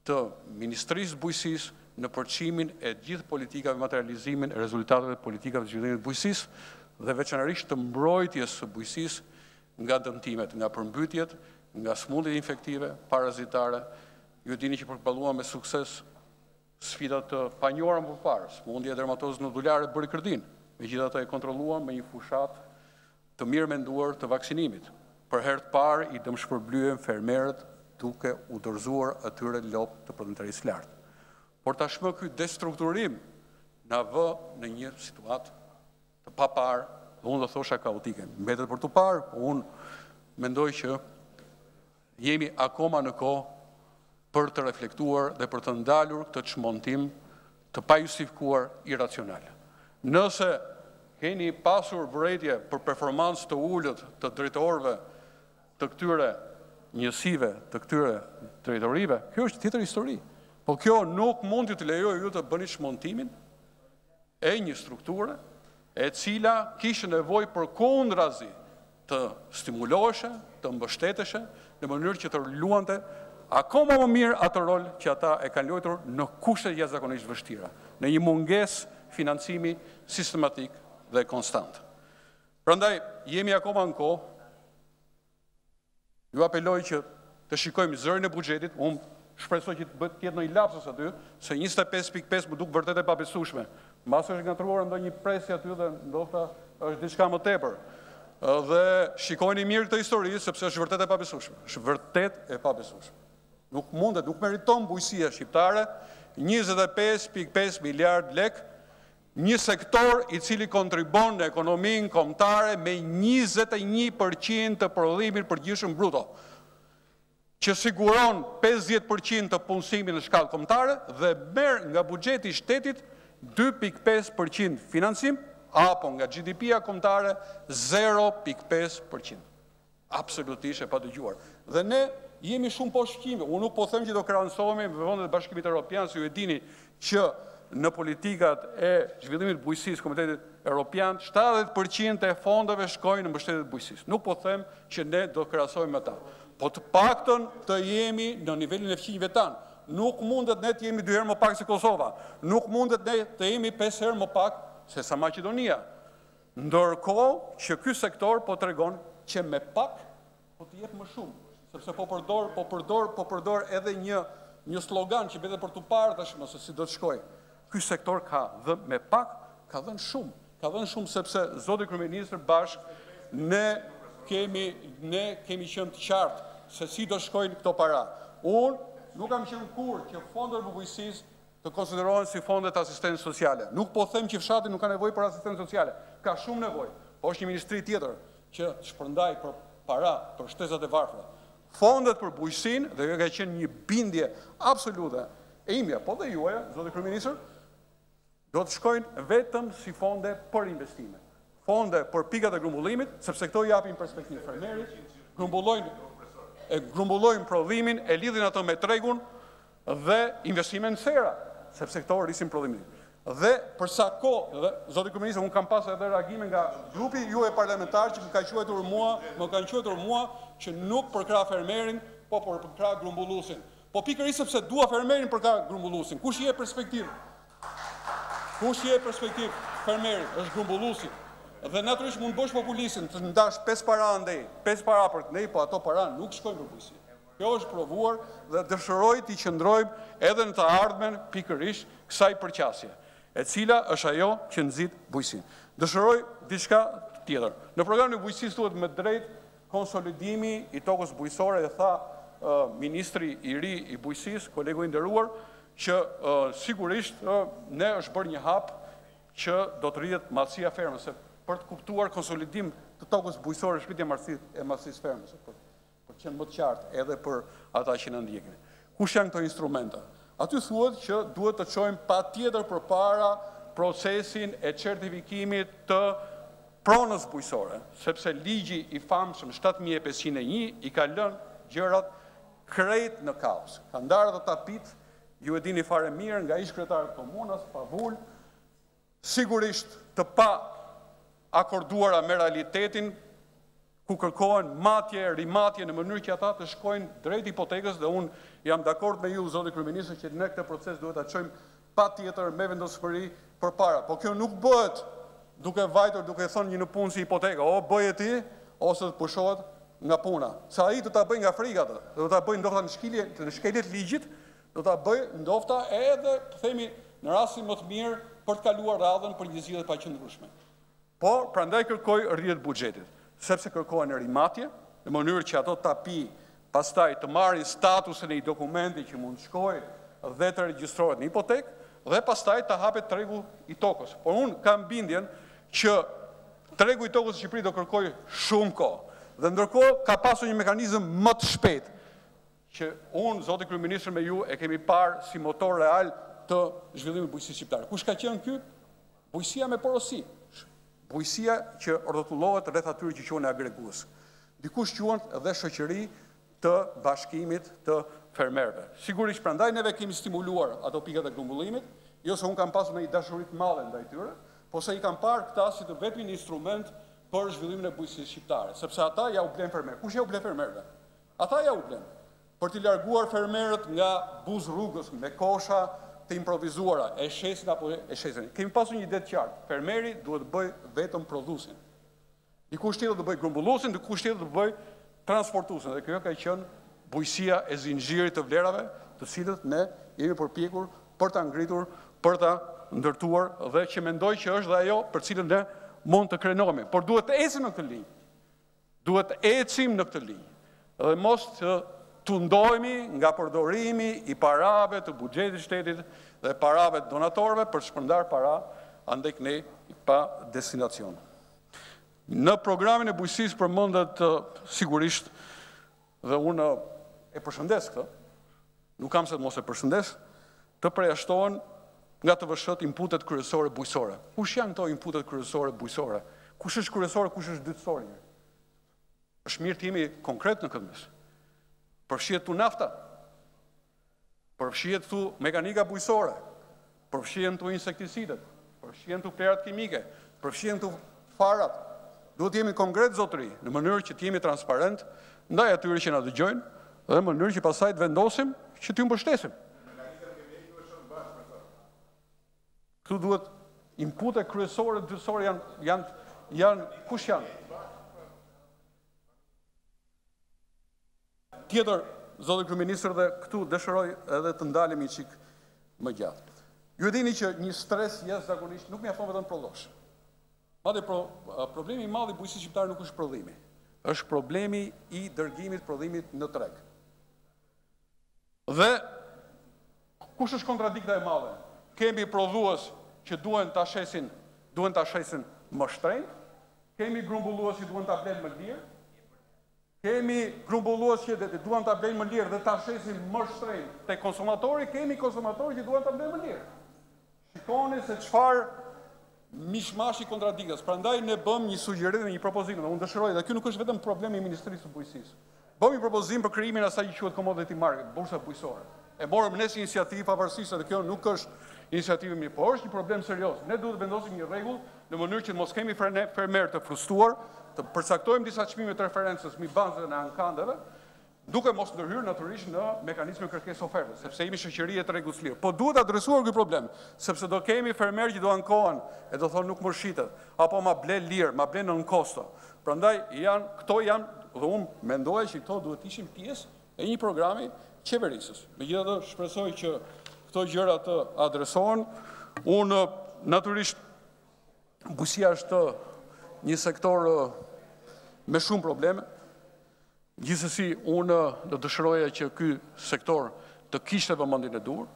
të Ministrisë Bujqësisë në përçimin e gjithë politikave, materializimin e rezultateve politikave të zhvillimit të bujqësisë dhe veçanërisht të mbrojtjes së bujqësisë nga dëmtimet, nga përmbytjet, nga smundjet infektive, parazitare. Ju dini që përballuam me sukses sfidat të panjohura më parë, smundja e dermatozës nodulare bëri kërdin. Megjithatë e kontrolluam me një fushat të mirë menduar të vaksinimit. për herë të parë i dëmshpërblyen fermerët duke u dorëzuar atyre lopë të prodhimtarisë lartë. Por tashmë ky destrukturim na vë në një situatë të paparë, dhe unë do thosha kaotike. Mbetet për të parë, unë mendoj që jemi akoma në kohë për të reflektuar dhe për të ndalur këtë çmontim të pajustifikuar iracional. Nëse keni pasur vërejtje për performancë të ullët të drejtorëve të këtyre njësive, të këtyre drejtorive, kjo është tjetër histori. Po kjo nuk mund të lejojë ju të bëni çmontimin e një strukture e cila kishte nevojë për kundrazi të stimuloheshe, të mbështeteshe, në mënyrë që të luante akoma më mirë atë rol që ata e kanë luajtur në kushte jashtëzakonisht vështira, në një mungesë financimi sistematik dhe konstant. Prandaj, jemi akoma në kohë, ju apeloj që të shikojmë zërin e buxhetit, unë shpresoj që të jetë në i lapsus aty, se 25.5 më duk vërtet e pabesueshme. Mbas është ngatruar ndonjë presje aty dhe ndoshta është diçka më tepër. Dhe shikojeni mirë këtë histori sepse është vërtet e pabesueshme. Është vërtet e pabesueshme. Nuk mundet, nuk meriton bujësia shqiptare 25.5 miliard lek, një sektor i cili kontribon në ekonominë kombëtare me 21% të prodhimit përgjithshëm bruto, që siguron 50% të punësimit në shkallë kombëtare dhe merr nga buxheti i shtetit 2.5% financim, apo nga GDP-a kombëtare 0.5%. Absolutisht e padëgjuar. Dhe ne jemi shumë poshtë shkime. Unë nuk po them që do krahasohemi me vendet e Bashkimit Evropian, si ju e dini që në politikat e zhvillimit të bujqësisë Komunitetit Evropian, 70% e fondeve shkojnë në mbështetje të bujqësisë. Nuk po them që ne do krahasohemi me ta. Po të paktën të jemi në nivelin e fqinjve tanë. Nuk mundet ne të jemi 2 herë më pak se Kosova. Nuk mundet ne të jemi 5 herë më pak se sa Maqedonia. Ndërkohë që ky sektor po tregon që me pak po të jep më shumë, sepse po përdor edhe një slogan që mbetet për tu parë tashmë se si do të shkojë. Ky sektor ka dhënë me pak, ka dhënë shumë. Ka dhënë shumë sepse zoti kryeministër bashkë ne kemi qenë të qartë se si do shkojnë këto para. Unë nuk kam qenë kurrë që fondet e bujqësisë të konsiderohen si fondet asistencë sociale. Nuk po them që fshati nuk ka nevojë për asistencë sociale. Ka shumë nevojë. Po është një ministri tjetër që shpërndaj për para për shtesat e varfëra. Fondet për bujqësinë, dhe kjo ka qenë një bindje absolute e imja, po dhe juaja, zoti kryeministër, do të shkojnë vetëm si fonde për investime. Fonde për pikat e grumbullimit, sepse këto japin perspektivë fermerit, grumbullojnë prodhimin, e lidhin ato me tregun dhe investime në sera, sepse këto rrisin prodhimin. Dhe përsa kohë, zoti kryeministër, unë kam pas edhe reagime nga grupi ju e parlamentar që më kanë quajtur mua që nuk përkra fermerin, po përkra grumbullusin. Po pikërisht sepse dua fermerin përkra grumbullusin. Kush i jep perspektivë? Kush i jep perspektivë fermerit? Është grumbullusi. Dhe natyrisht mund bësh populistin, të ndash 5 para andej, 5 para për kënej, po ato para nuk shkojnë për bujqësi. Kjo është provuar dhe dëshiroj t'i qëndrojmë edhe në të ardhmen pikërisht kësaj përqasje, e cila është ajo që nxit bujqësinë. Dëshiroj diçka tjetër. Në programin e bujqësisë duhet me drejt konsolidimi i tokës bujqësore, dhe tha ministri i ri i bujqësisë, kolegu i nderuar, që sigurisht ne është bërë një hap që do të rritet madhësia fermës, për të kuptuar konsolidim të tokës bujqësore, shpritja e madhësisë fermës, për qenë më të qartë edhe për ata që në ndjekin. Kush janë këto instrumenta? Aty thuhet që duhet të çojmë patjetër përpara procesin e certifikimit të pronës bujqësore, sepse ligji i famshëm 7501 i ka lënë gjërat krejt në kaos. Ka ndarë dhe tapit, ju e dini fare mirë, nga ish kryetar komunës, pavull, sigurisht të pa akorduara me realitetin, ku kërkohen matje, rimatje në mënyrë që ata të shkojnë drejt hipotekës, dhe unë jam dakord me ju, zoti kryeministër, që në këtë proces duhet ta çojmë patjetër me vendosmëri përpara. Po kjo nuk bëhet duke vajtur, duke thënë një në punë si hipoteka, o bëje ti, ose të pushohet nga puna. Sa ai do ta bëj nga frika atë, do ta bëj ndoshta në shkeljet ligjit, do ta bëj ndoshta edhe, themi, në rastin më të mirë për të kaluar radhën për një zgjidhje të paqëndrueshme. Por prandaj kërkoj rrjet buxhetit, sepse kërkohen rimatje, në mënyrë që ato tapi pastaj të marrin statusin e i dokumenti që mund të shkojë dhe të regjistrohet në hipotek, dhe pastaj të hapet tregu i tokës. Por unë kam bindjen që tregu i tokës në Shqipëri do kërkoj shumë kohë. Dhe ndërkohë ka pasur një mekanizëm më të shpejt, që unë, zoti kryeministër, me ju e kemi parë si motor real të zhvillimit bujqësisë shqiptare. Kush ka qenë ky? Bujqësia me porosi. Bujqësia që rrotullohet rreth atyre që quhen agregues. Dikush quhen edhe shoqëri të bashkimit të fermerëve. Sigurisht, prandaj neve kemi stimuluar ato pikat e grumbullimit, jo se unë kam pasur një dashuri të madhe ndaj tyre, po se i kam parë këta si të vetmin instrument për zhvillimin e bujqësisë shqiptare, sepse ata ja u blen fermerë. Kush ja u blen fermerëve? Ata ja u blen. Për t'i larguar fermerët nga buz rrugës me kosha të improvizuara, e shesin apo e shesin. Kemi pasur një det qartë. Fermeri duhet të bëj vetëm prodhuesin. Dikush tjetër do të bëj grumbulluesin, dikush tjetër do të bëj transportuesin. Dhe kjo ka qenë bujqësia e zinxhirit të vlerave, të cilët ne jemi përpjekur për ta ngritur, për ta ndërtuar dhe që mendoj që është dhe ajo për cilën ne mund të krenohemi. Por duhet të ecim në këtë linjë. Duhet të ecim në këtë linjë. Dhe mos të tundohemi nga përdorimi i parave të buxhetit shtetit dhe parave të donatorëve për shpërndar para andaj ne pa destinacion. Në programin e bujqësisë përmendet sigurisht dhe unë e përshëndes këtë, nuk kam se të mos e përshëndes, të përjashtohen nga të vëshët inputet kryesore bujqësore. Kush janë këto inputet kryesore bujqësore? Kush është kryesore, kush është dytësore? Është mirë të jemi konkret në këtë mes. Përfshihet tu nafta, përfshihet tu mekanika bujqësore, përfshihen tu insekticidet, përfshihen tu plerat kimike, përfshihen tu farat. Duhet të jemi konkret, zotëri, në mënyrë që të jemi transparent ndaj atyre që na dëgjojnë dhe në mënyrë që pastaj të vendosim që t'ju mbështesim. Këtu duhet inpute kryesore, dytësore janë kush janë? Tjetër, zotë kryeministër, dhe këtu dëshiroj edhe të ndalemi çik më gjatë. Ju e dini që një stres jashtëzakonisht nuk mjafton vetëm prodhosh. Madje problemi i madh i bujqësisë shqiptare nuk është prodhimi. Është problemi i dërgimit prodhimit në treg. Dhe kush është kontradikta e madhe? Kemi prodhues që duhen ta shesin më shtrenjtë, kemi grumbullues që duhen ta blenë më lirë, kemi grumbullues që duhen ta blenë më lirë dhe ta shesin më shtrenjtë te konsumatori, kemi konsumatorë që duhen ta blenë më lirë. Shikoni se çfarë mishmashi kontradiktas. Prandaj ne bëm një sugjerim dhe një propozim, dhe unë dëshiroj, dhe kjo nuk është vetëm problemi i Ministrisë së Bujqësisë. Bëm një propozim për krijimin e asaj që quhet commodity market, bursa bujqësore. E morëm ne si iniciativë pavarësisht se kjo nuk është iniciativë mirë, por është një problem serioz. Ne duhet të vendosim një rregull në mënyrë që të mos kemi fermerë të frustruar, të përcaktojmë disa çmime të referencës mbi bazën e ankandeve, duke mos ndërhyrë natyrisht në mekanizmin kërkesë oferte, sepse jemi shoqëri e tregut lirë. Po duhet adresuar ky problem, sepse do kemi fermerë që do ankohen e do thonë nuk më shitet, apo ma ble lirë, ma ble nën kosto. Prandaj këto janë, dhe unë mendoj që këto duhet ishin pjesë e një programi qeverisës. Megjithatë, shpresoj që këto gjëra të adresohen. Unë natyrisht bujqësia është një sektor me shumë probleme. Gjithsesi, unë do dëshiroja që ky sektor të kishte vëmendjen e duhur,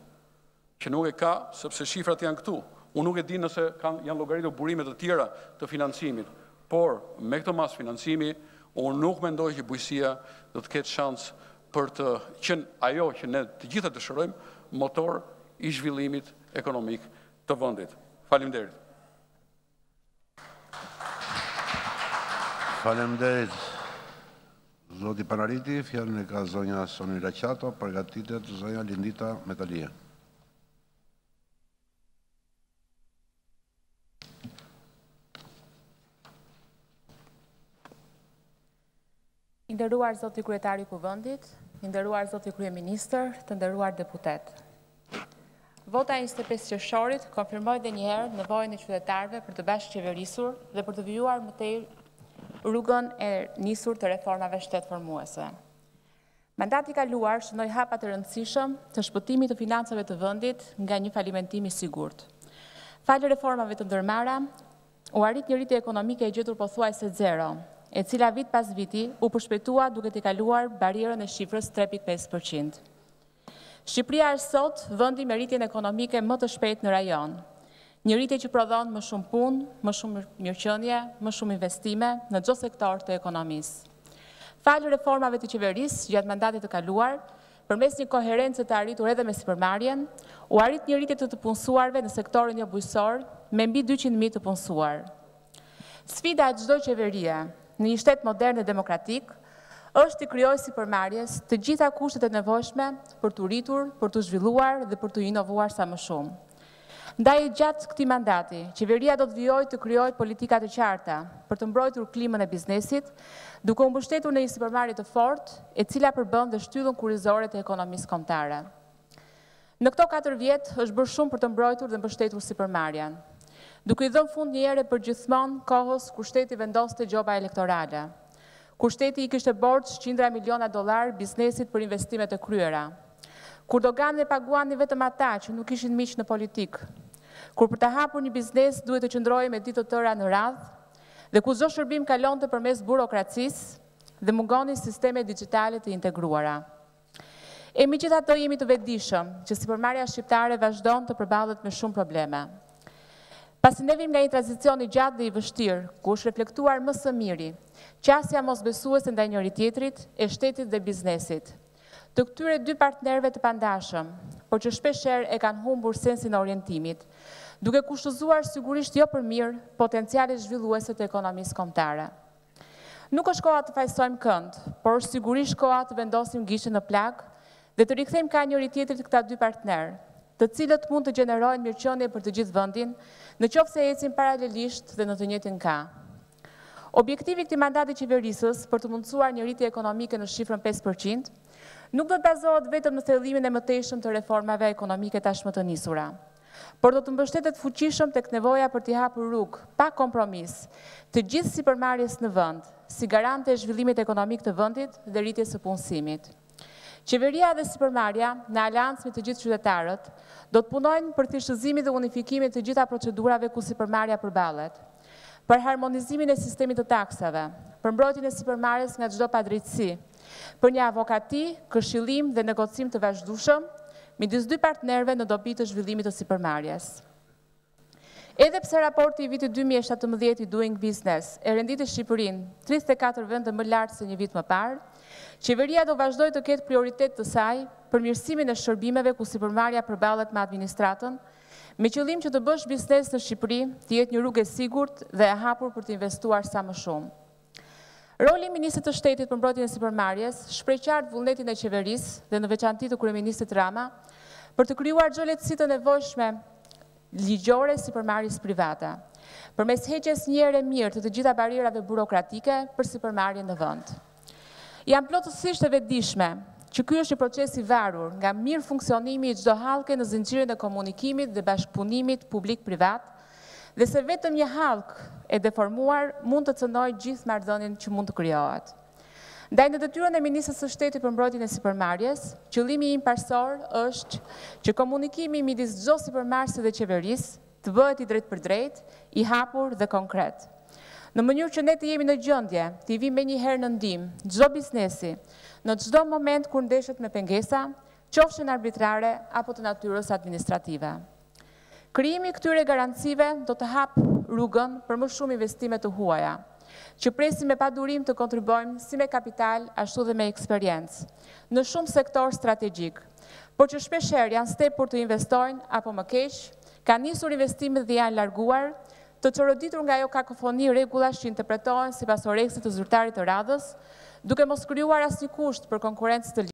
që nuk e ka, sepse shifrat janë këtu. Unë nuk e di nëse janë llogaritur burime të tjera të financimit, por me këtë mas financimi, unë nuk mendoj që bujqësia do të ketë shans për të qenë ajo që ne të gjitha dëshirojmë, motor i zhvillimit ekonomik të vendit. Faleminderit. Faleminderit. Zoti Panariti, fjalën e ka zonja Soni Raçato, përgatitet zonja Lindita Metalie. I nderuar zoti kryetari i Kuvendit, i nderuar zoti kryeministër, të nderuar deputet. Vota e 25 qershorit konfirmoi edhe një herë nevojën e qytetarëve për të bashkëqeverisur dhe për të vijuar më tej rrugën e nisur të reformave shtetformuese. Mandati i kaluar shënoi hapa të rëndësishëm të shpëtimit të financave të vendit nga një falimentim i sigurt. Falë reformave të ndërmarra, u arrit një rritje ekonomike e gjetur pothuajse zero, e cila vit pas viti u përshpejtua duke t'i kaluar barierën e shifrës 3.5%. Shqipëria është sot vendi me rritjen ekonomike më të shpejt në rajon. Një rritje që prodhon më shumë punë, më shumë mirëqenie, më shumë investime në çdo sektor të ekonomisë. Falë reformave të qeverisë gjatë mandatit të kaluar, përmes një koherencë të arritur edhe me sipërmarrjen, u arrit një rritje të punësuarve në sektorin jo bujqësor me mbi 200.000 të punësuar. Sfida e çdo qeverie në një shtet modern dhe demokratik është të krijojë sipërmarrjes të gjitha kushtet e nevojshme për të rritur, për të zhvilluar dhe për të inovuar sa më shumë. Ndaj gjatë këtij mandati, qeveria do të vijojë të krijojë politika të qarta për të mbrojtur klimën e biznesit, duke u mbështetur në një sipërmarrje të fortë, e cila përbën dhe shtyllën kurrizore të ekonomisë kombëtare. Në këto 4 vjet është bërë shumë për të mbrojtur dhe mbështetur sipërmarrjen, duke i dhënë fund një ere përgjithmonë kohës kur shteti vendoste gjoba elektorale, kur shteti i kishte borxh $100 miliona biznesit për investimet e kryera, kur doganet e paguanin vetëm ata që nuk ishin miq në politikë, kur për të hapur një biznes duhet të qëndrojë me ditë të tëra në radhë, dhe ku çdo shërbim kalonte përmes burokracisë dhe mungonin sisteme digjitale të integruara. E megjithatë jemi të vetëdijshëm që sipërmarrja shqiptare vazhdon të përballet me shumë probleme. Pasi ne vim nga një tranzicion i gjatë dhe i vështirë, ku është reflektuar më së miri qasja mosbesuese ndaj njëri tjetrit, e shtetit dhe biznesit, të këtyre 2 partnerëve të pandashëm, por që shpeshherë e kanë humbur sensin e orientimit, duke kushtëzuar sigurisht jo për mirë potencialet zhvilluese të ekonomisë kombëtare. Nuk është koha të fajsojmë kënd, por është sigurisht koha të vendosim gishtin në plak dhe të rikthejmë ka njëri tjetrit këta 2 partnerë, të cilët mund të gjenerojnë mirëqenie për të gjithë vendin, nëse ecin paralelisht dhe në të njëjtin kohë. Objektivi i këtij mandati qeverisës për të mundësuar një rritje ekonomike në shifrën 5% nuk do të bazohet vetëm në thellimin e mëtejshëm të reformave ekonomike tashmë të nisura, por do të mbështetet fuqishëm tek nevoja për t'i hapur rrugë pa kompromis të gjithë sipërmarrjes në vend, si garante e zhvillimit ekonomik të vendit dhe rritjes së punësimit. Qeveria dhe sipërmarrja, në aleancë me të gjithë qytetarët, do të punojnë për thjeshtëzimin dhe unifikimin të gjitha procedurave ku sipërmarrja përballet, për harmonizimin e sistemit të taksave, për mbrojtjen e sipërmarrjes nga çdo padrejtësi, për një avokati, këshillim dhe negocim të vazhdueshëm midis 2 partnerëve në dobi të zhvillimit të sipërmarrjes. Edhe pse raporti i vitit 2017 i Doing Business e renditi Shqipërinë 34 vende më lart se një vit më parë, qeveria do vazhdojë të ketë prioritet të saj për mirësimin e shërbimeve ku sipërmarrja përballet me administratën, me qëllim që të bësh biznes në Shqipëri të jetë një rrugë e sigurt dhe e hapur për të investuar sa më shumë. Roli i Ministrit të Shtetit për mbrojtjen e sipërmarrjes shpreh qartë vullnetin e qeverisë dhe në veçantë të kryeministit Rama për të krijuar çdo lehtësi të nevojshme ligjore sipërmarrjes private, përmes heqjes një ere mirë të gjitha barierave burokratike për sipërmarrjen në vend. Jam plotësisht e vetëdijshme që ky është një proces i varur nga mirë funksionimi i çdo hallke në zinxhirin e komunikimit dhe bashkëpunimit publik-privat, dhe se vetëm një hallkë e deformuar mund të cënojë gjithë marrëdhënien që mund të krijohet. Ndaj në detyrën e Ministrisë së Shtetit për mbrojtjen e sipërmarrjes, qëllimi im parsor është që komunikimi midis çdo sipërmarrësi dhe qeverisë të bëhet i drejtë për drejtë, i hapur dhe konkret. Në mënyrë që ne të jemi në gjendje të i vim menjëherë në ndihmë çdo biznesi, në çdo moment kur ndeshet me pengesa, qofshin arbitrare apo të natyrës administrative. Krijimi i këtyre garancive do të hapë rrugën për më shumë investime të huaja, që presim me padurim të kontribojmë si me kapital, ashtu dhe me eksperiencë, në shumë sektor strategjik, por që shpeshherë janë stepur të investojnë apo më keq, kanë nisur investimet dhe janë larguar, të çoroditur nga ajo kakofoni rregullash që interpretohen sipas oreksit të zyrtarit të radhës, duke mos krijuar asnjë kusht për konkurrencë të